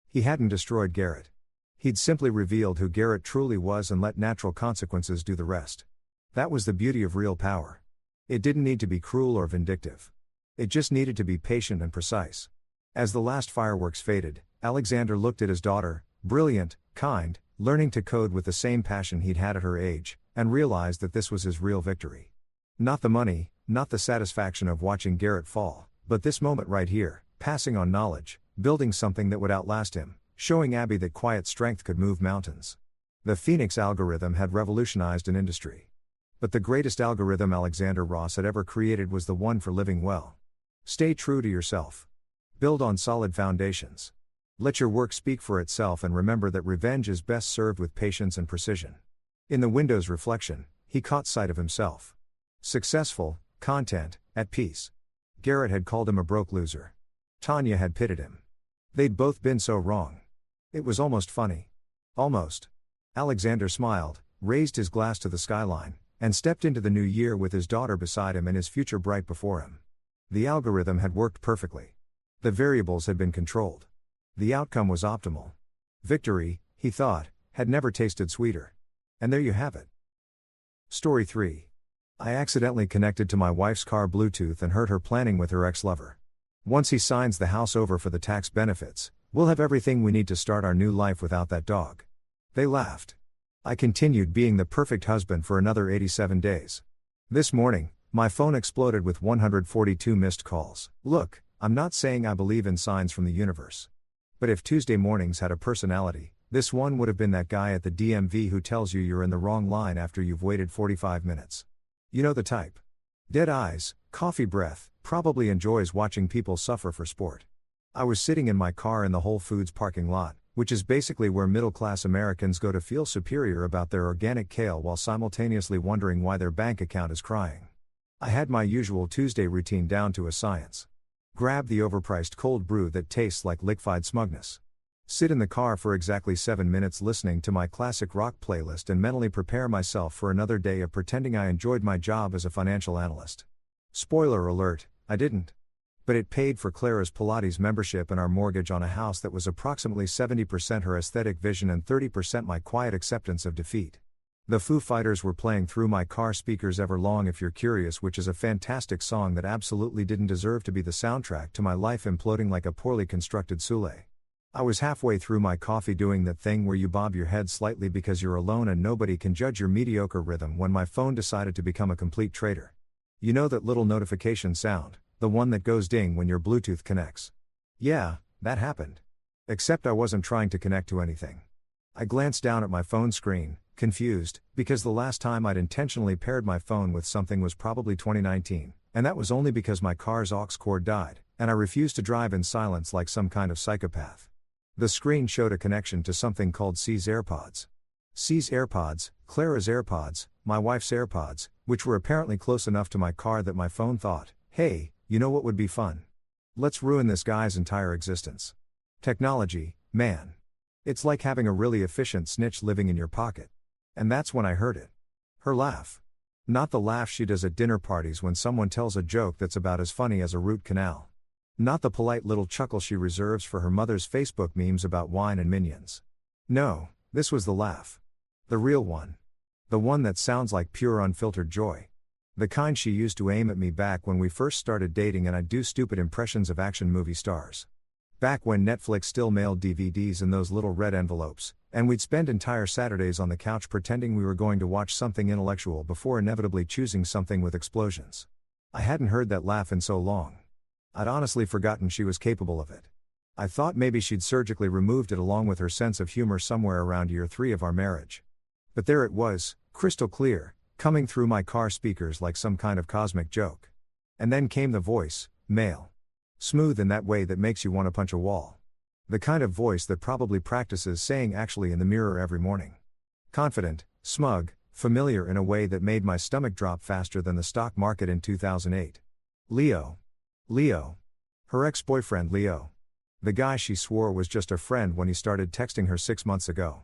He hadn't destroyed Garrett. He'd simply revealed who Garrett truly was and let natural consequences do the rest. That was the beauty of real power. It didn't need to be cruel or vindictive. It just needed to be patient and precise. As the last fireworks faded, Alexander looked at his daughter, brilliant, kind, learning to code with the same passion he'd had at her age, and realized that this was his real victory. Not the money, not the satisfaction of watching Garrett fall, but this moment right here, passing on knowledge, building something that would outlast him, showing Abby that quiet strength could move mountains. The Phoenix algorithm had revolutionized an industry. But the greatest algorithm Alexander Ross had ever created was the one for living well. Stay true to yourself. Build on solid foundations. Let your work speak for itself and remember that revenge is best served with patience and precision. In the window's reflection, he caught sight of himself. Successful, content, at peace. Garrett had called him a broke loser. Tanya had pitted him. They'd both been so wrong. It was almost funny. Almost. Alexander smiled, raised his glass to the skyline, and stepped into the new year with his daughter beside him and his future bright before him. The algorithm had worked perfectly. The variables had been controlled. The outcome was optimal. Victory, he thought, had never tasted sweeter. And there you have it. Story 3. I accidentally connected to my wife's car Bluetooth and heard her planning with her ex-lover. Once he signs the house over for the tax benefits, we'll have everything we need to start our new life without that dog. They laughed. I continued being the perfect husband for another 87 days. This morning, my phone exploded with 142 missed calls. Look, I'm not saying I believe in signs from the universe. But if Tuesday mornings had a personality, this one would have been that guy at the DMV who tells you you're in the wrong line after you've waited 45 minutes. You know the type. Dead eyes, coffee breath, probably enjoys watching people suffer for sport. I was sitting in my car in the Whole Foods parking lot, which is basically where middle-class Americans go to feel superior about their organic kale while simultaneously wondering why their bank account is crying. I had my usual Tuesday routine down to a science. Grab the overpriced cold brew that tastes like liquefied smugness. Sit in the car for exactly 7 minutes listening to my classic rock playlist and mentally prepare myself for another day of pretending I enjoyed my job as a financial analyst. Spoiler alert, I didn't. But it paid for Clara's Pilates membership and our mortgage on a house that was approximately 70% her aesthetic vision and 30% my quiet acceptance of defeat. The Foo Fighters were playing through my car speakers Everlong If You're Curious, which is a fantastic song that absolutely didn't deserve to be the soundtrack to my life imploding like a poorly constructed souffle. I was halfway through my coffee doing that thing where you bob your head slightly because you're alone and nobody can judge your mediocre rhythm when my phone decided to become a complete traitor. You know that little notification sound, the one that goes ding when your Bluetooth connects. Yeah, that happened. Except I wasn't trying to connect to anything. I glanced down at my phone screen, confused, because the last time I'd intentionally paired my phone with something was probably 2019, and that was only because my car's aux cord died, and I refused to drive in silence like some kind of psychopath. The screen showed a connection to something called C's AirPods. C's AirPods, Clara's AirPods, my wife's AirPods, which were apparently close enough to my car that my phone thought, hey, you know what would be fun? Let's ruin this guy's entire existence. Technology, man. It's like having a really efficient snitch living in your pocket. And that's when I heard it. Her laugh. Not the laugh she does at dinner parties when someone tells a joke that's about as funny as a root canal. Not the polite little chuckle she reserves for her mother's Facebook memes about wine and minions. No, this was the laugh. The real one. The one that sounds like pure unfiltered joy. The kind she used to aim at me back when we first started dating and I'd do stupid impressions of action movie stars. Back when Netflix still mailed DVDs in those little red envelopes, and we'd spend entire Saturdays on the couch pretending we were going to watch something intellectual before inevitably choosing something with explosions. I hadn't heard that laugh in so long. I'd honestly forgotten she was capable of it. I thought maybe she'd surgically removed it along with her sense of humor somewhere around year 3 of our marriage. But there it was, crystal clear, coming through my car speakers like some kind of cosmic joke. And then came the voice, male. Smooth in that way that makes you want to punch a wall. The kind of voice that probably practices saying actually in the mirror every morning. Confident, smug, familiar in a way that made my stomach drop faster than the stock market in 2008. Leo. Her ex-boyfriend Leo. The guy she swore was just a friend when he started texting her 6 months ago.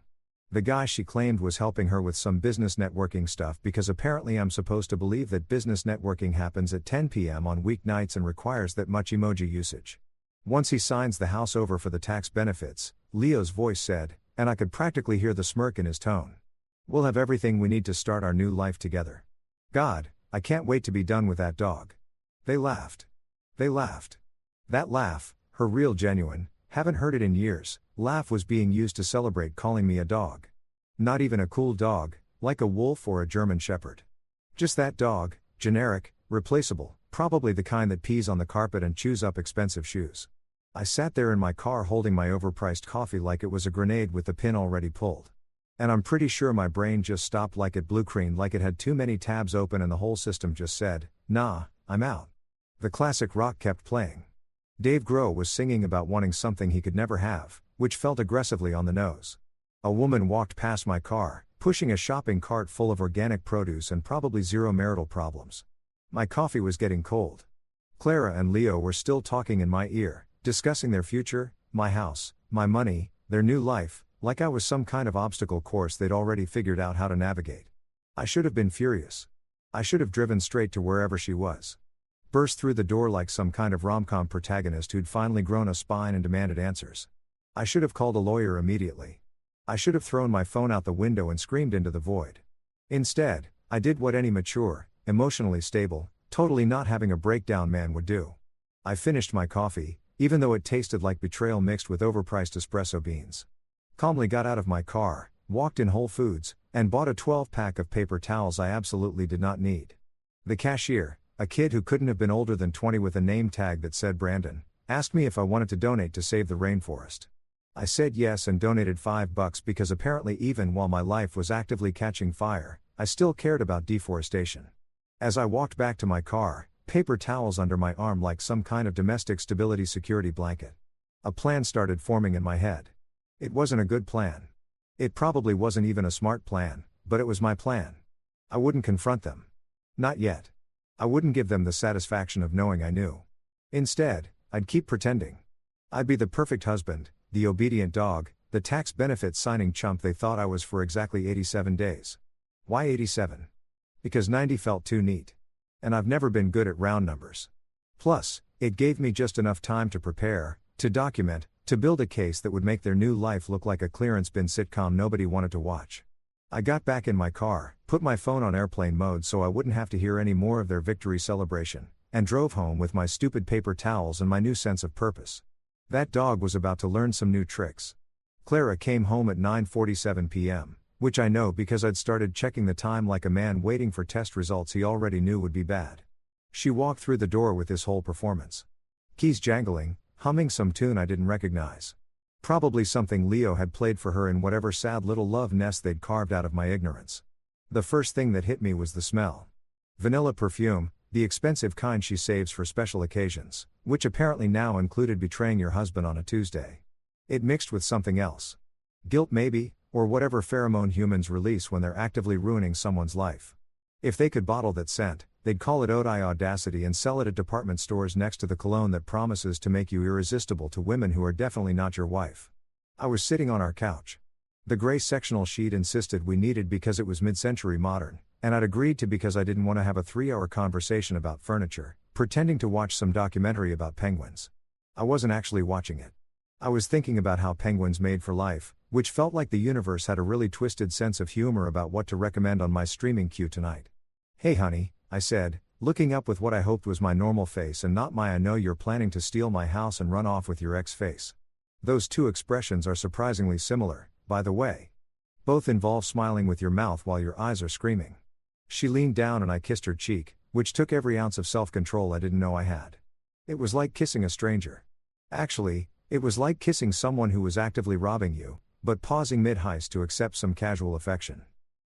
The guy she claimed was helping her with some business networking stuff because apparently I'm supposed to believe that business networking happens at 10 p.m. on weeknights and requires that much emoji usage. Once he signs the house over for the tax benefits, Leo's voice said, and I could practically hear the smirk in his tone. We'll have everything we need to start our new life together. God, I can't wait to be done with that dog. They laughed. That laugh, her real genuine, haven't heard it in years, laugh was being used to celebrate calling me a dog. Not even a cool dog, like a wolf or a German shepherd. Just that dog, generic, replaceable, probably the kind that pees on the carpet and chews up expensive shoes. I sat there in my car holding my overpriced coffee like it was a grenade with the pin already pulled. And I'm pretty sure my brain just stopped like it blue-screened like it had too many tabs open and the whole system just said, nah, I'm out. The classic rock kept playing. Dave Grohl was singing about wanting something he could never have, which felt aggressively on the nose. A woman walked past my car, pushing a shopping cart full of organic produce and probably zero marital problems. My coffee was getting cold. Clara and Leo were still talking in my ear, discussing their future, my house, my money, their new life, like I was some kind of obstacle course they'd already figured out how to navigate. I should have been furious. I should have driven straight to wherever she was. Burst through the door like some kind of rom-com protagonist who'd finally grown a spine and demanded answers. I should have called a lawyer immediately. I should have thrown my phone out the window and screamed into the void. Instead, I did what any mature, emotionally stable, totally not having a breakdown man would do. I finished my coffee, even though it tasted like betrayal mixed with overpriced espresso beans. Calmly got out of my car, walked in Whole Foods, and bought a 12-pack of paper towels I absolutely did not need. The cashier, a kid who couldn't have been older than 20 with a name tag that said Brandon, asked me if I wanted to donate to save the rainforest. I said yes and donated $5 because apparently even while my life was actively catching fire, I still cared about deforestation. As I walked back to my car, paper towels under my arm like some kind of domestic stability security blanket. A plan started forming in my head. It wasn't a good plan. It probably wasn't even a smart plan, but it was my plan. I wouldn't confront them. Not yet. I wouldn't give them the satisfaction of knowing I knew. Instead, I'd keep pretending. I'd be the perfect husband, the obedient dog, the tax benefit signing chump they thought I was for exactly 87 days. Why 87? Because 90 felt too neat. And I've never been good at round numbers. Plus, it gave me just enough time to prepare, to document, to build a case that would make their new life look like a clearance bin sitcom nobody wanted to watch. I got back in my car, put my phone on airplane mode so I wouldn't have to hear any more of their victory celebration, and drove home with my stupid paper towels and my new sense of purpose. That dog was about to learn some new tricks. Clara came home at 9:47 p.m., which I know because I'd started checking the time like a man waiting for test results he already knew would be bad. She walked through the door with this whole performance. Keys jangling, humming some tune I didn't recognize. Probably something Leo had played for her in whatever sad little love nest they'd carved out of my ignorance. The first thing that hit me was the smell. Vanilla perfume, the expensive kind she saves for special occasions, which apparently now included betraying your husband on a Tuesday. It mixed with something else. Guilt maybe, or whatever pheromone humans release when they're actively ruining someone's life. If they could bottle that scent, they'd call it Haute Audacity and sell it at department stores next to the cologne that promises to make you irresistible to women who are definitely not your wife. I was sitting on our couch. The gray sectional sheet insisted we needed because it was mid-century modern, and I'd agreed to because I didn't want to have a 3-hour conversation about furniture, pretending to watch some documentary about penguins. I wasn't actually watching it. I was thinking about how penguins made for life, which felt like the universe had a really twisted sense of humor about what to recommend on my streaming queue tonight. "Hey honey," I said, looking up with what I hoped was my normal face and not my "I know you're planning to steal my house and run off with your ex" face. Those two expressions are surprisingly similar, by the way. Both involve smiling with your mouth while your eyes are screaming. She leaned down and I kissed her cheek, which took every ounce of self-control I didn't know I had. It was like kissing a stranger. Actually, it was like kissing someone who was actively robbing you, but pausing mid-heist to accept some casual affection.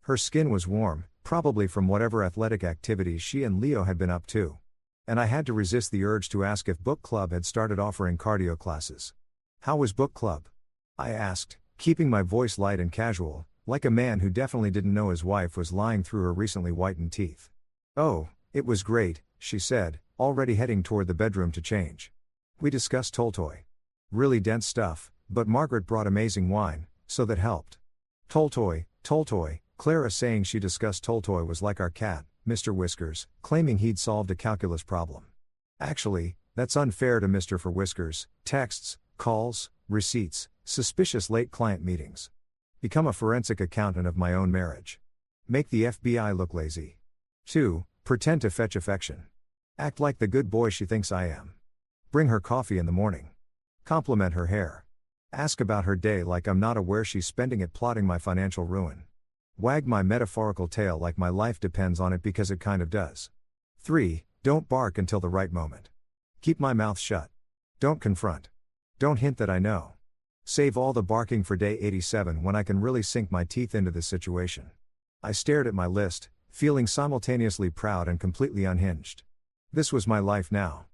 Her skin was warm, probably from whatever athletic activities she and Leo had been up to. And I had to resist the urge to ask if book club had started offering cardio classes. "How was book club?" I asked, keeping my voice light and casual, like a man who definitely didn't know his wife was lying through her recently whitened teeth. "Oh, it was great," she said, already heading toward the bedroom to change. "We discussed Tolstoy. Really dense stuff, but Margaret brought amazing wine, so that helped." Tolstoy, Clara saying she discussed Tolstoy was like our cat, Mr. Whiskers, claiming he'd solved a calculus problem. Actually, that's unfair to Mr. for Whiskers, texts, calls, receipts, suspicious late client meetings. Become a forensic accountant of my own marriage. Make the FBI look lazy. 2. Pretend to fetch affection. Act like the good boy she thinks I am. Bring her coffee in the morning. Compliment her hair. Ask about her day like I'm not aware she's spending it plotting my financial ruin. Wag my metaphorical tail like my life depends on it because it kind of does. 3. Don't bark until the right moment. Keep my mouth shut. Don't confront. Don't hint that I know. Save all the barking for day 87 when I can really sink my teeth into this situation. I stared at my list, feeling simultaneously proud and completely unhinged. This was my life now.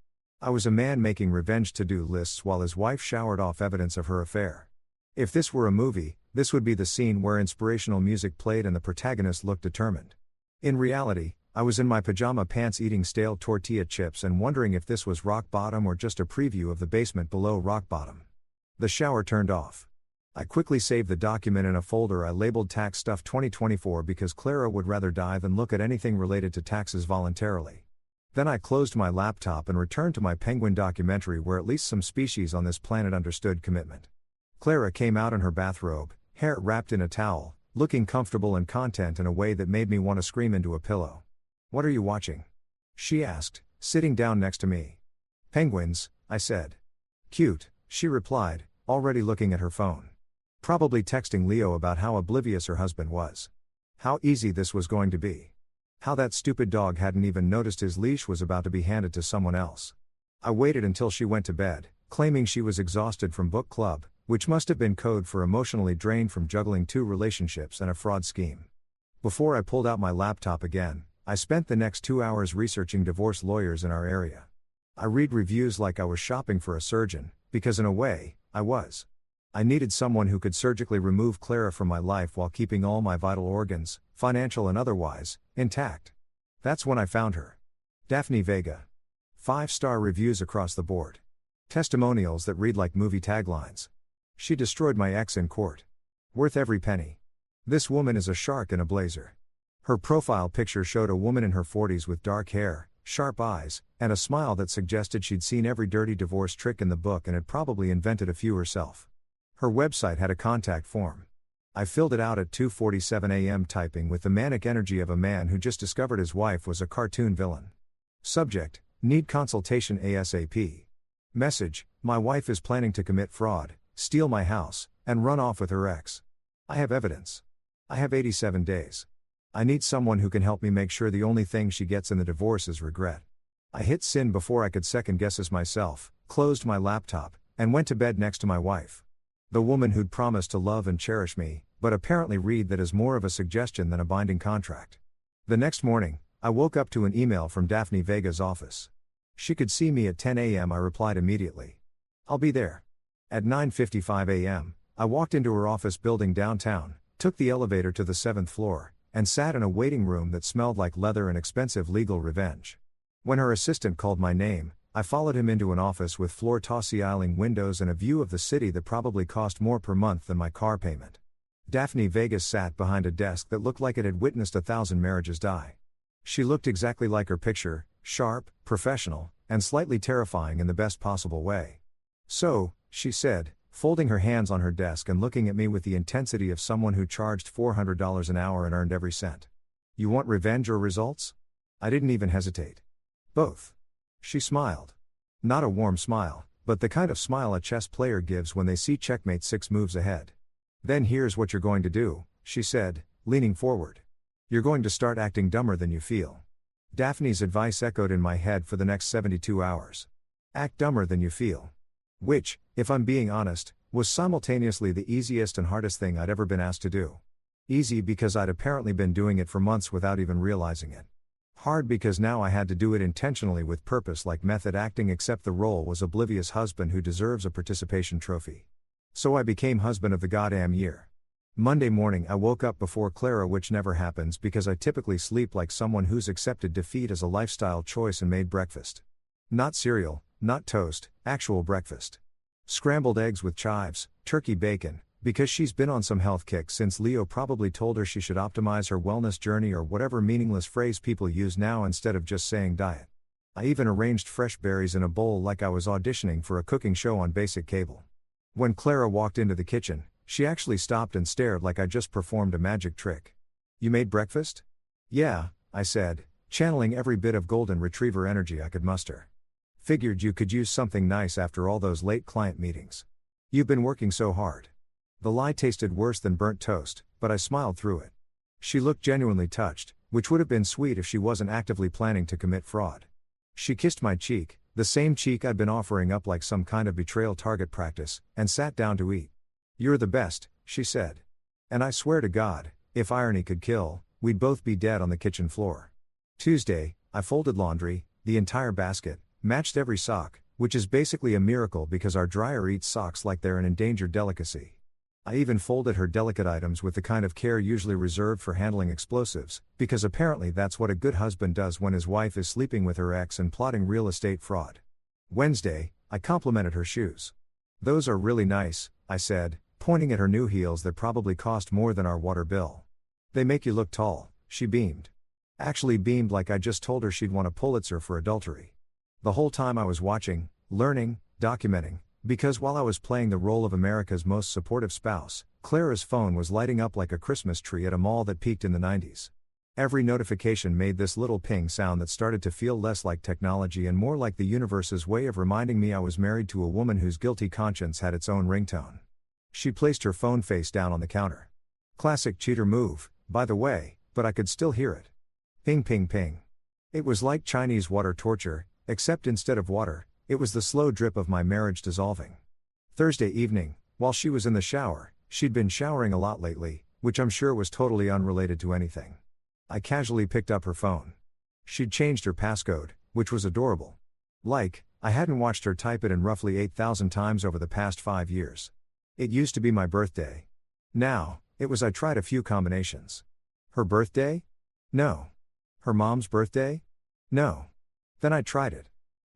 I was a man making revenge to-do lists while his wife showered off evidence of her affair. If this were a movie, this would be the scene where inspirational music played and the protagonist looked determined. In reality, I was in my pajama pants eating stale tortilla chips and wondering if this was rock bottom or just a preview of the basement below rock bottom. The shower turned off. I quickly saved the document in a folder I labeled Tax Stuff 2024 because Clara would rather die than look at anything related to taxes voluntarily. Then I closed my laptop and returned to my penguin documentary where at least some species on this planet understood commitment. Clara came out in her bathrobe, hair wrapped in a towel, looking comfortable and content in a way that made me want to scream into a pillow. "What are you watching?" she asked, sitting down next to me. "Penguins," I said. "Cute," she replied, already looking at her phone. Probably texting Leo about how oblivious her husband was. How easy this was going to be. How that stupid dog hadn't even noticed his leash was about to be handed to someone else. I waited until she went to bed, claiming she was exhausted from book club, which must have been code for emotionally drained from juggling 2 relationships and a fraud scheme. Before I pulled out my laptop again, I spent the next 2 hours researching divorce lawyers in our area. I read reviews like I was shopping for a surgeon, because in a way, I was. I needed someone who could surgically remove Clara from my life while keeping all my vital organs, financial and otherwise, intact. That's when I found her. Daphne Vega. 5-star reviews across the board. Testimonials that read like movie taglines. "She destroyed my ex in court. Worth every penny. This woman is a shark in a blazer." Her profile picture showed a woman in her 40s with dark hair, sharp eyes, and a smile that suggested she'd seen every dirty divorce trick in the book and had probably invented a few herself. Her website had a contact form. I filled it out at 2:47 a.m. typing with the manic energy of a man who just discovered his wife was a cartoon villain. Subject: need consultation ASAP. Message: my wife is planning to commit fraud, steal my house, and run off with her ex. I have evidence. I have 87 days. I need someone who can help me make sure the only thing she gets in the divorce is regret. I hit send before I could second guess as myself, closed my laptop, and went to bed next to my wife. The woman who'd promised to love and cherish me, but apparently read that as more of a suggestion than a binding contract. The next morning, I woke up to an email from Daphne Vega's office. She could see me at 10 a.m. I replied immediately. I'll be there. At 9:55 a.m., I walked into her office building downtown, took the elevator to the 7th floor, and sat in a waiting room that smelled like leather and expensive legal revenge. When her assistant called my name, I followed him into an office with floor-to-ceiling windows and a view of the city that probably cost more per month than my car payment. Daphne Vegas sat behind a desk that looked like it had witnessed 1,000 marriages die. She looked exactly like her picture, sharp, professional, and slightly terrifying in the best possible way. So, she said, folding her hands on her desk and looking at me with the intensity of someone who charged $400 an hour and earned every cent. You want revenge or results? I didn't even hesitate. Both. She smiled. Not a warm smile, but the kind of smile a chess player gives when they see checkmate 6 moves ahead. Then here's what you're going to do, she said, leaning forward. You're going to start acting dumber than you feel. Daphne's advice echoed in my head for the next 72 hours. Act dumber than you feel. Which, if I'm being honest, was simultaneously the easiest and hardest thing I'd ever been asked to do. Easy because I'd apparently been doing it for months without even realizing it. Hard because now I had to do it intentionally with purpose, like method acting, except the role was oblivious husband who deserves a participation trophy. So I became husband of the goddamn year. Monday morning I woke up before Clara, which never happens because I typically sleep like someone who's accepted defeat as a lifestyle choice, and made breakfast. Not cereal, not toast, actual breakfast. Scrambled eggs with chives, turkey bacon, because she's been on some health kick since Leo probably told her she should optimize her wellness journey, or whatever meaningless phrase people use now instead of just saying diet. I even arranged fresh berries in a bowl like I was auditioning for a cooking show on basic cable. When Clara walked into the kitchen, she actually stopped and stared like I just performed a magic trick. You made breakfast? Yeah, I said, channeling every bit of golden retriever energy I could muster. Figured you could use something nice after all those late client meetings. You've been working so hard. The lie tasted worse than burnt toast, but I smiled through it. She looked genuinely touched, which would have been sweet if she wasn't actively planning to commit fraud. She kissed my cheek, the same cheek I'd been offering up like some kind of betrayal target practice, and sat down to eat. You're the best, she said. And I swear to God, if irony could kill, we'd both be dead on the kitchen floor. Tuesday, I folded laundry, the entire basket, matched every sock, which is basically a miracle because our dryer eats socks like they're an endangered delicacy. I even folded her delicate items with the kind of care usually reserved for handling explosives, because apparently that's what a good husband does when his wife is sleeping with her ex and plotting real estate fraud. Wednesday, I complimented her shoes. Those are really nice, I said, pointing at her new heels that probably cost more than our water bill. They make you look tall, she beamed. Actually beamed like I just told her she'd won a Pulitzer for adultery. The whole time I was watching, learning, documenting, because while I was playing the role of America's most supportive spouse, Clara's phone was lighting up like a Christmas tree at a mall that peaked in the 90s. Every notification made this little ping sound that started to feel less like technology and more like the universe's way of reminding me I was married to a woman whose guilty conscience had its own ringtone. She placed her phone face down on the counter. Classic cheater move, by the way, but I could still hear it. Ping ping ping. It was like Chinese water torture, except instead of water, it was the slow drip of my marriage dissolving. Thursday evening, while she was in the shower, she'd been showering a lot lately, which I'm sure was totally unrelated to anything. I casually picked up her phone. She'd changed her passcode, which was adorable. Like, I hadn't watched her type it in roughly 8,000 times over the past 5 years. It used to be my birthday. Now, it was I tried a few combinations. Her birthday? No. Her mom's birthday? No. Then I tried it.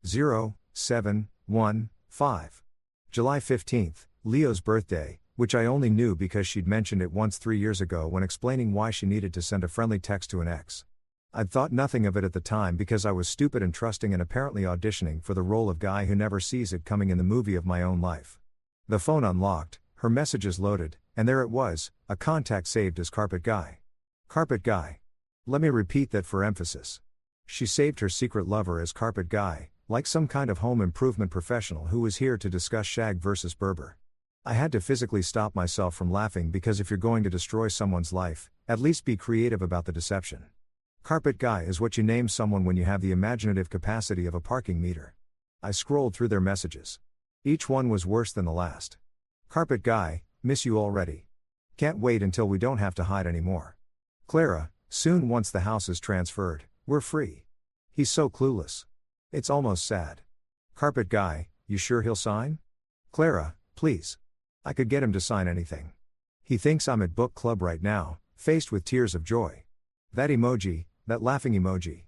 0, 7, 1, 5. July 15th, Leo's birthday, which I only knew because she'd mentioned it once 3 years ago when explaining why she needed to send a friendly text to an ex. I'd thought nothing of it at the time because I was stupid and trusting and apparently auditioning for the role of guy who never sees it coming in the movie of my own life. The phone unlocked, Her messages loaded, and there it was, a contact saved as Carpet Guy. Carpet Guy. Let me repeat that for emphasis. She saved her secret lover as Carpet Guy, like some kind of home improvement professional who was here to discuss Shag versus Berber. I had to physically stop myself from laughing because if you're going to destroy someone's life, at least be creative about the deception. Carpet Guy is what you name someone when you have the imaginative capacity of a parking meter. I scrolled through their messages. Each one was worse than the last. Carpet Guy, miss you already. Can't wait until we don't have to hide anymore. Clara, soon once the house is transferred, we're free. He's so clueless. It's almost sad. Carpet Guy, you sure he'll sign? Clara, please. I could get him to sign anything. He thinks I'm at book club right now, faced with tears of joy. That emoji, that laughing emoji.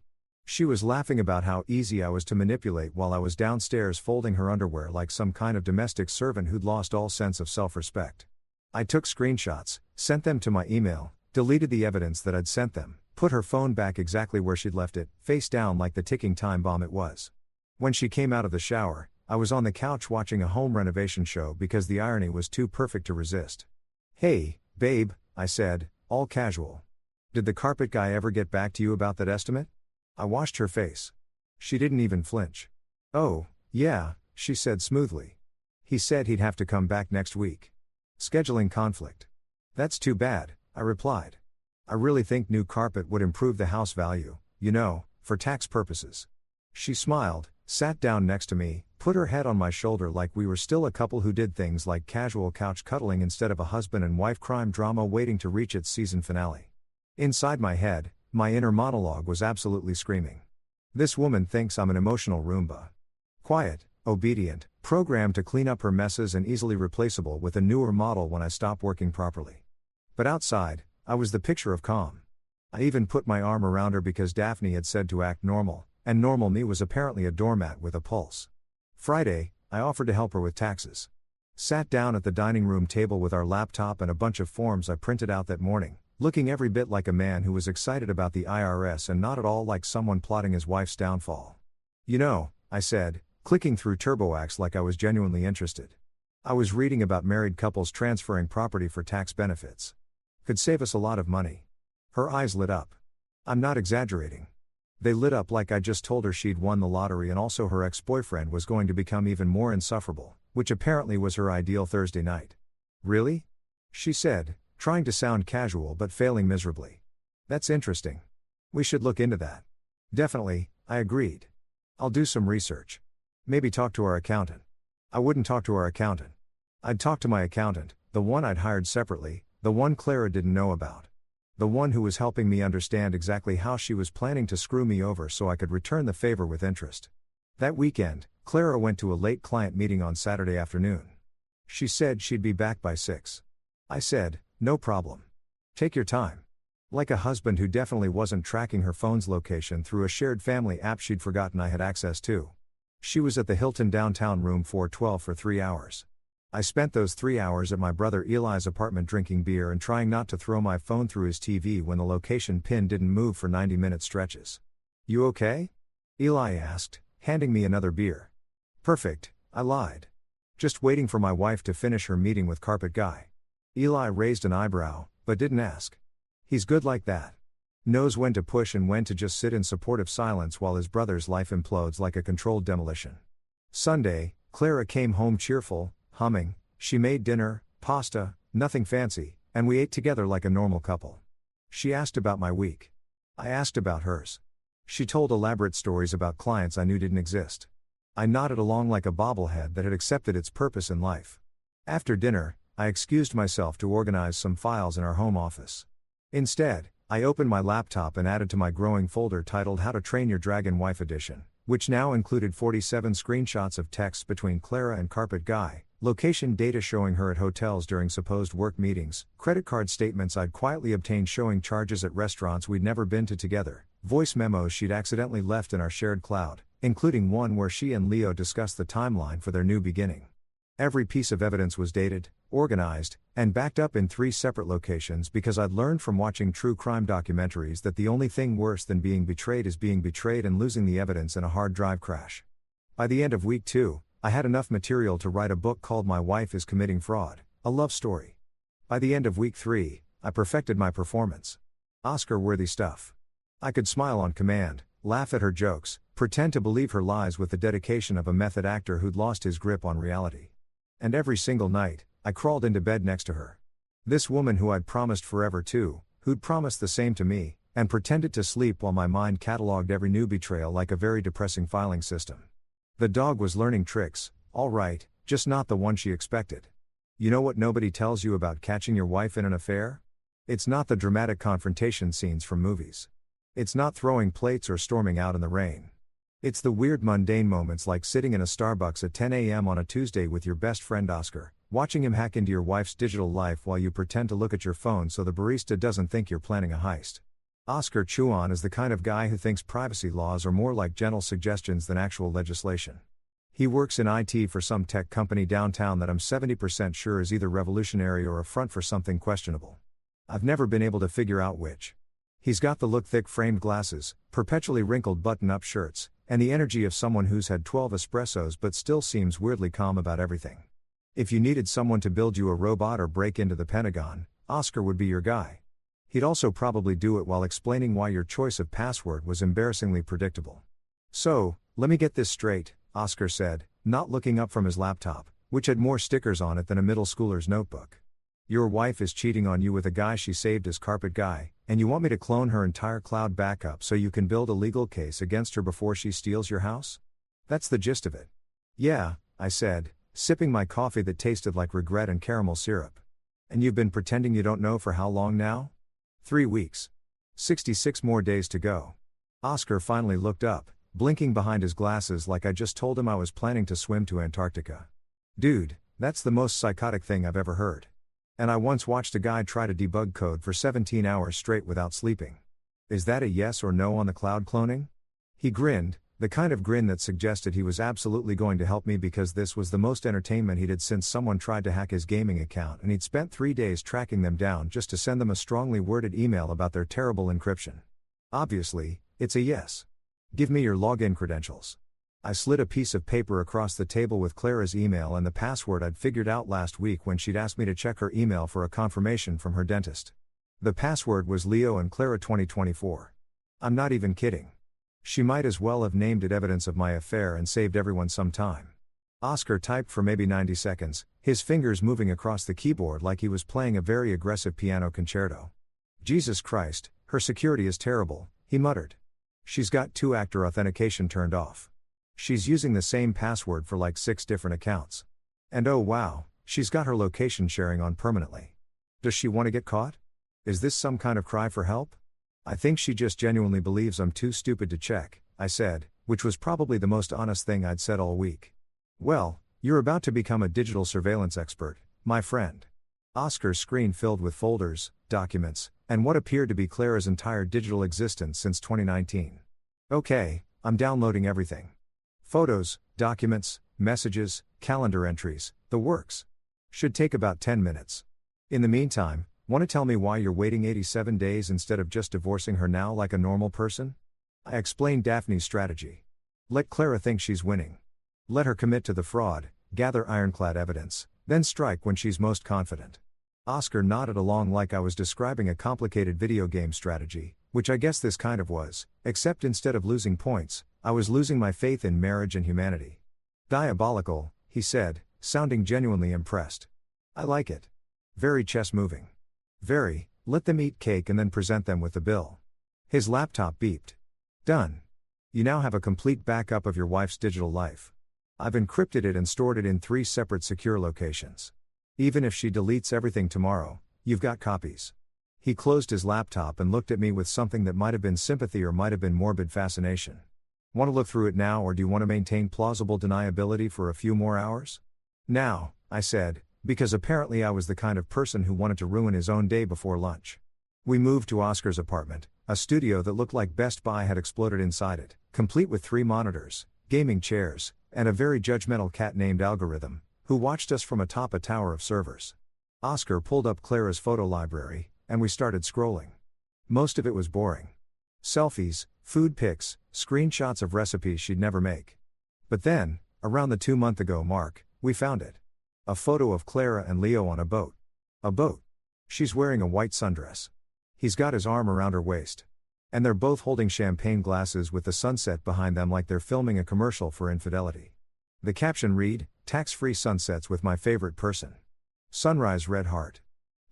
She was laughing about how easy I was to manipulate while I was downstairs folding her underwear like some kind of domestic servant who'd lost all sense of self-respect. I took screenshots, sent them to my email, deleted the evidence that I'd sent them, put her phone back exactly where she'd left it, face down like the ticking time bomb it was. When she came out of the shower, I was on the couch watching a home renovation show because the irony was too perfect to resist. Hey, babe, I said, all casual. Did the Carpet Guy ever get back to you about that estimate? I washed her face. She didn't even flinch. Oh, yeah, she said smoothly. He said he'd have to come back next week. Scheduling conflict. That's too bad, I replied. I really think new carpet would improve the house value, for tax purposes. She smiled, sat down next to me, put her head on my shoulder like we were still a couple who did things like casual couch cuddling instead of a husband and wife crime drama waiting to reach its season finale. Inside my head, my inner monologue was absolutely screaming. This woman thinks I'm an emotional Roomba. Quiet, obedient, programmed to clean up her messes and easily replaceable with a newer model when I stop working properly. But outside, I was the picture of calm. I even put my arm around her because Daphne had said to act normal, and normal me was apparently a doormat with a pulse. Friday, I offered to help her with taxes. Sat down at the dining room table with our laptop and a bunch of forms I printed out that morning, looking every bit like a man who was excited about the IRS and not at all like someone plotting his wife's downfall. I said, clicking through TurboAx like I was genuinely interested. I was reading about married couples transferring property for tax benefits. Could save us a lot of money. Her eyes lit up. I'm not exaggerating. They lit up like I just told her she'd won the lottery and also her ex-boyfriend was going to become even more insufferable, which apparently was her ideal Thursday night. Really? She said, trying to sound casual but failing miserably. That's interesting. We should look into that. Definitely, I agreed. I'll do some research. Maybe talk to our accountant. I wouldn't talk to our accountant. I'd talk to my accountant, the one I'd hired separately, the one Clara didn't know about. The one who was helping me understand exactly how she was planning to screw me over so I could return the favor with interest. That weekend, Clara went to a late client meeting on Saturday afternoon. She said she'd be back by 6. I said, no problem. Take your time. Like a husband who definitely wasn't tracking her phone's location through a shared family app she'd forgotten I had access to. She was at the Hilton downtown room 412 for 3 hours. I spent those 3 hours at my brother Eli's apartment drinking beer and trying not to throw my phone through his TV when the location pin didn't move for 90-minute stretches. You okay? Eli asked, handing me another beer. Perfect, I lied. Just waiting for my wife to finish her meeting with Carpet Guy. Eli raised an eyebrow, but didn't ask. He's good like that. Knows when to push and when to just sit in supportive silence while his brother's life implodes like a controlled demolition. Sunday, Clara came home cheerful, humming. She made dinner, pasta, nothing fancy, and we ate together like a normal couple. She asked about my week. I asked about hers. She told elaborate stories about clients I knew didn't exist. I nodded along like a bobblehead that had accepted its purpose in life. After dinner, I excused myself to organize some files in our home office. Instead, I opened my laptop and added to my growing folder titled How to Train Your Dragon Wife Edition, which now included 47 screenshots of texts between Clara and Carpet Guy, location data showing her at hotels during supposed work meetings, credit card statements I'd quietly obtained showing charges at restaurants we'd never been to together, voice memos she'd accidentally left in our shared cloud, including one where she and Leo discussed the timeline for their new beginning. Every piece of evidence was dated, organized, and backed up in 3 separate locations because I'd learned from watching true crime documentaries that the only thing worse than being betrayed is being betrayed and losing the evidence in a hard drive crash. By the end of week 2, I had enough material to write a book called My Wife is Committing Fraud, A love story. By the end of week 3, I perfected my performance. Oscar-worthy stuff. I could smile on command, laugh at her jokes, pretend to believe her lies with the dedication of a method actor who'd lost his grip on reality. And every single night, I crawled into bed next to her. This woman who I'd promised forever to, who'd promised the same to me, and pretended to sleep while my mind catalogued every new betrayal like a very depressing filing system. The dog was learning tricks, all right, just not the one she expected. You know what nobody tells you about catching your wife in an affair? It's not the dramatic confrontation scenes from movies. It's not throwing plates or storming out in the rain. It's the weird mundane moments like sitting in a Starbucks at 10 a.m. on a Tuesday with your best friend Oscar, watching him hack into your wife's digital life while you pretend to look at your phone so the barista doesn't think you're planning a heist. Oscar Chuan is the kind of guy who thinks privacy laws are more like gentle suggestions than actual legislation. He works in IT for some tech company downtown that I'm 70% sure is either revolutionary or a front for something questionable. I've never been able to figure out which. He's got the look, thick framed glasses, perpetually wrinkled button-up shirts, and the energy of someone who's had 12 espressos but still seems weirdly calm about everything. If you needed someone to build you a robot or break into the Pentagon, Oscar would be your guy. He'd also probably do it while explaining why your choice of password was embarrassingly predictable. So, let me get this straight, Oscar said, not looking up from his laptop, which had more stickers on it than a middle schooler's notebook. Your wife is cheating on you with a guy she saved as carpet guy, and you want me to clone her entire cloud backup so you can build a legal case against her before she steals your house? That's the gist of it. Yeah, I said, sipping my coffee that tasted like regret and caramel syrup. And you've been pretending you don't know for how long now? 3 weeks. 66 more days to go. Oscar finally looked up, blinking behind his glasses like I just told him I was planning to swim to Antarctica. Dude, that's the most psychotic thing I've ever heard. And I once watched a guy try to debug code for 17 hours straight without sleeping. Is that a yes or no on the cloud cloning? He grinned, the kind of grin that suggested he was absolutely going to help me because this was the most entertainment he'd had since someone tried to hack his gaming account and he'd spent 3 days tracking them down just to send them a strongly worded email about their terrible encryption. Obviously, it's a yes. Give me your login credentials. I slid a piece of paper across the table with Clara's email and the password I'd figured out last week when she'd asked me to check her email for a confirmation from her dentist. The password was Leo and Clara 2024. I'm not even kidding. She might as well have named it evidence of my affair and saved everyone some time. Oscar typed for maybe 90 seconds, his fingers moving across the keyboard like he was playing a very aggressive piano concerto. Jesus Christ, her security is terrible, he muttered. She's got two-factor authentication turned off. She's using the same password for like 6 different accounts. And oh wow, she's got her location sharing on permanently. Does she want to get caught? Is this some kind of cry for help? I think she just genuinely believes I'm too stupid to check, I said, which was probably the most honest thing I'd said all week. Well, you're about to become a digital surveillance expert, my friend. Oscar's screen filled with folders, documents, and what appeared to be Clara's entire digital existence since 2019. Okay, I'm downloading everything. Photos, documents, messages, calendar entries, the works. Should take about 10 minutes. In the meantime, want to tell me why you're waiting 87 days instead of just divorcing her now like a normal person? I explained Daphne's strategy. Let Clara think she's winning. Let her commit to the fraud, gather ironclad evidence, then strike when she's most confident. Oscar nodded along like I was describing a complicated video game strategy, which I guess this kind of was, except instead of losing points, I was losing my faith in marriage and humanity. Diabolical, he said, sounding genuinely impressed. I like it. Very chess-moving. Very, let them eat cake and then present them with the bill. His laptop beeped. Done. You now have a complete backup of your wife's digital life. I've encrypted it and stored it in 3 separate secure locations. Even if she deletes everything tomorrow, you've got copies. He closed his laptop and looked at me with something that might have been sympathy or might have been morbid fascination. Want to look through it now or do you want to maintain plausible deniability for a few more hours? Now, I said, because apparently I was the kind of person who wanted to ruin his own day before lunch. We moved to Oscar's apartment, a studio that looked like Best Buy had exploded inside it, complete with 3 monitors, gaming chairs, and a very judgmental cat named Algorithm, who watched us from atop a tower of servers. Oscar pulled up Clara's photo library, and we started scrolling. Most of it was boring. Selfies, food pics, screenshots of recipes she'd never make. But then, around the 2-month-ago mark, we found it. A photo of Clara and Leo on a boat. A boat. She's wearing a white sundress. He's got his arm around her waist. And they're both holding champagne glasses with the sunset behind them like they're filming a commercial for infidelity. The caption read, "Tax-free sunsets with my favorite person. Sunrise red heart.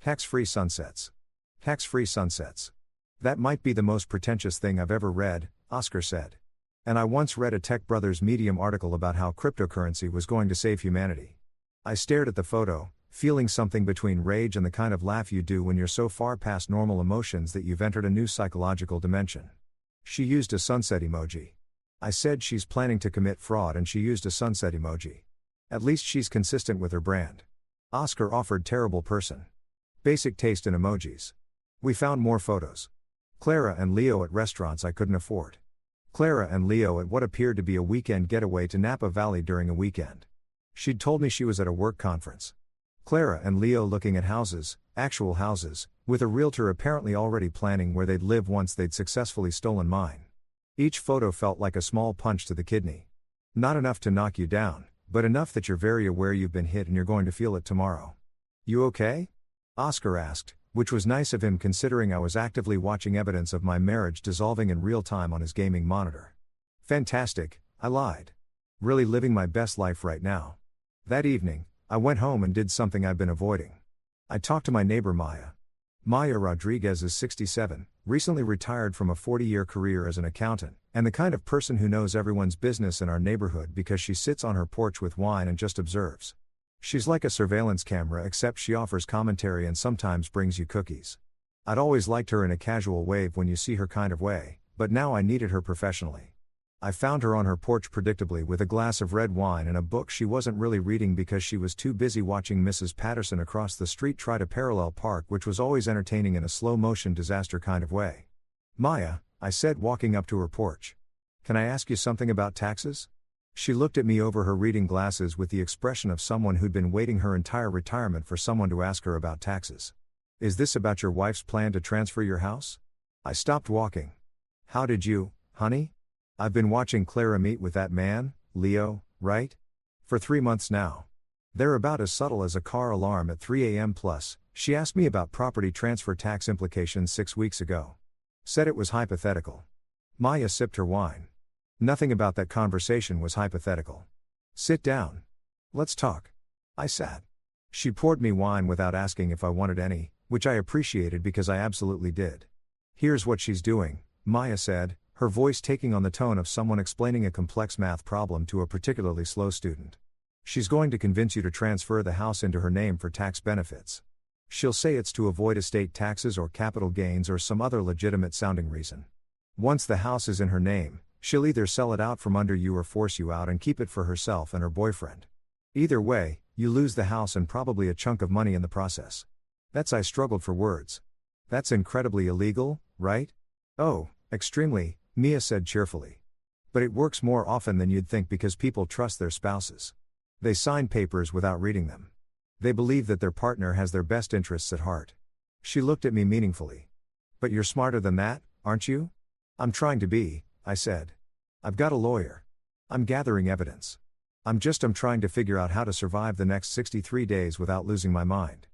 Tax-free sunsets. Tax-free sunsets. That might be the most pretentious thing I've ever read," Oscar said. And I once read a Tech Brothers Medium article about how cryptocurrency was going to save humanity. I stared at the photo, feeling something between rage and the kind of laugh you do when you're so far past normal emotions that you've entered a new psychological dimension. She used a sunset emoji. I said she's planning to commit fraud and she used a sunset emoji. At least she's consistent with her brand. Oscar offered terrible person. Basic taste in emojis. We found more photos. Clara and Leo at restaurants I couldn't afford. Clara and Leo at what appeared to be a weekend getaway to Napa Valley during a weekend. She'd told me she was at a work conference. Clara and Leo looking at houses, actual houses, with a realtor apparently already planning where they'd live once they'd successfully stolen mine. Each photo felt like a small punch to the kidney. Not enough to knock you down, but enough that you're very aware you've been hit and you're going to feel it tomorrow. "You okay?" Oscar asked, which was nice of him considering I was actively watching evidence of my marriage dissolving in real time on his gaming monitor. "Fantastic," I lied. "Really living my best life right now." That evening, I went home and did something I've been avoiding. I talked to my neighbor Maya. Maya Rodriguez is 67, recently retired from a 40-year career as an accountant, and the kind of person who knows everyone's business in our neighborhood because she sits on her porch with wine and just observes. She's like a surveillance camera except she offers commentary and sometimes brings you cookies. I'd always liked her in a casual wave when you see her kind of way, but now I needed her professionally. I found her on her porch predictably with a glass of red wine and a book she wasn't really reading because she was too busy watching Mrs. Patterson across the street try to parallel park, which was always entertaining in a slow-motion disaster kind of way. "Maya," I said walking up to her porch. "Can I ask you something about taxes?" She looked at me over her reading glasses with the expression of someone who'd been waiting her entire retirement for someone to ask her about taxes. "Is this about your wife's plan to transfer your house?" I stopped walking. "How did you, honey? I've been watching Clara meet with that man, Leo, right? For 3 months now. They're about as subtle as a car alarm at 3 a.m. plus, she asked me about property transfer tax implications 6 weeks ago. Said it was hypothetical." Maya sipped her wine. "Nothing about that conversation was hypothetical. Sit down. Let's talk." I sat. She poured me wine without asking if I wanted any, which I appreciated because I absolutely did. "Here's what she's doing," Maya said, her voice taking on the tone of someone explaining a complex math problem to a particularly slow student. "She's going to convince you to transfer the house into her name for tax benefits. She'll say it's to avoid estate taxes or capital gains or some other legitimate sounding reason. Once the house is in her name, she'll either sell it out from under you or force you out and keep it for herself and her boyfriend. Either way, you lose the house and probably a chunk of money in the process." I struggled for words. "That's incredibly illegal, right?" "Oh, extremely," Mia said cheerfully. "But it works more often than you'd think because people trust their spouses. They sign papers without reading them. They believe that their partner has their best interests at heart." She looked at me meaningfully. "But you're smarter than that, aren't you?" "I'm trying to be," I said. "I've got a lawyer. I'm gathering evidence. I'm trying to figure out how to survive the next 63 days without losing my mind."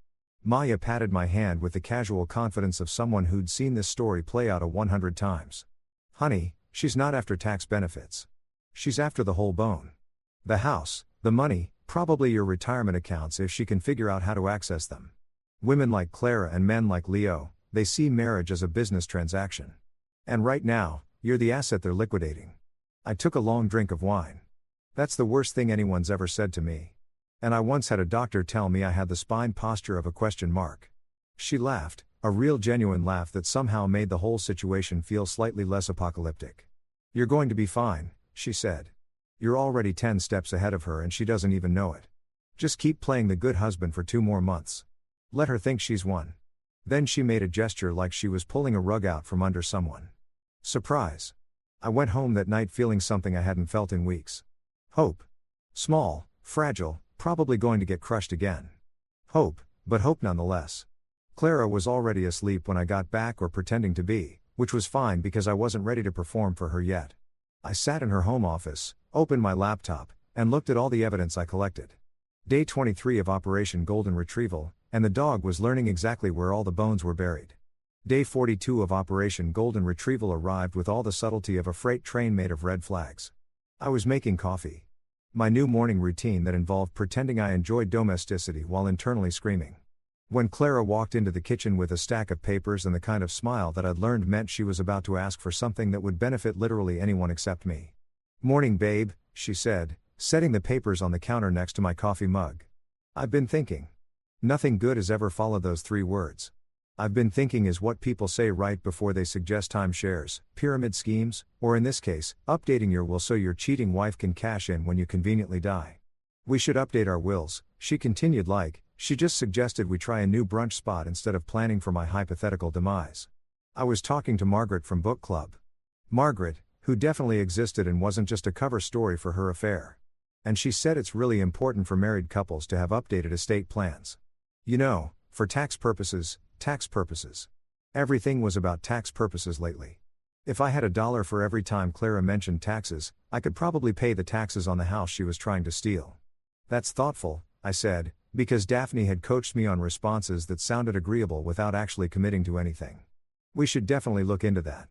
Maya patted my hand with the casual confidence of someone who'd seen this story play out 100 times. "Honey, she's not after tax benefits. She's after the whole bone. The house, the money, probably your retirement accounts if she can figure out how to access them. Women like Clara and men like Leo, they see marriage as a business transaction. And right now, you're the asset they're liquidating." I took a long drink of wine. "That's the worst thing anyone's ever said to me. And I once had a doctor tell me I had the spine posture of a question mark." She laughed, a real genuine laugh that somehow made the whole situation feel slightly less apocalyptic. "You're going to be fine," she said. "You're already 10 steps ahead of her and she doesn't even know it. Just keep playing the good husband for 2 more months. Let her think she's won." Then she made a gesture like she was pulling a rug out from under someone. Surprise. I went home that night feeling something I hadn't felt in weeks. Hope. Small, fragile, probably going to get crushed again. Hope, but hope nonetheless. Clara was already asleep when I got back or pretending to be, which was fine because I wasn't ready to perform for her yet. I sat in her home office, opened my laptop, and looked at all the evidence I collected. Day 23 of Operation Golden Retrieval, and the dog was learning exactly where all the bones were buried. Day 42 of Operation Golden Retrieval arrived with all the subtlety of a freight train made of red flags. I was making coffee. My new morning routine that involved pretending I enjoyed domesticity while internally screaming. When Clara walked into the kitchen with a stack of papers and the kind of smile that I'd learned meant she was about to ask for something that would benefit literally anyone except me. "Morning, babe," she said, setting the papers on the counter next to my coffee mug. "I've been thinking." Nothing good has ever followed those 3 words. "I've been thinking" is what people say right before they suggest timeshares, pyramid schemes, or in this case, updating your will so your cheating wife can cash in when you conveniently die. "We should update our wills," she continued, like she just suggested we try a new brunch spot instead of planning for my hypothetical demise. I was talking to Margaret from book club. Margaret, who definitely existed and wasn't just a cover story for her affair. And she said it's really important for married couples to have updated estate plans. You know, for tax purposes. Everything was about tax purposes lately. If I had $1 for every time Clara mentioned taxes, I could probably pay the taxes on the house she was trying to steal. "That's thoughtful," I said, because Daphne had coached me on responses that sounded agreeable without actually committing to anything. "We should definitely look into that."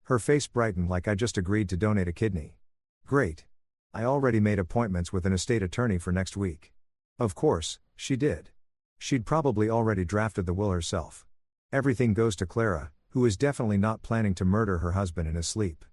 Her face brightened like I just agreed to donate a kidney. "Great. I already made appointments with an estate attorney for next week." Of course, she did. She'd probably already drafted the will herself. Everything goes to Clara, who is definitely not planning to murder her husband in his sleep.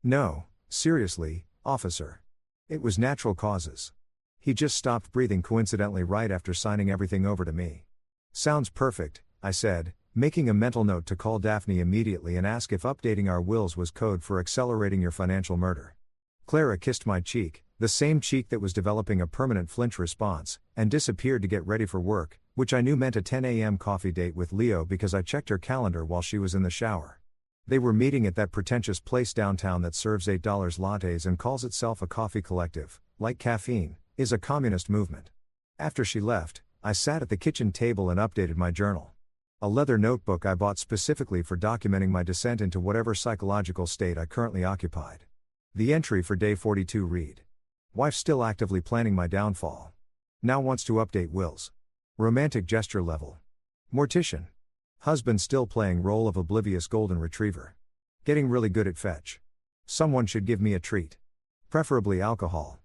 "No, seriously, officer. It was natural causes. He just stopped breathing coincidentally right after signing everything over to me." "Sounds perfect," I said, making a mental note to call Daphne immediately and ask if updating our wills was code for accelerating your financial murder. Clara kissed my cheek, the same cheek that was developing a permanent flinch response, and disappeared to get ready for work, which I knew meant a 10 a.m. coffee date with Leo because I checked her calendar while she was in the shower. They were meeting at that pretentious place downtown that serves $8 lattes and calls itself a coffee collective, like caffeine, is a communist movement. After she left, I sat at the kitchen table and updated my journal. A leather notebook I bought specifically for documenting my descent into whatever psychological state I currently occupied. The entry for day 42 read: "Wife still actively planning my downfall. Now wants to update wills. Romantic gesture level. Mortician. Husband still playing role of oblivious golden retriever. Getting really good at fetch. Someone should give me a treat. Preferably alcohol."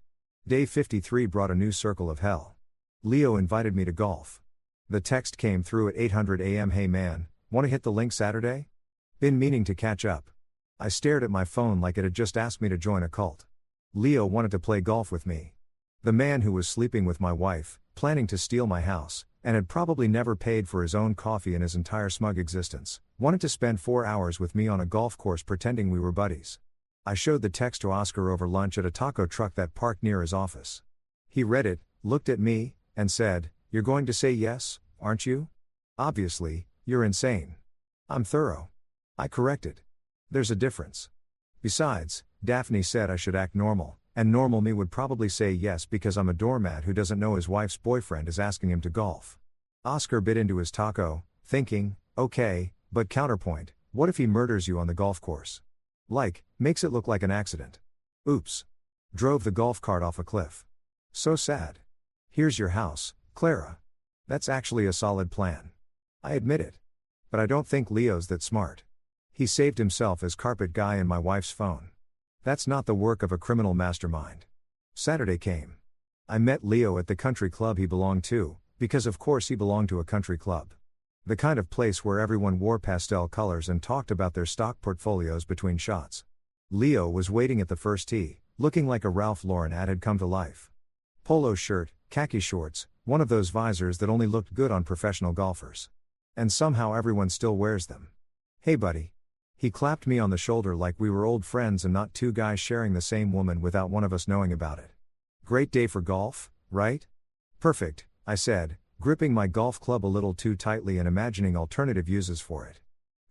Day 53 brought a new circle of hell. Leo invited me to golf. The text came through at 800 a.m. "Hey man, wanna hit the link Saturday? Been meaning to catch up." I stared at my phone like it had just asked me to join a cult. Leo wanted to play golf with me. The man who was sleeping with my wife, planning to steal my house, and had probably never paid for his own coffee in his entire smug existence, wanted to spend 4 hours with me on a golf course pretending we were buddies. I showed the text to Oscar over lunch at a taco truck that parked near his office. He read it, looked at me, and said, "You're going to say yes, aren't you? Obviously, you're insane." "I'm thorough." I corrected. "There's a difference. Besides, Daphne said I should act normal, and normal me would probably say yes because I'm a doormat who doesn't know his wife's boyfriend is asking him to golf." Oscar bit into his taco, thinking, okay, but counterpoint, what if he murders you on the golf course? Like, makes it look like an accident. Oops. Drove the golf cart off a cliff. So sad. "Here's your house, Clara." That's actually a solid plan. I admit it. But I don't think Leo's that smart. He saved himself as carpet guy in my wife's phone. That's not the work of a criminal mastermind. Saturday came. I met Leo at the country club he belonged to, because of course he belonged to a country club. The kind of place where everyone wore pastel colors and talked about their stock portfolios between shots. Leo was waiting at the first tee, looking like a Ralph Lauren ad had come to life. Polo shirt, khaki shorts, one of those visors that only looked good on professional golfers. And somehow everyone still wears them. "Hey buddy." He clapped me on the shoulder like we were old friends and not 2 guys sharing the same woman without one of us knowing about it. "Great day for golf, right?" "Perfect," I said, gripping my golf club a little too tightly and imagining alternative uses for it.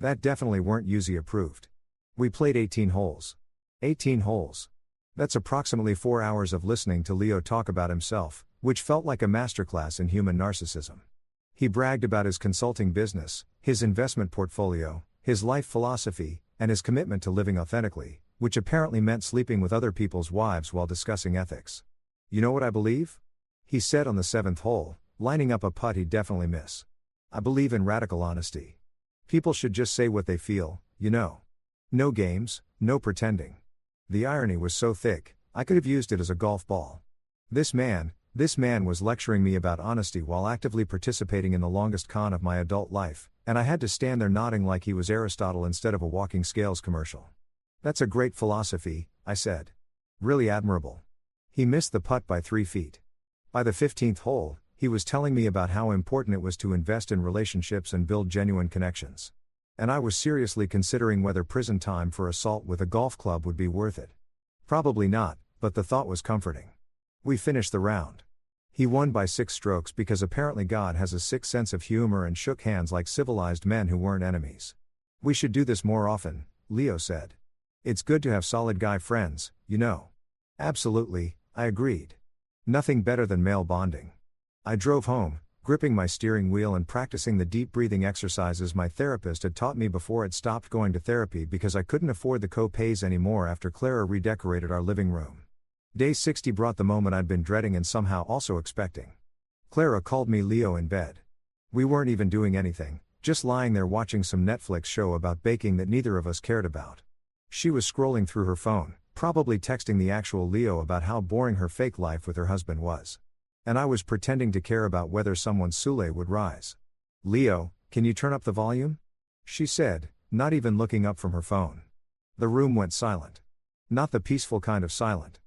That definitely weren't Uzi approved. We played 18 holes. 18 holes. That's approximately 4 hours of listening to Leo talk about himself, which felt like a masterclass in human narcissism. He bragged about his consulting business, his investment portfolio, his life philosophy, and his commitment to living authentically, which apparently meant sleeping with other people's wives while discussing ethics. You know what I believe? He said on the 7th hole, lining up a putt he'd definitely miss. I believe in radical honesty. People should just say what they feel, you know. No games, no pretending. The irony was so thick, I could have used it as a golf ball. This man was lecturing me about honesty while actively participating in the longest con of my adult life, and I had to stand there nodding like he was Aristotle instead of a walking scales commercial. That's a great philosophy, I said. Really admirable. He missed the putt by 3 feet. By the 15th hole, he was telling me about how important it was to invest in relationships and build genuine connections. And I was seriously considering whether prison time for assault with a golf club would be worth it. Probably not, but the thought was comforting. We finished the round. He won by 6 strokes because apparently God has a sick sense of humor and shook hands like civilized men who weren't enemies. We should do this more often, Leo said. It's good to have solid guy friends, you know. Absolutely, I agreed. Nothing better than male bonding. I drove home, gripping my steering wheel and practicing the deep breathing exercises my therapist had taught me before I'd stopped going to therapy because I couldn't afford the co-pays anymore after Clara redecorated our living room. Day 60 brought the moment I'd been dreading and somehow also expecting. Clara called me Leo in bed. We weren't even doing anything, just lying there watching some Netflix show about baking that neither of us cared about. She was scrolling through her phone, probably texting the actual Leo about how boring her fake life with her husband was. And I was pretending to care about whether someone's Sule would rise. Leo, can you turn up the volume? She said, not even looking up from her phone. The room went silent. Not the peaceful kind of silent.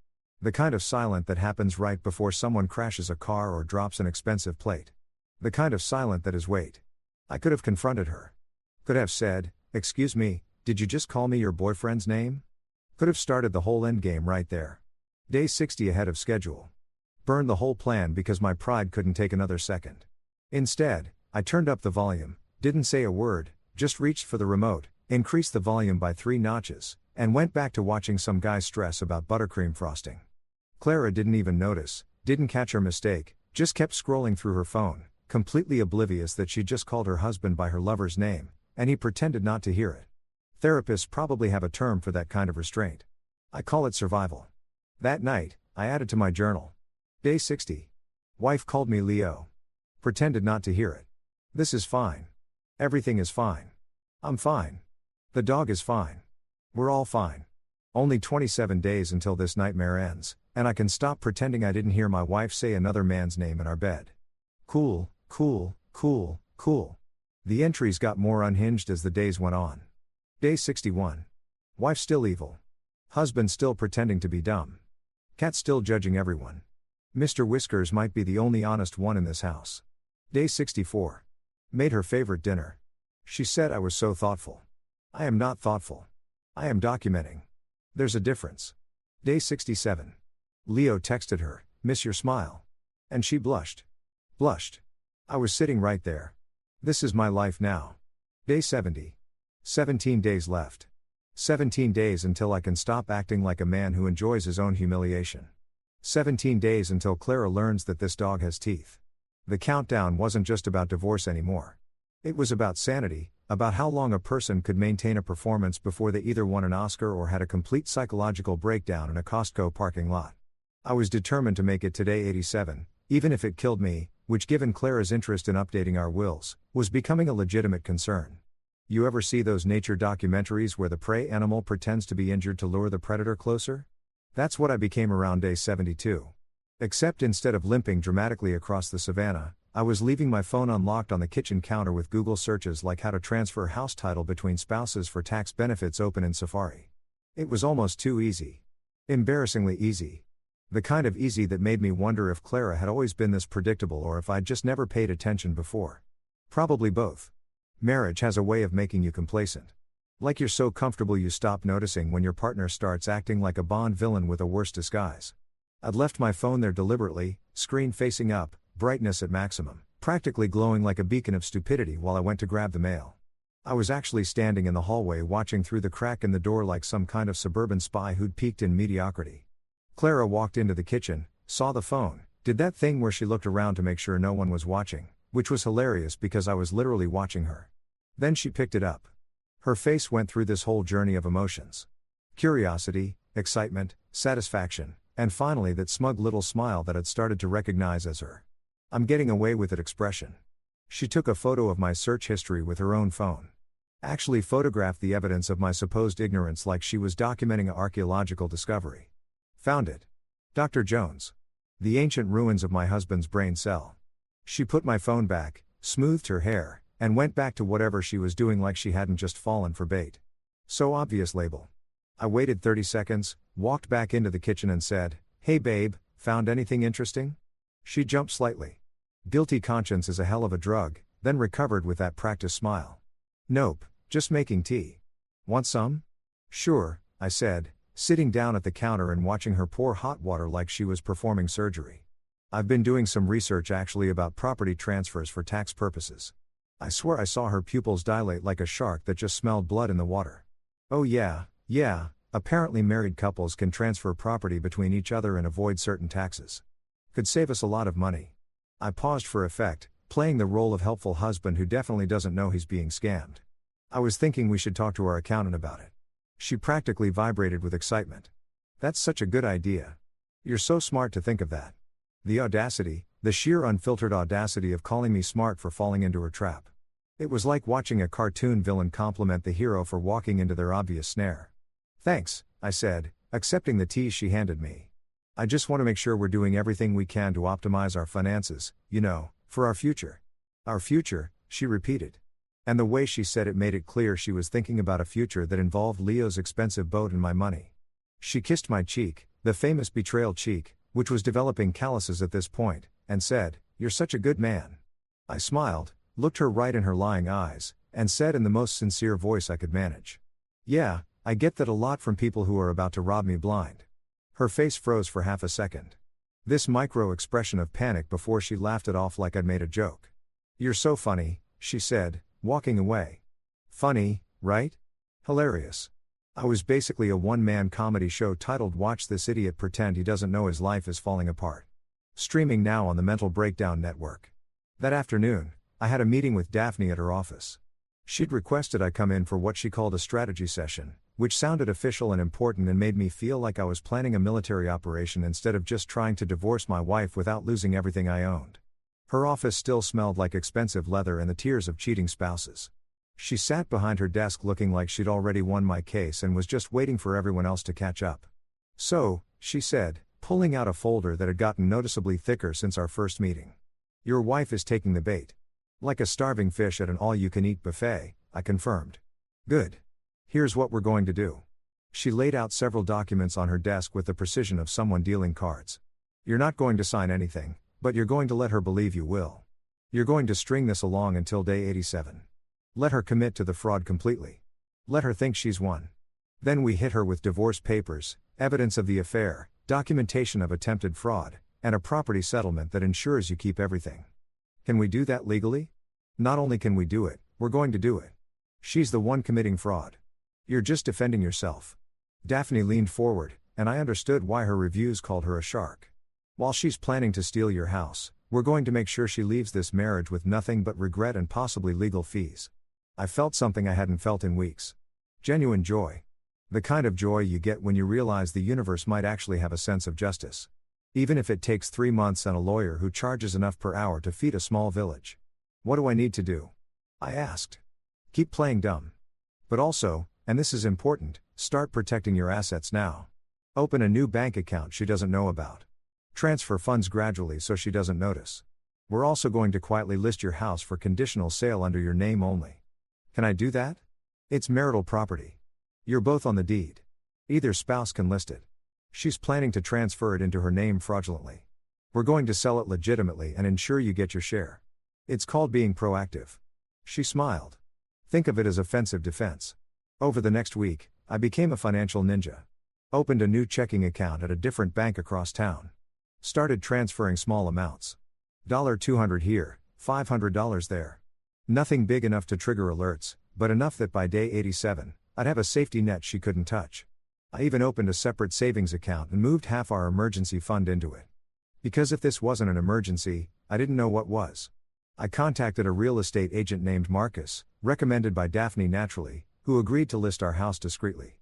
The kind of silent that happens right before someone crashes a car or drops an expensive plate. The kind of silent that is wait. I could have confronted her. Could have said, excuse me, did you just call me your boyfriend's name? Could have started the whole endgame right there. Day 60 ahead of schedule. Burned the whole plan because my pride couldn't take another second. Instead, I turned up the volume, didn't say a word, just reached for the remote, increased the volume by 3 notches, and went back to watching some guy stress about buttercream frosting. Clara didn't even notice, didn't catch her mistake, just kept scrolling through her phone, completely oblivious that she'd just called her husband by her lover's name, and he pretended not to hear it. Therapists probably have a term for that kind of restraint. I call it survival. That night, I added to my journal. Day 60. Wife called me Leo. Pretended not to hear it. This is fine. Everything is fine. I'm fine. The dog is fine. We're all fine. Only 27 days until this nightmare ends, and I can stop pretending I didn't hear my wife say another man's name in our bed. Cool, cool, cool, cool. The entries got more unhinged as the days went on. Day 61. Wife still evil. Husband still pretending to be dumb. Cat still judging everyone. Mr. Whiskers might be the only honest one in this house. Day 64. Made her favorite dinner. She said I was so thoughtful. I am not thoughtful. I am documenting. There's a difference. Day 67. Leo texted her, miss your smile. And she blushed. Blushed. I was sitting right there. This is my life now. Day 70. 17 days left. 17 days until I can stop acting like a man who enjoys his own humiliation. 17 days until Clara learns that this dog has teeth. The countdown wasn't just about divorce anymore. It was about sanity, about how long a person could maintain a performance before they either won an Oscar or had a complete psychological breakdown in a Costco parking lot. I was determined to make it to day 87, even if it killed me, which given Clara's interest in updating our wills, was becoming a legitimate concern. You ever see those nature documentaries where the prey animal pretends to be injured to lure the predator closer? That's what I became around day 72. Except instead of limping dramatically across the savannah, I was leaving my phone unlocked on the kitchen counter with Google searches like how to transfer house title between spouses for tax benefits open in Safari. It was almost too easy. Embarrassingly easy. The kind of easy that made me wonder if Clara had always been this predictable or if I'd just never paid attention before. Probably both. Marriage has a way of making you complacent. Like you're so comfortable you stop noticing when your partner starts acting like a Bond villain with a worse disguise. I'd left my phone there deliberately, screen facing up, brightness at maximum, practically glowing like a beacon of stupidity while I went to grab the mail. I was actually standing in the hallway watching through the crack in the door like some kind of suburban spy who'd peeked in mediocrity. Clara walked into the kitchen, saw the phone, did that thing where she looked around to make sure no one was watching, which was hilarious because I was literally watching her. Then she picked it up. Her face went through this whole journey of emotions. Curiosity, excitement, satisfaction, And finally, that smug little smile that I'd started to recognize as her "I'm getting away with it" expression. She took a photo of my search history with her own phone. Actually photographed the evidence of my supposed ignorance like she was documenting an archaeological discovery. Found it. Dr. Jones. The ancient ruins of my husband's brain cell. She put my phone back, smoothed her hair, and went back to whatever she was doing like she hadn't just fallen for bait. So obvious label. I waited 30 seconds, walked back into the kitchen and said, "Hey babe, found anything interesting?" She jumped slightly. Guilty conscience is a hell of a drug, then recovered with that practiced smile. "Nope, just making tea. Want some?" "Sure," I said, sitting down at the counter and watching her pour hot water like she was performing surgery. "I've been doing some research actually about property transfers for tax purposes." I swear I saw her pupils dilate like a shark that just smelled blood in the water. "Oh yeah, apparently married couples can transfer property between each other and avoid certain taxes. Could save us a lot of money." I paused for effect, playing the role of helpful husband who definitely doesn't know he's being scammed. "I was thinking we should talk to our accountant about it." She practically vibrated with excitement. "That's such a good idea. You're so smart to think of that." The audacity, the sheer unfiltered audacity of calling me smart for falling into her trap. It was like watching a cartoon villain compliment the hero for walking into their obvious snare. "Thanks," I said, accepting the tea she handed me. "I just want to make sure we're doing everything we can to optimize our finances, for our future." "Our future," she repeated. And the way she said it made it clear she was thinking about a future that involved Leo's expensive boat and my money. She kissed my cheek, the famous betrayal cheek, which was developing calluses at this point, and said, "You're such a good man." I smiled, looked her right in her lying eyes, and said in the most sincere voice I could manage, "Yeah, I get that a lot from people who are about to rob me blind." Her face froze for half a second. This micro expression of panic before she laughed it off like I'd made a joke. "You're so funny," she said, walking away. Funny, right? Hilarious. I was basically a one-man comedy show titled "Watch This Idiot Pretend He Doesn't Know His Life Is Falling Apart." Streaming now on the Mental Breakdown Network. That afternoon, I had a meeting with Daphne at her office. She'd requested I come in for what she called a strategy session, which sounded official and important and made me feel like I was planning a military operation instead of just trying to divorce my wife without losing everything I owned. Her office still smelled like expensive leather and the tears of cheating spouses. She sat behind her desk looking like she'd already won my case and was just waiting for everyone else to catch up. "So," she said, pulling out a folder that had gotten noticeably thicker since our first meeting. "Your wife is taking the bait. Like a starving fish at an all-you-can-eat buffet," I confirmed. "Good. Here's what we're going to do." She laid out several documents on her desk with the precision of someone dealing cards. "You're not going to sign anything, but you're going to let her believe you will. You're going to string this along until day 87. Let her commit to the fraud completely. Let her think she's won. Then we hit her with divorce papers, evidence of the affair, documentation of attempted fraud, and a property settlement that ensures you keep everything. Can we do that legally? Not only can we do it, we're going to do it. She's the one committing fraud. You're just defending yourself." Daphne leaned forward, and I understood why her reviews called her a shark. "While she's planning to steal your house, we're going to make sure she leaves this marriage with nothing but regret and possibly legal fees." I felt something I hadn't felt in weeks. Genuine joy. The kind of joy you get when you realize the universe might actually have a sense of justice. Even if it takes 3 months and a lawyer who charges enough per hour to feed a small village. "What do I need to do?" I asked. "Keep playing dumb. But also, and this is important, start protecting your assets now. Open a new bank account she doesn't know about. Transfer funds gradually so she doesn't notice. We're also going to quietly list your house for conditional sale under your name only." "Can I do that?" "It's marital property. You're both on the deed. Either spouse can list it. She's planning to transfer it into her name fraudulently. We're going to sell it legitimately and ensure you get your share. It's called being proactive." She smiled. "Think of it as offensive defense." Over the next week, I became a financial ninja. Opened a new checking account at a different bank across town. Started transferring small amounts. $200 here, $500 there. Nothing big enough to trigger alerts, but enough that by day 87, I'd have a safety net she couldn't touch. I even opened a separate savings account and moved half our emergency fund into it. Because if this wasn't an emergency, I didn't know what was. I contacted a real estate agent named Marcus, recommended by Daphne naturally, who agreed to list our house discreetly.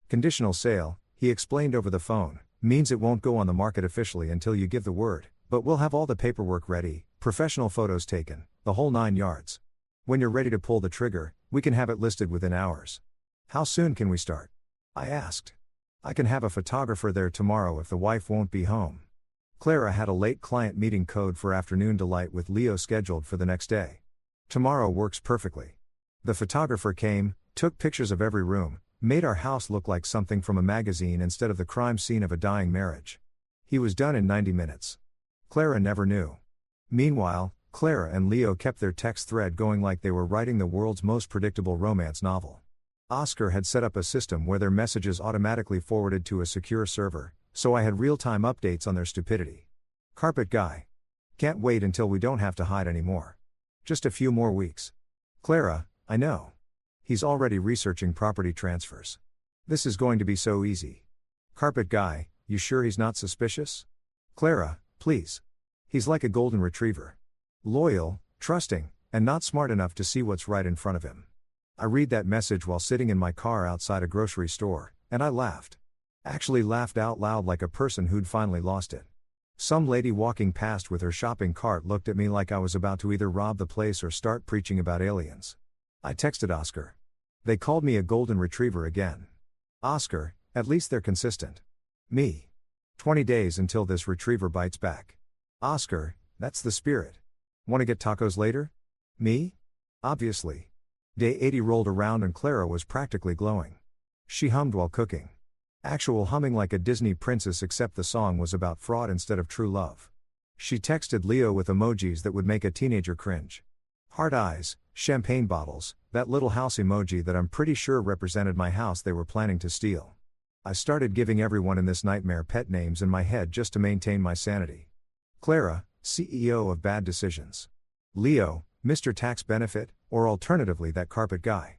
Conditional sale, he explained over the phone, Means it won't go on the market officially until you give the word, but we'll have all the paperwork ready, professional photos taken, the whole 9 yards. When you're ready to pull the trigger, we can have it listed within hours. How soon can we start? I asked. I can have a photographer there tomorrow if the wife won't be home. Clara had a late client meeting code for afternoon delight with Leo scheduled for the next day. Tomorrow works perfectly. The photographer came, took pictures of every room, made our house look like something from a magazine instead of the crime scene of a dying marriage. He was done in 90 minutes. Clara never knew. Meanwhile, Clara and Leo kept their text thread going like they were writing the world's most predictable romance novel. Oscar had set up a system where their messages automatically forwarded to a secure server, so I had real-time updates on their stupidity. Carpet guy. Can't wait until we don't have to hide anymore. Just a few more weeks. Clara, I know. He's already researching property transfers. This is going to be so easy. Carpet guy, you sure he's not suspicious? Clara, please. He's like a golden retriever. Loyal, trusting, and not smart enough to see what's right in front of him. I read that message while sitting in my car outside a grocery store, and I laughed. Actually laughed out loud like a person who'd finally lost it. Some lady walking past with her shopping cart looked at me like I was about to either rob the place or start preaching about aliens. I texted Oscar. They called me a golden retriever again. Oscar, at least they're consistent. Me. 20 days until this retriever bites back. Oscar, that's the spirit. Want to get tacos later? Me? Obviously. Day 80 rolled around and Clara was practically glowing. She hummed while cooking. Actual humming like a Disney princess, except the song was about fraud instead of true love. She texted Leo with emojis that would make a teenager cringe. Heart eyes, champagne bottles, that little house emoji that I'm pretty sure represented my house they were planning to steal. I started giving everyone in this nightmare pet names in my head just to maintain my sanity. Clara, CEO of Bad Decisions. Leo, Mr. Tax Benefit, or alternatively that carpet guy.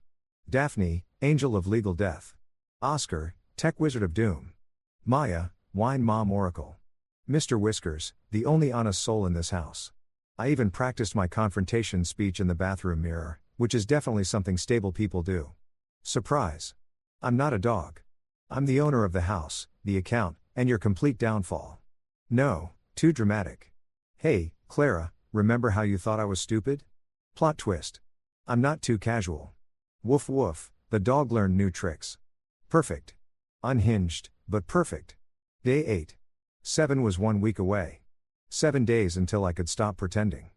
Daphne, Angel of Legal Death. Oscar, Tech Wizard of Doom. Maya, Wine Mom Oracle. Mr. Whiskers, the only honest soul in this house. I even practiced my confrontation speech in the bathroom mirror, which is definitely something stable people do. Surprise. I'm not a dog. I'm the owner of the house, the account, and your complete downfall. No, too dramatic. Hey, Clara, remember how you thought I was stupid? Plot twist. I'm not too casual. Woof woof, the dog learned new tricks. Perfect. Unhinged, but perfect. Day 8. 7 was 1 week away. 7 days until I could stop pretending.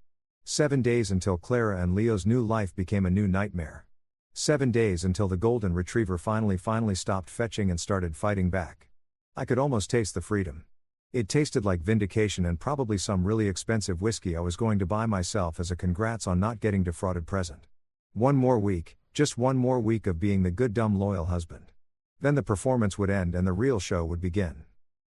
7 days until Clara and Leo's new life became a new nightmare. 7 days until the golden retriever finally stopped fetching and started fighting back. I could almost taste the freedom. It tasted like vindication and probably some really expensive whiskey I was going to buy myself as a congrats on not getting defrauded present. One more week, just one more week of being the good dumb loyal husband. Then the performance would end and the real show would begin.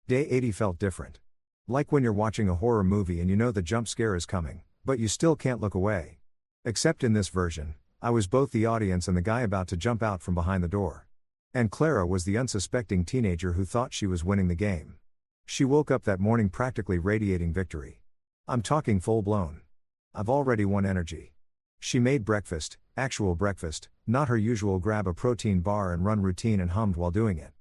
Day 80 felt different. Like when you're watching a horror movie and you know the jump scare is coming, but you still can't look away. Except in this version, I was both the audience and the guy about to jump out from behind the door. And Clara was the unsuspecting teenager who thought she was winning the game. She woke up that morning practically radiating victory. I'm talking full blown. I've already won energy. She made breakfast, actual breakfast, not her usual grab a protein bar and run routine, and hummed while doing it.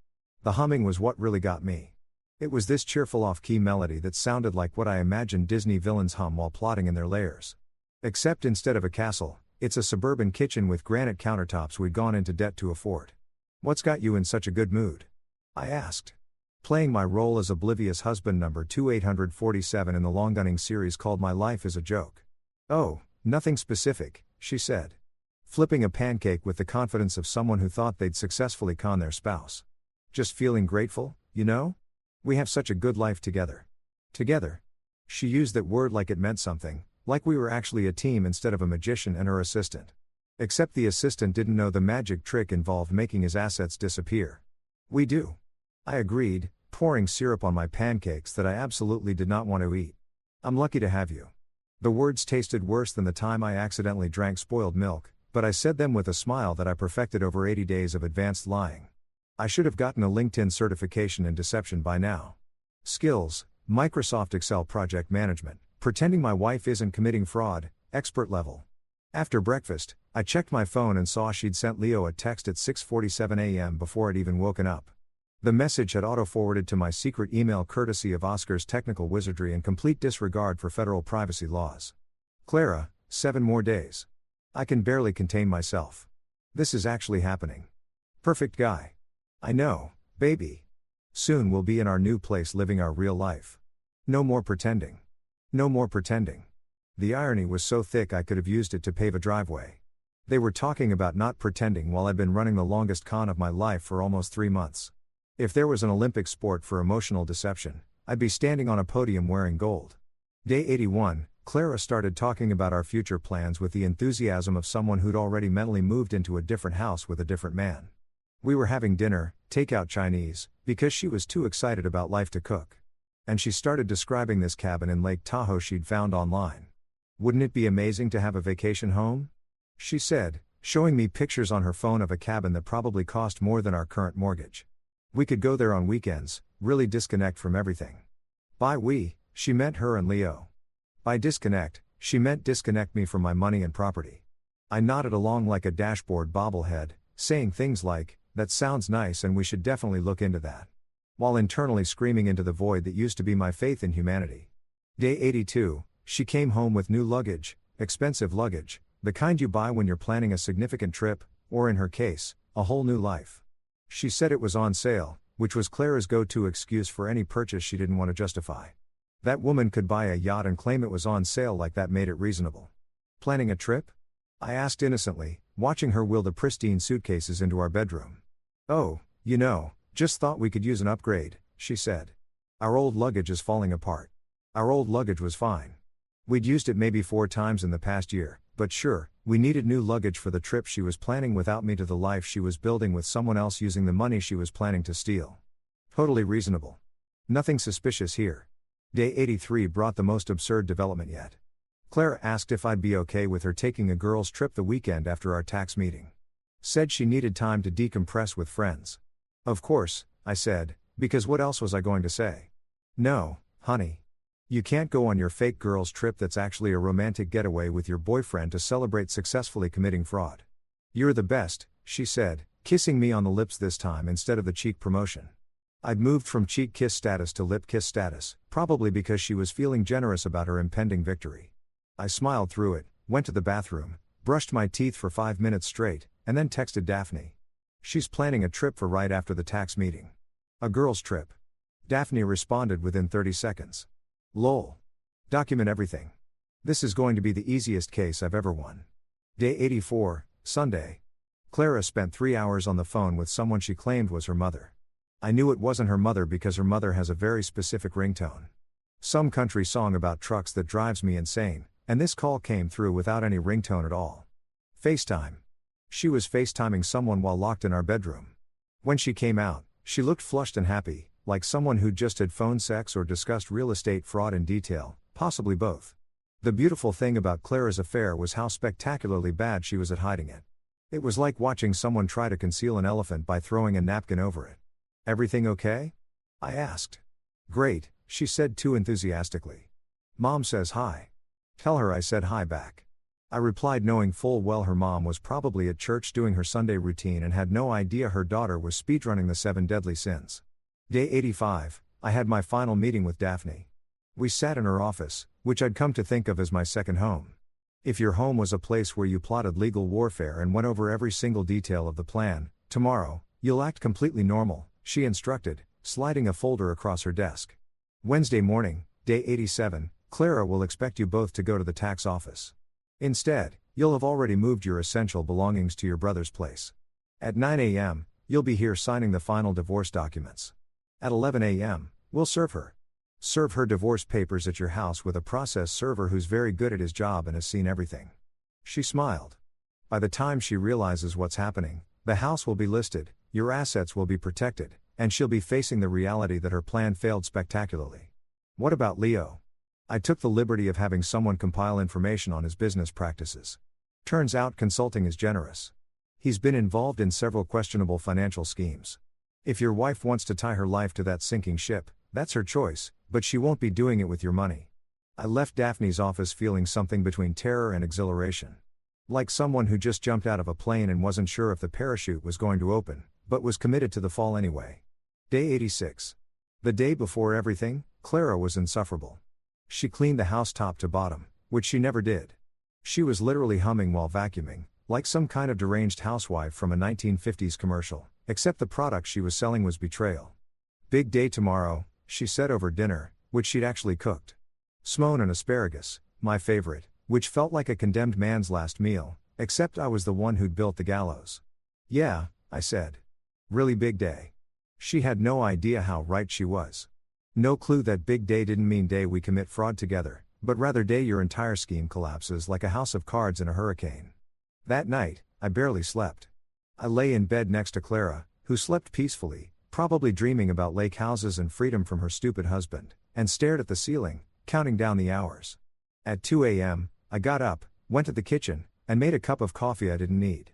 The humming was what really got me. It was this cheerful off-key melody that sounded like what I imagined Disney villains hum while plotting in their lairs. Except instead of a castle, it's a suburban kitchen with granite countertops we'd gone into debt to afford. What's got you in such a good mood? I asked. Playing my role as oblivious husband number 2847 in the long-running series called My Life is a Joke. Oh, nothing specific, she said. Flipping a pancake with the confidence of someone who thought they'd successfully con their spouse. Just feeling grateful, you know? We have such a good life together. Together. She used that word like it meant something, like we were actually a team instead of a magician and her assistant. Except the assistant didn't know the magic trick involved making his assets disappear. We do. I agreed, pouring syrup on my pancakes that I absolutely did not want to eat. I'm lucky to have you. The words tasted worse than the time I accidentally drank spoiled milk, but I said them with a smile that I perfected over 80 days of advanced lying. I should have gotten a LinkedIn certification in deception by now. Skills: Microsoft Excel project management, pretending my wife isn't committing fraud, expert level. After breakfast, I checked my phone and saw she'd sent Leo a text at 6:47 a.m. before I'd even woken up. The message had auto-forwarded to my secret email courtesy of Oscar's technical wizardry and complete disregard for federal privacy laws. Clara, 7 more days. I can barely contain myself. This is actually happening. Perfect guy. I know, baby. Soon we'll be in our new place living our real life. No more pretending. No more pretending. The irony was so thick I could have used it to pave a driveway. They were talking about not pretending while I'd been running the longest con of my life for almost 3 months. If there was an Olympic sport for emotional deception, I'd be standing on a podium wearing gold. Day 81, Clara started talking about our future plans with the enthusiasm of someone who'd already mentally moved into a different house with a different man. We were having dinner, takeout Chinese, because she was too excited about life to cook. And she started describing this cabin in Lake Tahoe she'd found online. Wouldn't it be amazing to have a vacation home? She said, showing me pictures on her phone of a cabin that probably cost more than our current mortgage. We could go there on weekends, really disconnect from everything. By we, she meant her and Leo. By disconnect, she meant disconnect me from my money and property. I nodded along like a dashboard bobblehead, saying things like, "That sounds nice and we should definitely look into that," while internally screaming into the void that used to be my faith in humanity. Day 82, she came home with new luggage, expensive luggage, the kind you buy when you're planning a significant trip, or in her case, a whole new life. She said it was on sale, which was Clara's go-to excuse for any purchase she didn't want to justify. That woman could buy a yacht and claim it was on sale like that made it reasonable. Planning a trip? I asked innocently, watching her wheel the pristine suitcases into our bedroom. "Oh, just thought we could use an upgrade," she said. "Our old luggage is falling apart." Our old luggage was fine. We'd used it maybe 4 times in the past year, but sure, we needed new luggage for the trip she was planning without me to the life she was building with someone else using the money she was planning to steal. Totally reasonable. Nothing suspicious here. Day 83 brought the most absurd development yet. Clara asked if I'd be okay with her taking a girls' trip the weekend after our tax meeting. Said she needed time to decompress with friends. Of course, I said, because what else was I going to say? No, honey. You can't go on your fake girls' trip that's actually a romantic getaway with your boyfriend to celebrate successfully committing fraud. You're the best, she said, kissing me on the lips this time instead of the cheek promotion. I'd moved from cheek kiss status to lip kiss status, probably because she was feeling generous about her impending victory. I smiled through it, went to the bathroom, brushed my teeth for 5 minutes straight, and then texted Daphne. She's planning a trip for right after the tax meeting. A girls' trip. Daphne responded within 30 seconds. Lol. Document everything. This is going to be the easiest case I've ever won. Day 84, Sunday. Clara spent 3 hours on the phone with someone she claimed was her mother. I knew it wasn't her mother because her mother has a very specific ringtone. Some country song about trucks that drives me insane, and this call came through without any ringtone at all. FaceTime. She was FaceTiming someone while locked in our bedroom. When she came out, she looked flushed and happy, like someone who'd just had phone sex or discussed real estate fraud in detail, possibly both. The beautiful thing about Clara's affair was how spectacularly bad she was at hiding it. It was like watching someone try to conceal an elephant by throwing a napkin over it. "Everything okay?" I asked. "Great," she said too enthusiastically. "Mom says hi." "Tell her I said hi back." I replied knowing full well her mom was probably at church doing her Sunday routine and had no idea her daughter was speedrunning the 7 deadly sins. Day 85, I had my final meeting with Daphne. We sat in her office, which I'd come to think of as my second home. If your home was a place where you plotted legal warfare and went over every single detail of the plan, tomorrow, you'll act completely normal, she instructed, sliding a folder across her desk. Wednesday morning, day 87, Clara will expect you both to go to the tax office. Instead, you'll have already moved your essential belongings to your brother's place. At 9 a.m., you'll be here signing the final divorce documents. At 11 a.m., we'll serve her. Serve her divorce papers at your house with a process server who's very good at his job and has seen everything. She smiled. By the time she realizes what's happening, the house will be listed, your assets will be protected, and she'll be facing the reality that her plan failed spectacularly. What about Leo? I took the liberty of having someone compile information on his business practices. Turns out consulting is generous. He's been involved in several questionable financial schemes. If your wife wants to tie her life to that sinking ship, that's her choice, but she won't be doing it with your money. I left Daphne's office feeling something between terror and exhilaration. Like someone who just jumped out of a plane and wasn't sure if the parachute was going to open, but was committed to the fall anyway. Day 86. The day before everything, Clara was insufferable. She cleaned the house top to bottom, which she never did. She was literally humming while vacuuming, like some kind of deranged housewife from a 1950s commercial, except the product she was selling was betrayal. Big day tomorrow, she said over dinner, which she'd actually cooked. Smone and asparagus, my favorite, which felt like a condemned man's last meal, except I was the one who'd built the gallows. Yeah, I said. Really big day. She had no idea how right she was. No clue that big day didn't mean day we commit fraud together, but rather day your entire scheme collapses like a house of cards in a hurricane. That night, I barely slept. I lay in bed next to Clara, who slept peacefully, probably dreaming about lake houses and freedom from her stupid husband, and stared at the ceiling, counting down the hours. At 2 a.m., I got up, went to the kitchen, and made a cup of coffee I didn't need.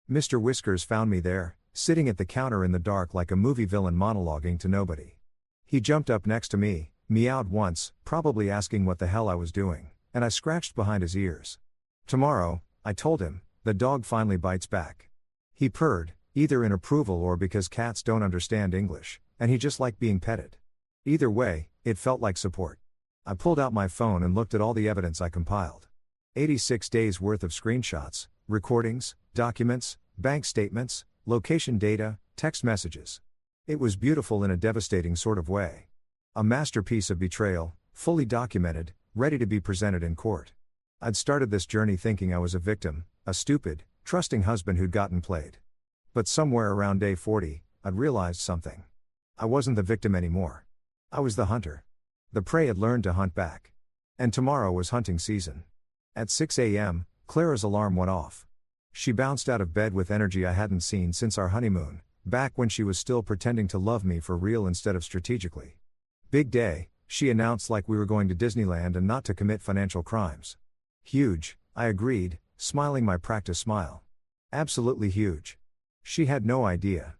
Mr. Whiskers found me there, sitting at the counter in the dark like a movie villain monologuing to nobody. He jumped up next to me, meowed once, probably asking what the hell I was doing, and I scratched behind his ears. Tomorrow, I told him, the dog finally bites back. He purred, either in approval or because cats don't understand English, and he just liked being petted. Either way, it felt like support. I pulled out my phone and looked at all the evidence I compiled. 86 days worth of screenshots, recordings, documents, bank statements, location data, text messages. It was beautiful in a devastating sort of way. A masterpiece of betrayal, fully documented, ready to be presented in court. I'd started this journey thinking I was a victim, a stupid, trusting husband who'd gotten played. But somewhere around day 40, I'd realized something. I wasn't the victim anymore. I was the hunter. The prey had learned to hunt back. And tomorrow was hunting season. At 6 a.m., Clara's alarm went off. She bounced out of bed with energy I hadn't seen since our honeymoon, back when she was still pretending to love me for real instead of strategically. Big day, she announced like we were going to Disneyland and not to commit financial crimes. Huge, I agreed, smiling my practice smile. Absolutely huge. She had no idea.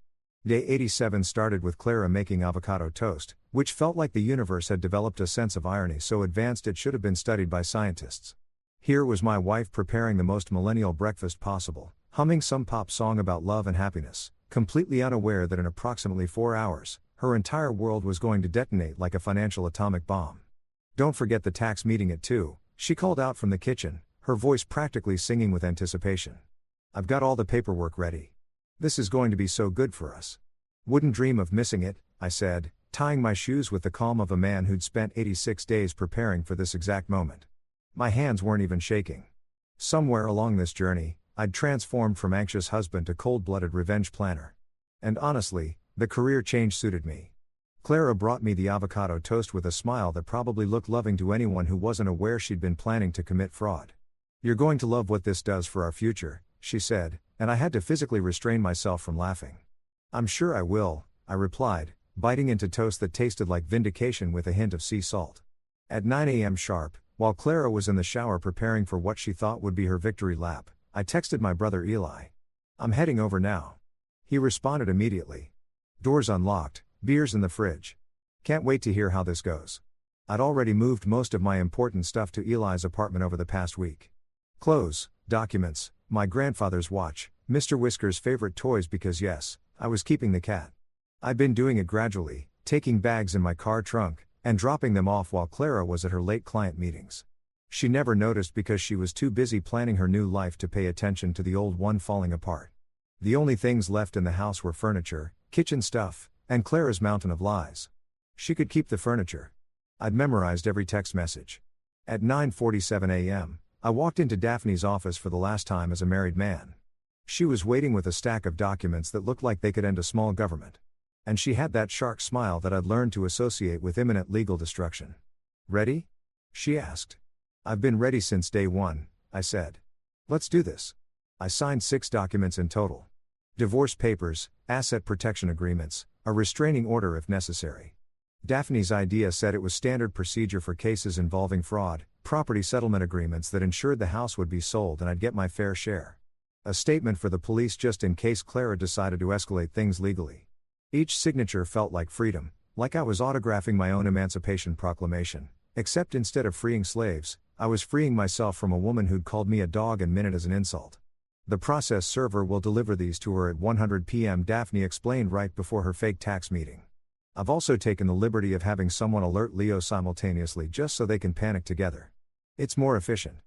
Day 87 started with Clara making avocado toast, which felt like the universe had developed a sense of irony so advanced it should have been studied by scientists. Here was my wife preparing the most millennial breakfast possible, humming some pop song about love and happiness, completely unaware that in approximately 4 hours, her entire world was going to detonate like a financial atomic bomb. Don't forget the tax meeting at 2, she called out from the kitchen, her voice practically singing with anticipation. I've got all the paperwork ready. This is going to be so good for us. Wouldn't dream of missing it, I said, tying my shoes with the calm of a man who'd spent 86 days preparing for this exact moment. My hands weren't even shaking. Somewhere along this journey, I'd transformed from anxious husband to cold-blooded revenge planner. And honestly, the career change suited me. Clara brought me the avocado toast with a smile that probably looked loving to anyone who wasn't aware she'd been planning to commit fraud. You're going to love what this does for our future, she said, and I had to physically restrain myself from laughing. I'm sure I will, I replied, biting into toast that tasted like vindication with a hint of sea salt. At 9 a.m. sharp, while Clara was in the shower preparing for what she thought would be her victory lap, I texted my brother Eli. I'm heading over now. He responded immediately. Doors unlocked, beers in the fridge. Can't wait to hear how this goes. I'd already moved most of my important stuff to Eli's apartment over the past week. Clothes, documents, my grandfather's watch, Mr. Whisker's favorite toys because yes, I was keeping the cat. I'd been doing it gradually, taking bags in my car trunk, and dropping them off while Clara was at her late client meetings. She never noticed because she was too busy planning her new life to pay attention to the old one falling apart. The only things left in the house were furniture, kitchen stuff, and Clara's mountain of lies. She could keep the furniture. I'd memorized every text message. At 9:47 a.m., I walked into Daphne's office for the last time as a married man. She was waiting with a stack of documents that looked like they could end a small government. And she had that shark smile that I'd learned to associate with imminent legal destruction. Ready? She asked. I've been ready since day 1, I said. Let's do this. I signed 6 documents in total. Divorce papers, asset protection agreements, a restraining order if necessary. Daphne's idea said it was standard procedure for cases involving fraud, property settlement agreements that ensured the house would be sold and I'd get my fair share. A statement for the police just in case Clara decided to escalate things legally. Each signature felt like freedom, like I was autographing my own Emancipation Proclamation, except instead of freeing slaves, I was freeing myself from a woman who'd called me a dog and minute as an insult. The process server will deliver these to her at 100 p.m., Daphne explained right before her fake tax meeting. I've also taken the liberty of having someone alert Leo simultaneously just so they can panic together. It's more efficient.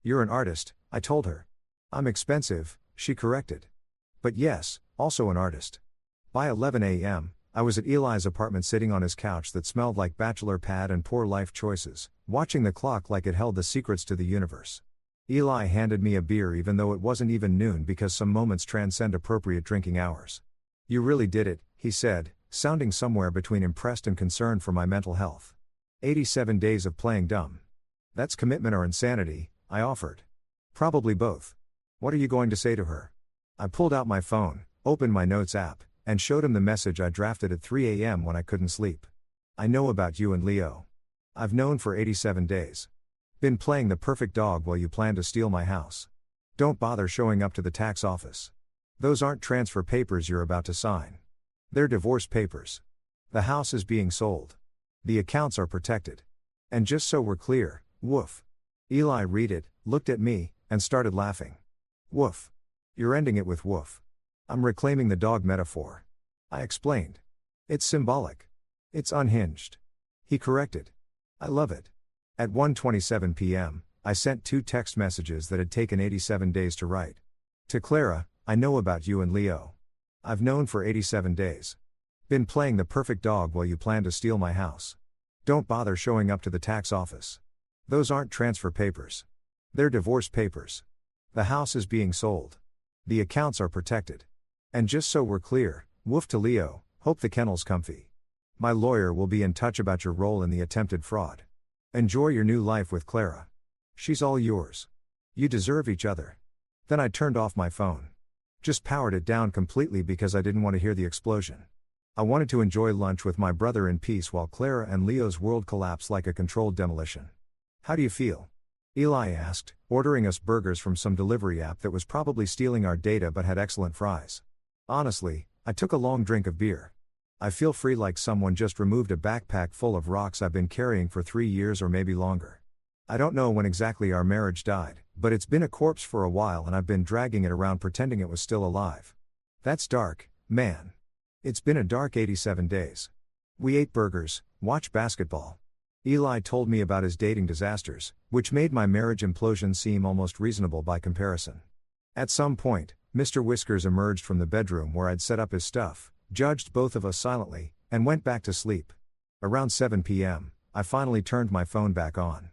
You're an artist, I told her. I'm expensive, she corrected. But yes, also an artist. By 11 a.m., I was at Eli's apartment sitting on his couch that smelled like bachelor pad and poor life choices, watching the clock like it held the secrets to the universe. Eli handed me a beer even though it wasn't even noon because some moments transcend appropriate drinking hours. You really did it, he said, sounding somewhere between impressed and concerned for my mental health. 87 days of playing dumb. That's commitment or insanity, I offered. Probably both. What are you going to say to her? I pulled out my phone, opened my notes app, and showed him the message I drafted at 3 a.m. when I couldn't sleep. I know about you and Leo. I've known for 87 days. Been playing the perfect dog while you plan to steal my house. Don't bother showing up to the tax office. Those aren't transfer papers you're about to sign. They're divorce papers. The house is being sold. The accounts are protected. And just so we're clear, woof. Eli read it, looked at me, and started laughing. Woof. You're ending it with woof. I'm reclaiming the dog metaphor. I explained. It's symbolic. It's unhinged. He corrected. I love it. At 1:27 p.m., I sent 2 text messages that had taken 87 days to write. To Clara, I know about you and Leo. I've known for 87 days. Been playing the perfect dog while you plan to steal my house. Don't bother showing up to the tax office. Those aren't transfer papers. They're divorce papers. The house is being sold. The accounts are protected. And just so we're clear, woof to Leo, hope the kennel's comfy. My lawyer will be in touch about your role in the attempted fraud. Enjoy your new life with Clara. She's all yours. You deserve each other. Then I turned off my phone. Just powered it down completely because I didn't want to hear the explosion. I wanted to enjoy lunch with my brother in peace while Clara and Leo's world collapsed like a controlled demolition. How do you feel? Eli asked, ordering us burgers from some delivery app that was probably stealing our data but had excellent fries. Honestly, I took a long drink of beer. I feel free like someone just removed a backpack full of rocks I've been carrying for 3 years or maybe longer. I don't know when exactly our marriage died, but it's been a corpse for a while and I've been dragging it around pretending it was still alive. That's dark, man. It's been a dark 87 days. We ate burgers, watched basketball. Eli told me about his dating disasters, which made my marriage implosion seem almost reasonable by comparison. At some point, Mr. Whiskers emerged from the bedroom where I'd set up his stuff, judged both of us silently, and went back to sleep. Around 7 p.m., I finally turned my phone back on.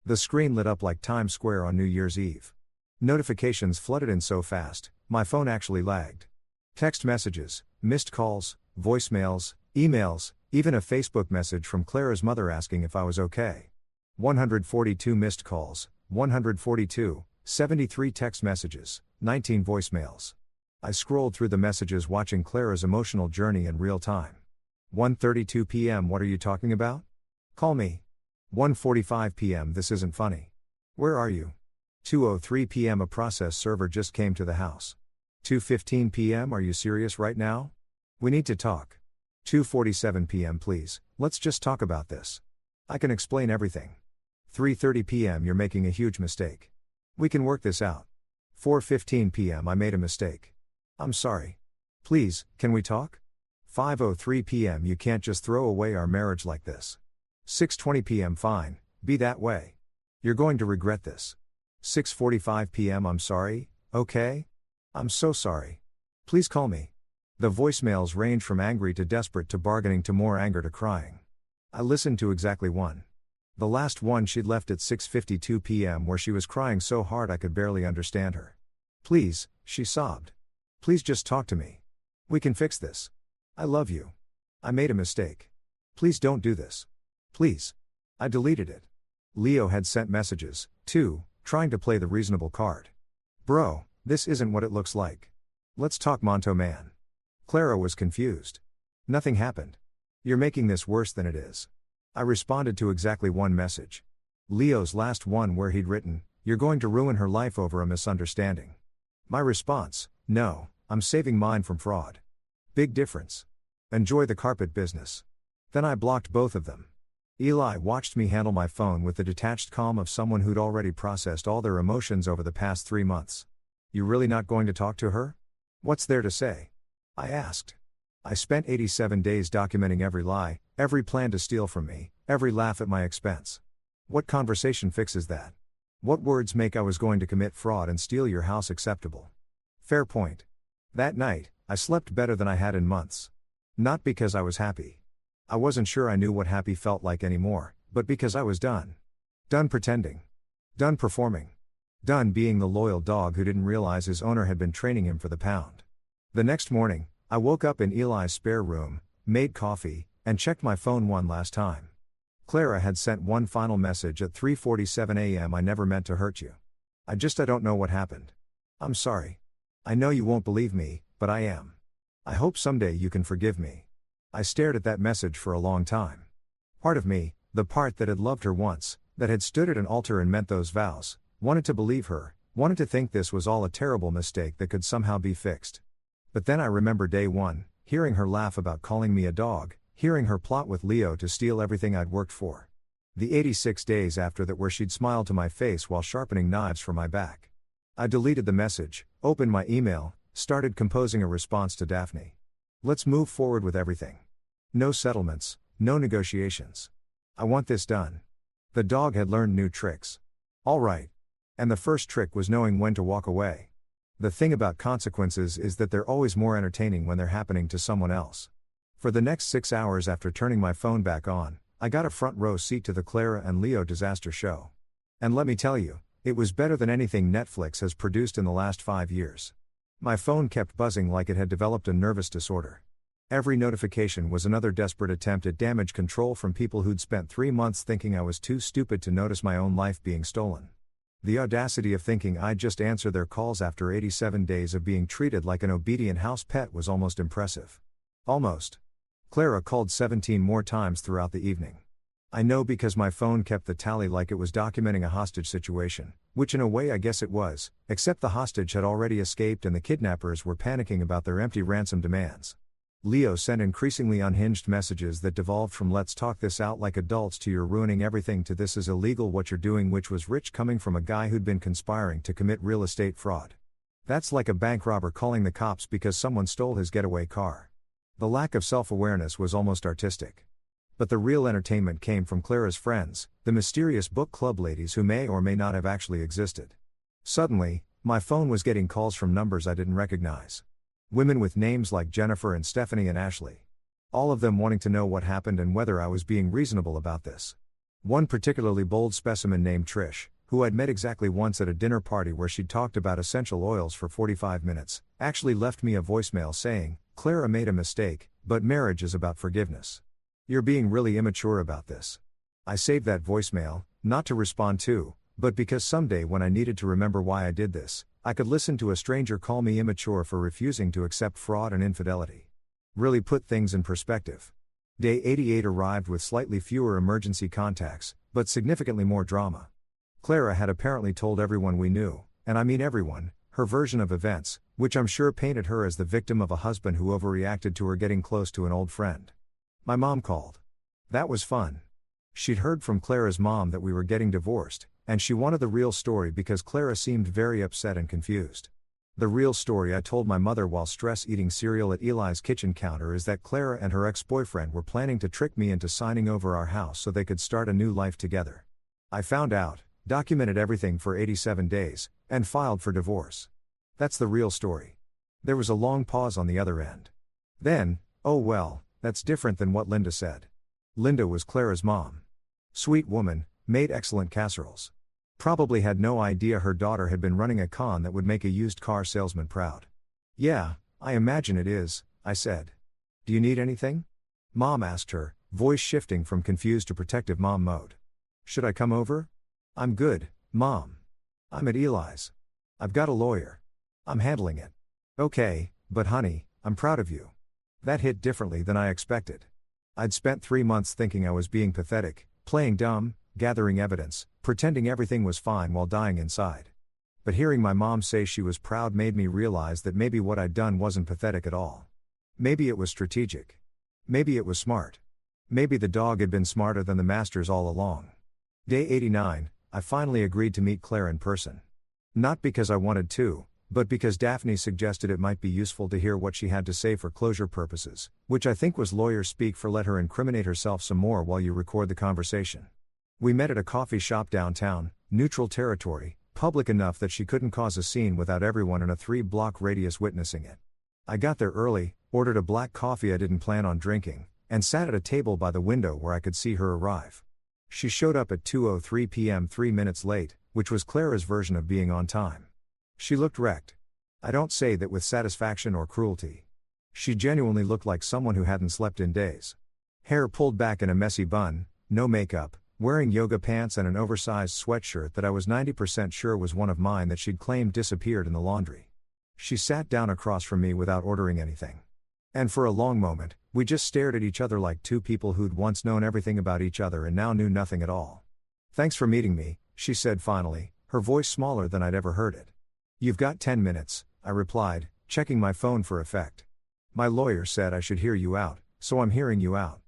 The screen lit up like Times Square on New Year's Eve. Notifications flooded in so fast, my phone actually lagged. Text messages, missed calls, voicemails, emails, even a Facebook message from Clara's mother asking if I was okay. 142 missed calls, 142, 73 text messages, 19 voicemails. I scrolled through the messages watching Clara's emotional journey in real time. 1:32 p.m. What are you talking about? Call me. 1:45 p.m. This isn't funny. Where are you? 2:03 p.m. A process server just came to the house. 2:15 p.m. Are you serious right now? We need to talk. 2:47 p.m. Please, let's just talk about this. I can explain everything. 3:30 p.m. You're making a huge mistake. We can work this out. 4:15 p.m. I made a mistake. I'm sorry. Please, can we talk? 5:03 p.m. You can't just throw away our marriage like this. 6:20 p.m. Fine, be that way. You're going to regret this. 6:45 p.m. I'm sorry, okay? I'm so sorry. Please call me. The voicemails range from angry to desperate to bargaining to more anger to crying. I listened to exactly one. The last one she'd left at 6:52 p.m. where she was crying so hard I could barely understand her. Please, she sobbed. Please just talk to me. We can fix this. I love you. I made a mistake. Please don't do this. Please. I deleted it. Leo had sent messages, too, trying to play the reasonable card. Bro, this isn't what it looks like. Let's talk, Monto man. Clara was confused. Nothing happened. You're making this worse than it is. I responded to exactly one message. Leo's last one where he'd written, "You're going to ruin her life over a misunderstanding." My response, "No, I'm saving mine from fraud." Big difference. Enjoy the carpet business. Then I blocked both of them. Eli watched me handle my phone with the detached calm of someone who'd already processed all their emotions over the past 3 months. You really not going to talk to her? What's there to say? I asked. I spent 87 days documenting every lie, every plan to steal from me, every laugh at my expense. What conversation fixes that? What words make I was going to commit fraud and steal your house acceptable? Fair point. That night, I slept better than I had in months. Not because I was happy. I wasn't sure I knew what happy felt like anymore, but because I was done. Done pretending. Done performing. Done being the loyal dog who didn't realize his owner had been training him for the pound. The next morning, I woke up in Eli's spare room, made coffee, and checked my phone one last time. Clara had sent one final message at 3:47 a.m. I never meant to hurt you. I don't know what happened. I'm sorry. I know you won't believe me, but I am. I hope someday you can forgive me. I stared at that message for a long time. Part of me, the part that had loved her once, that had stood at an altar and meant those vows, wanted to believe her, wanted to think this was all a terrible mistake that could somehow be fixed. But then I remember day one, hearing her laugh about calling me a dog, hearing her plot with Leo to steal everything I'd worked for. The 86 days after that where she'd smiled to my face while sharpening knives for my back. I deleted the message, opened my email, started composing a response to Daphne. Let's move forward with everything. No settlements, no negotiations. I want this done. The dog had learned new tricks. All right. And the first trick was knowing when to walk away. The thing about consequences is that they're always more entertaining when they're happening to someone else. For the next 6 hours after turning my phone back on, I got a front row seat to the Clara and Leo disaster show. And let me tell you, it was better than anything Netflix has produced in the last 5 years. My phone kept buzzing like it had developed a nervous disorder. Every notification was another desperate attempt at damage control from people who'd spent 3 months thinking I was too stupid to notice my own life being stolen. The audacity of thinking I'd just answer their calls after 87 days of being treated like an obedient house pet was almost impressive. Almost. Clara called 17 more times throughout the evening. I know because my phone kept the tally like it was documenting a hostage situation, which in a way I guess it was, except the hostage had already escaped and the kidnappers were panicking about their empty ransom demands. Leo sent increasingly unhinged messages that devolved from "let's talk this out like adults" to "you're ruining everything" to "this is illegal what you're doing," which was rich coming from a guy who'd been conspiring to commit real estate fraud. That's like a bank robber calling the cops because someone stole his getaway car. The lack of self-awareness was almost artistic. But the real entertainment came from Clara's friends, the mysterious book club ladies who may or may not have actually existed. Suddenly, my phone was getting calls from numbers I didn't recognize. Women with names like Jennifer and Stephanie and Ashley. All of them wanting to know what happened and whether I was being reasonable about this. One particularly bold specimen named Trish, who I'd met exactly once at a dinner party where she'd talked about essential oils for 45 minutes, actually left me a voicemail saying, "Clara made a mistake, but marriage is about forgiveness. You're being really immature about this." I saved that voicemail, not to respond to, but because someday when I needed to remember why I did this, I could listen to a stranger call me immature for refusing to accept fraud and infidelity. Really put things in perspective. Day 88 arrived with slightly fewer emergency contacts, but significantly more drama. Clara had apparently told everyone we knew, and I mean everyone, her version of events, which I'm sure painted her as the victim of a husband who overreacted to her getting close to an old friend. My mom called. That was fun. She'd heard from Clara's mom that we were getting divorced, and she wanted the real story because Clara seemed very upset and confused. The real story I told my mother while eating cereal at Eli's kitchen counter is that Clara and her ex-boyfriend were planning to trick me into signing over our house so they could start a new life together. I found out, documented everything for 87 days, and filed for divorce. That's the real story. There was a long pause on the other end. Then, "Oh well, that's different than what Linda said." Linda was Clara's mom. Sweet woman, made excellent casseroles. Probably had no idea her daughter had been running a con that would make a used car salesman proud. "Yeah, I imagine it is," I said. "Do you need anything?" Mom asked her, voice shifting from confused to protective mom mode. "Should I come over?" "I'm good, Mom. I'm at Eli's. I've got a lawyer. I'm handling it." "Okay, but honey, I'm proud of you." That hit differently than I expected. I'd spent 3 months thinking I was being pathetic, playing dumb, gathering evidence, pretending everything was fine while dying inside. But hearing my mom say she was proud made me realize that maybe what I'd done wasn't pathetic at all. Maybe it was strategic. Maybe it was smart. Maybe the dog had been smarter than the masters all along. Day 89, I finally agreed to meet Claire in person. Not because I wanted to, but because Daphne suggested it might be useful to hear what she had to say for closure purposes, which I think was lawyer speak for let her incriminate herself some more while you record the conversation. We met at a coffee shop downtown, neutral territory, public enough that she couldn't cause a scene without everyone in a 3-block radius witnessing it. I got there early, ordered a black coffee I didn't plan on drinking, and sat at a table by the window where I could see her arrive. She showed up at 2:03 p.m. 3 minutes late, which was Clara's version of being on time. She looked wrecked. I don't say that with satisfaction or cruelty. She genuinely looked like someone who hadn't slept in days. Hair pulled back in a messy bun, no makeup, wearing yoga pants and an oversized sweatshirt that I was 90% sure was one of mine that she'd claimed disappeared in the laundry. She sat down across from me without ordering anything. And for a long moment, we just stared at each other like two people who'd once known everything about each other and now knew nothing at all. "Thanks for meeting me," she said finally, her voice smaller than I'd ever heard it. "You've got 10 minutes, I replied, checking my phone for effect. "My lawyer said I should hear you out, so I'm hearing you out."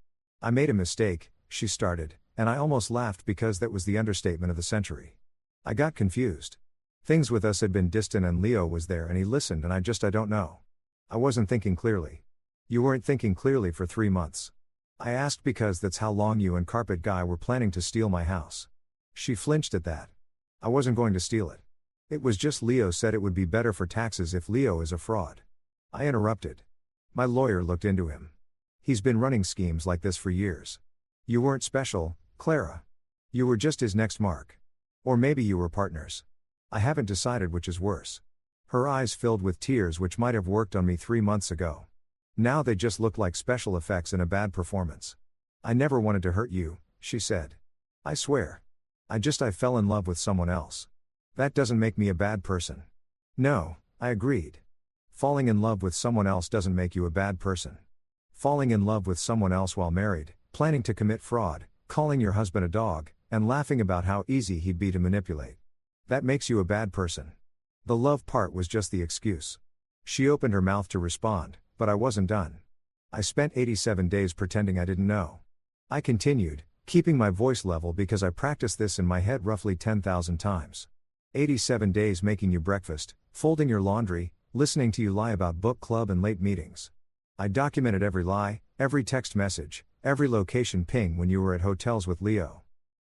"I made a mistake," she started, and I almost laughed because that was the understatement of the century. I got confused. Things with us had been distant and Leo was there and he listened and I don't know. I wasn't thinking clearly. "You weren't thinking clearly for 3 months. I asked because that's how long you and Carpet Guy were planning to steal my house." She flinched at that. "I wasn't going to steal it. It was just Leo said it would be better for taxes if Leo is a fraud." I interrupted. My lawyer looked into him. "He's been running schemes like this for years. You weren't special, Clara. You were just his next mark. Or maybe you were partners. I haven't decided which is worse." Her eyes filled with tears which might have worked on me 3 months ago. Now they just looked like special effects in a bad performance. "I never wanted to hurt you," she said. "I swear. I fell in love with someone else. That doesn't make me a bad person." "No," I agreed. "Falling in love with someone else doesn't make you a bad person. Falling in love with someone else while married, planning to commit fraud, calling your husband a dog, and laughing about how easy he'd be to manipulate. That makes you a bad person. The love part was just the excuse." She opened her mouth to respond, but I wasn't done. "I spent 87 days pretending I didn't know." I continued, keeping my voice level because I practiced this in my head roughly 10,000 times. 87 days making you breakfast, folding your laundry, listening to you lie about book club and late meetings. I documented every lie, every text message, every location ping when you were at hotels with Leo.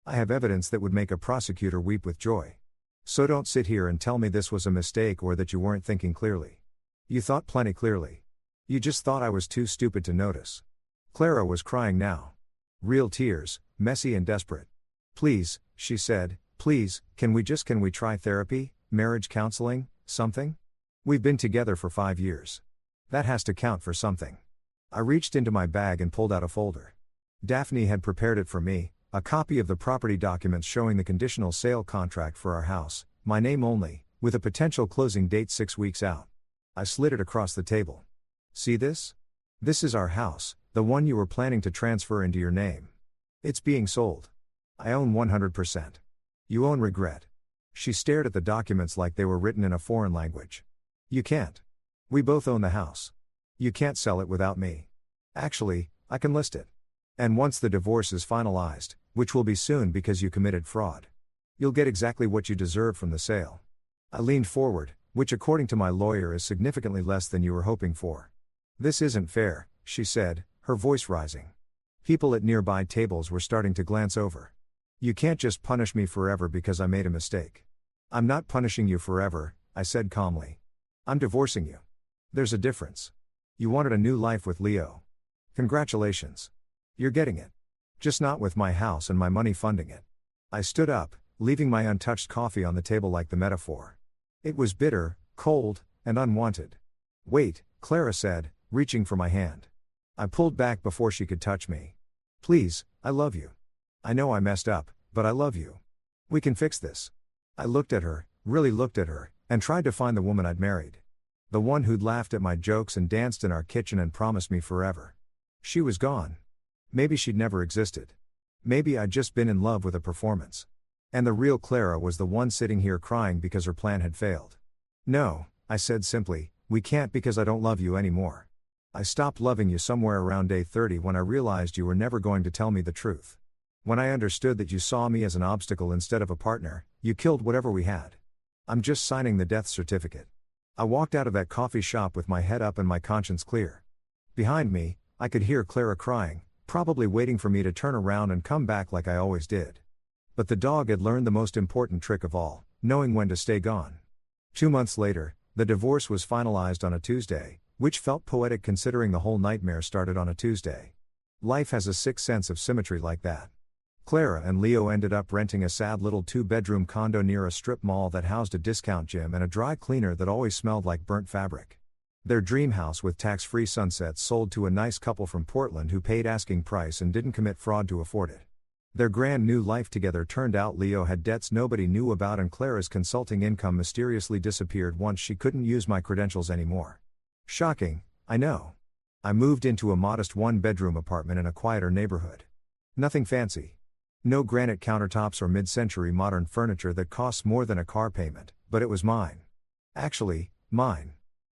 I have evidence that would make a prosecutor weep with joy. So don't sit here and tell me this was a mistake or that you weren't thinking clearly. You thought plenty clearly. You just thought I was too stupid to notice." Clara was crying now. Real tears, messy and desperate. "Please," she said, "please, can we try therapy, marriage counseling, something? We've been together for 5 years. That has to count for something." I reached into my bag and pulled out a folder. Daphne had prepared it for me, a copy of the property documents showing the conditional sale contract for our house, my name only, with a potential closing date 6 weeks out. I slid it across the table. "See this? This is our house, the one you were planning to transfer into your name. It's being sold. I own 100%. You own regret." She stared at the documents like they were written in a foreign language. "You can't. We both own the house. You can't sell it without me. Actually, I can list it. And once the divorce is finalized, which will be soon because you committed fraud, you'll get exactly what you deserve from the sale." I leaned forward, which according to my lawyer is significantly less than you were hoping for. "This isn't fair," she said, her voice rising. People at nearby tables were starting to glance over. "You can't just punish me forever because I made a mistake." "I'm not punishing you forever," I said calmly. "I'm divorcing you. There's a difference. You wanted a new life with Leo. Congratulations. You're getting it. Just not with my house and my money funding it." I stood up, leaving my untouched coffee on the table like the metaphor. It was bitter, cold, and unwanted. "Wait," Clara said, reaching for my hand. I pulled back before she could touch me. "Please, I love you. I know I messed up, but I love you. We can fix this." I looked at her, really looked at her, and tried to find the woman I'd married. The one who'd laughed at my jokes and danced in our kitchen and promised me forever. She was gone. Maybe she'd never existed. Maybe I'd just been in love with a performance. And the real Clara was the one sitting here crying because her plan had failed. "No," I said simply, "we can't because I don't love you anymore. I stopped loving you somewhere around day 30 when I realized you were never going to tell me the truth. When I understood that you saw me as an obstacle instead of a partner, you killed whatever we had. I'm just signing the death certificate." I walked out of that coffee shop with my head up and my conscience clear. Behind me, I could hear Clara crying, probably waiting for me to turn around and come back like I always did. But the dog had learned the most important trick of all, knowing when to stay gone. 2 months later, the divorce was finalized on a Tuesday, which felt poetic considering the whole nightmare started on a Tuesday. Life has a sixth sense of symmetry like that. Clara and Leo ended up renting a sad little 2-bedroom condo near a strip mall that housed a discount gym and a dry cleaner that always smelled like burnt fabric. Their dream house with tax-free sunsets sold to a nice couple from Portland who paid asking price and didn't commit fraud to afford it. Their grand new life together turned out Leo had debts nobody knew about and Clara's consulting income mysteriously disappeared once she couldn't use my credentials anymore. Shocking, I know. I moved into a modest 1-bedroom apartment in a quieter neighborhood. Nothing fancy. No granite countertops or mid-century modern furniture that costs more than a car payment, but it was mine. Actually, mine.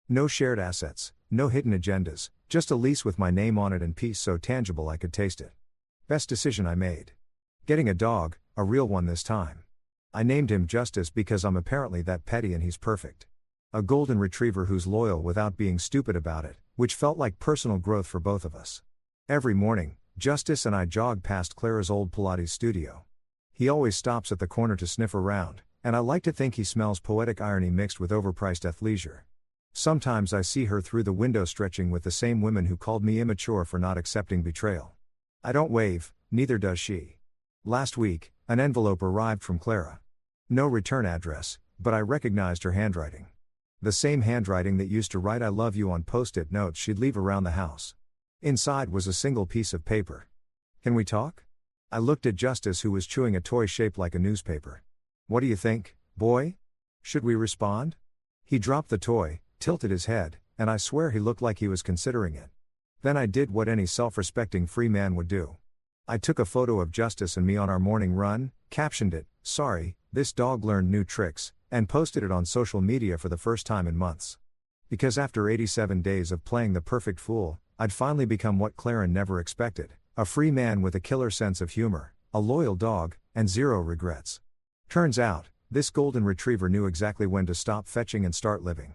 No shared assets, no hidden agendas, just a lease with my name on it and peace so tangible I could taste it. Best decision I made. Getting a dog, a real one this time. I named him Justice because I'm apparently that petty and he's perfect. A golden retriever who's loyal without being stupid about it, which felt like personal growth for both of us. Every morning, Justice and I jog past Clara's old Pilates studio. He always stops at the corner to sniff around, and I like to think he smells poetic irony mixed with overpriced athleisure. Sometimes I see her through the window stretching with the same women who called me immature for not accepting betrayal. I don't wave, neither does she. Last week, an envelope arrived from Clara. No return address, but I recognized her handwriting. The same handwriting that used to write I love you on post-it notes she'd leave around the house. Inside was a single piece of paper. Can we talk? I looked at Justice who was chewing a toy shaped like a newspaper. What do you think, boy? Should we respond? He dropped the toy, tilted his head, and I swear he looked like he was considering it. Then I did what any self-respecting free man would do. I took a photo of Justice and me on our morning run, captioned it, "Sorry, this dog learned new tricks," and posted it on social media for the first time in months. Because after 87 days of playing the perfect fool, I'd finally become what Clara never expected, a free man with a killer sense of humor, a loyal dog, and zero regrets. Turns out, this golden retriever knew exactly when to stop fetching and start living.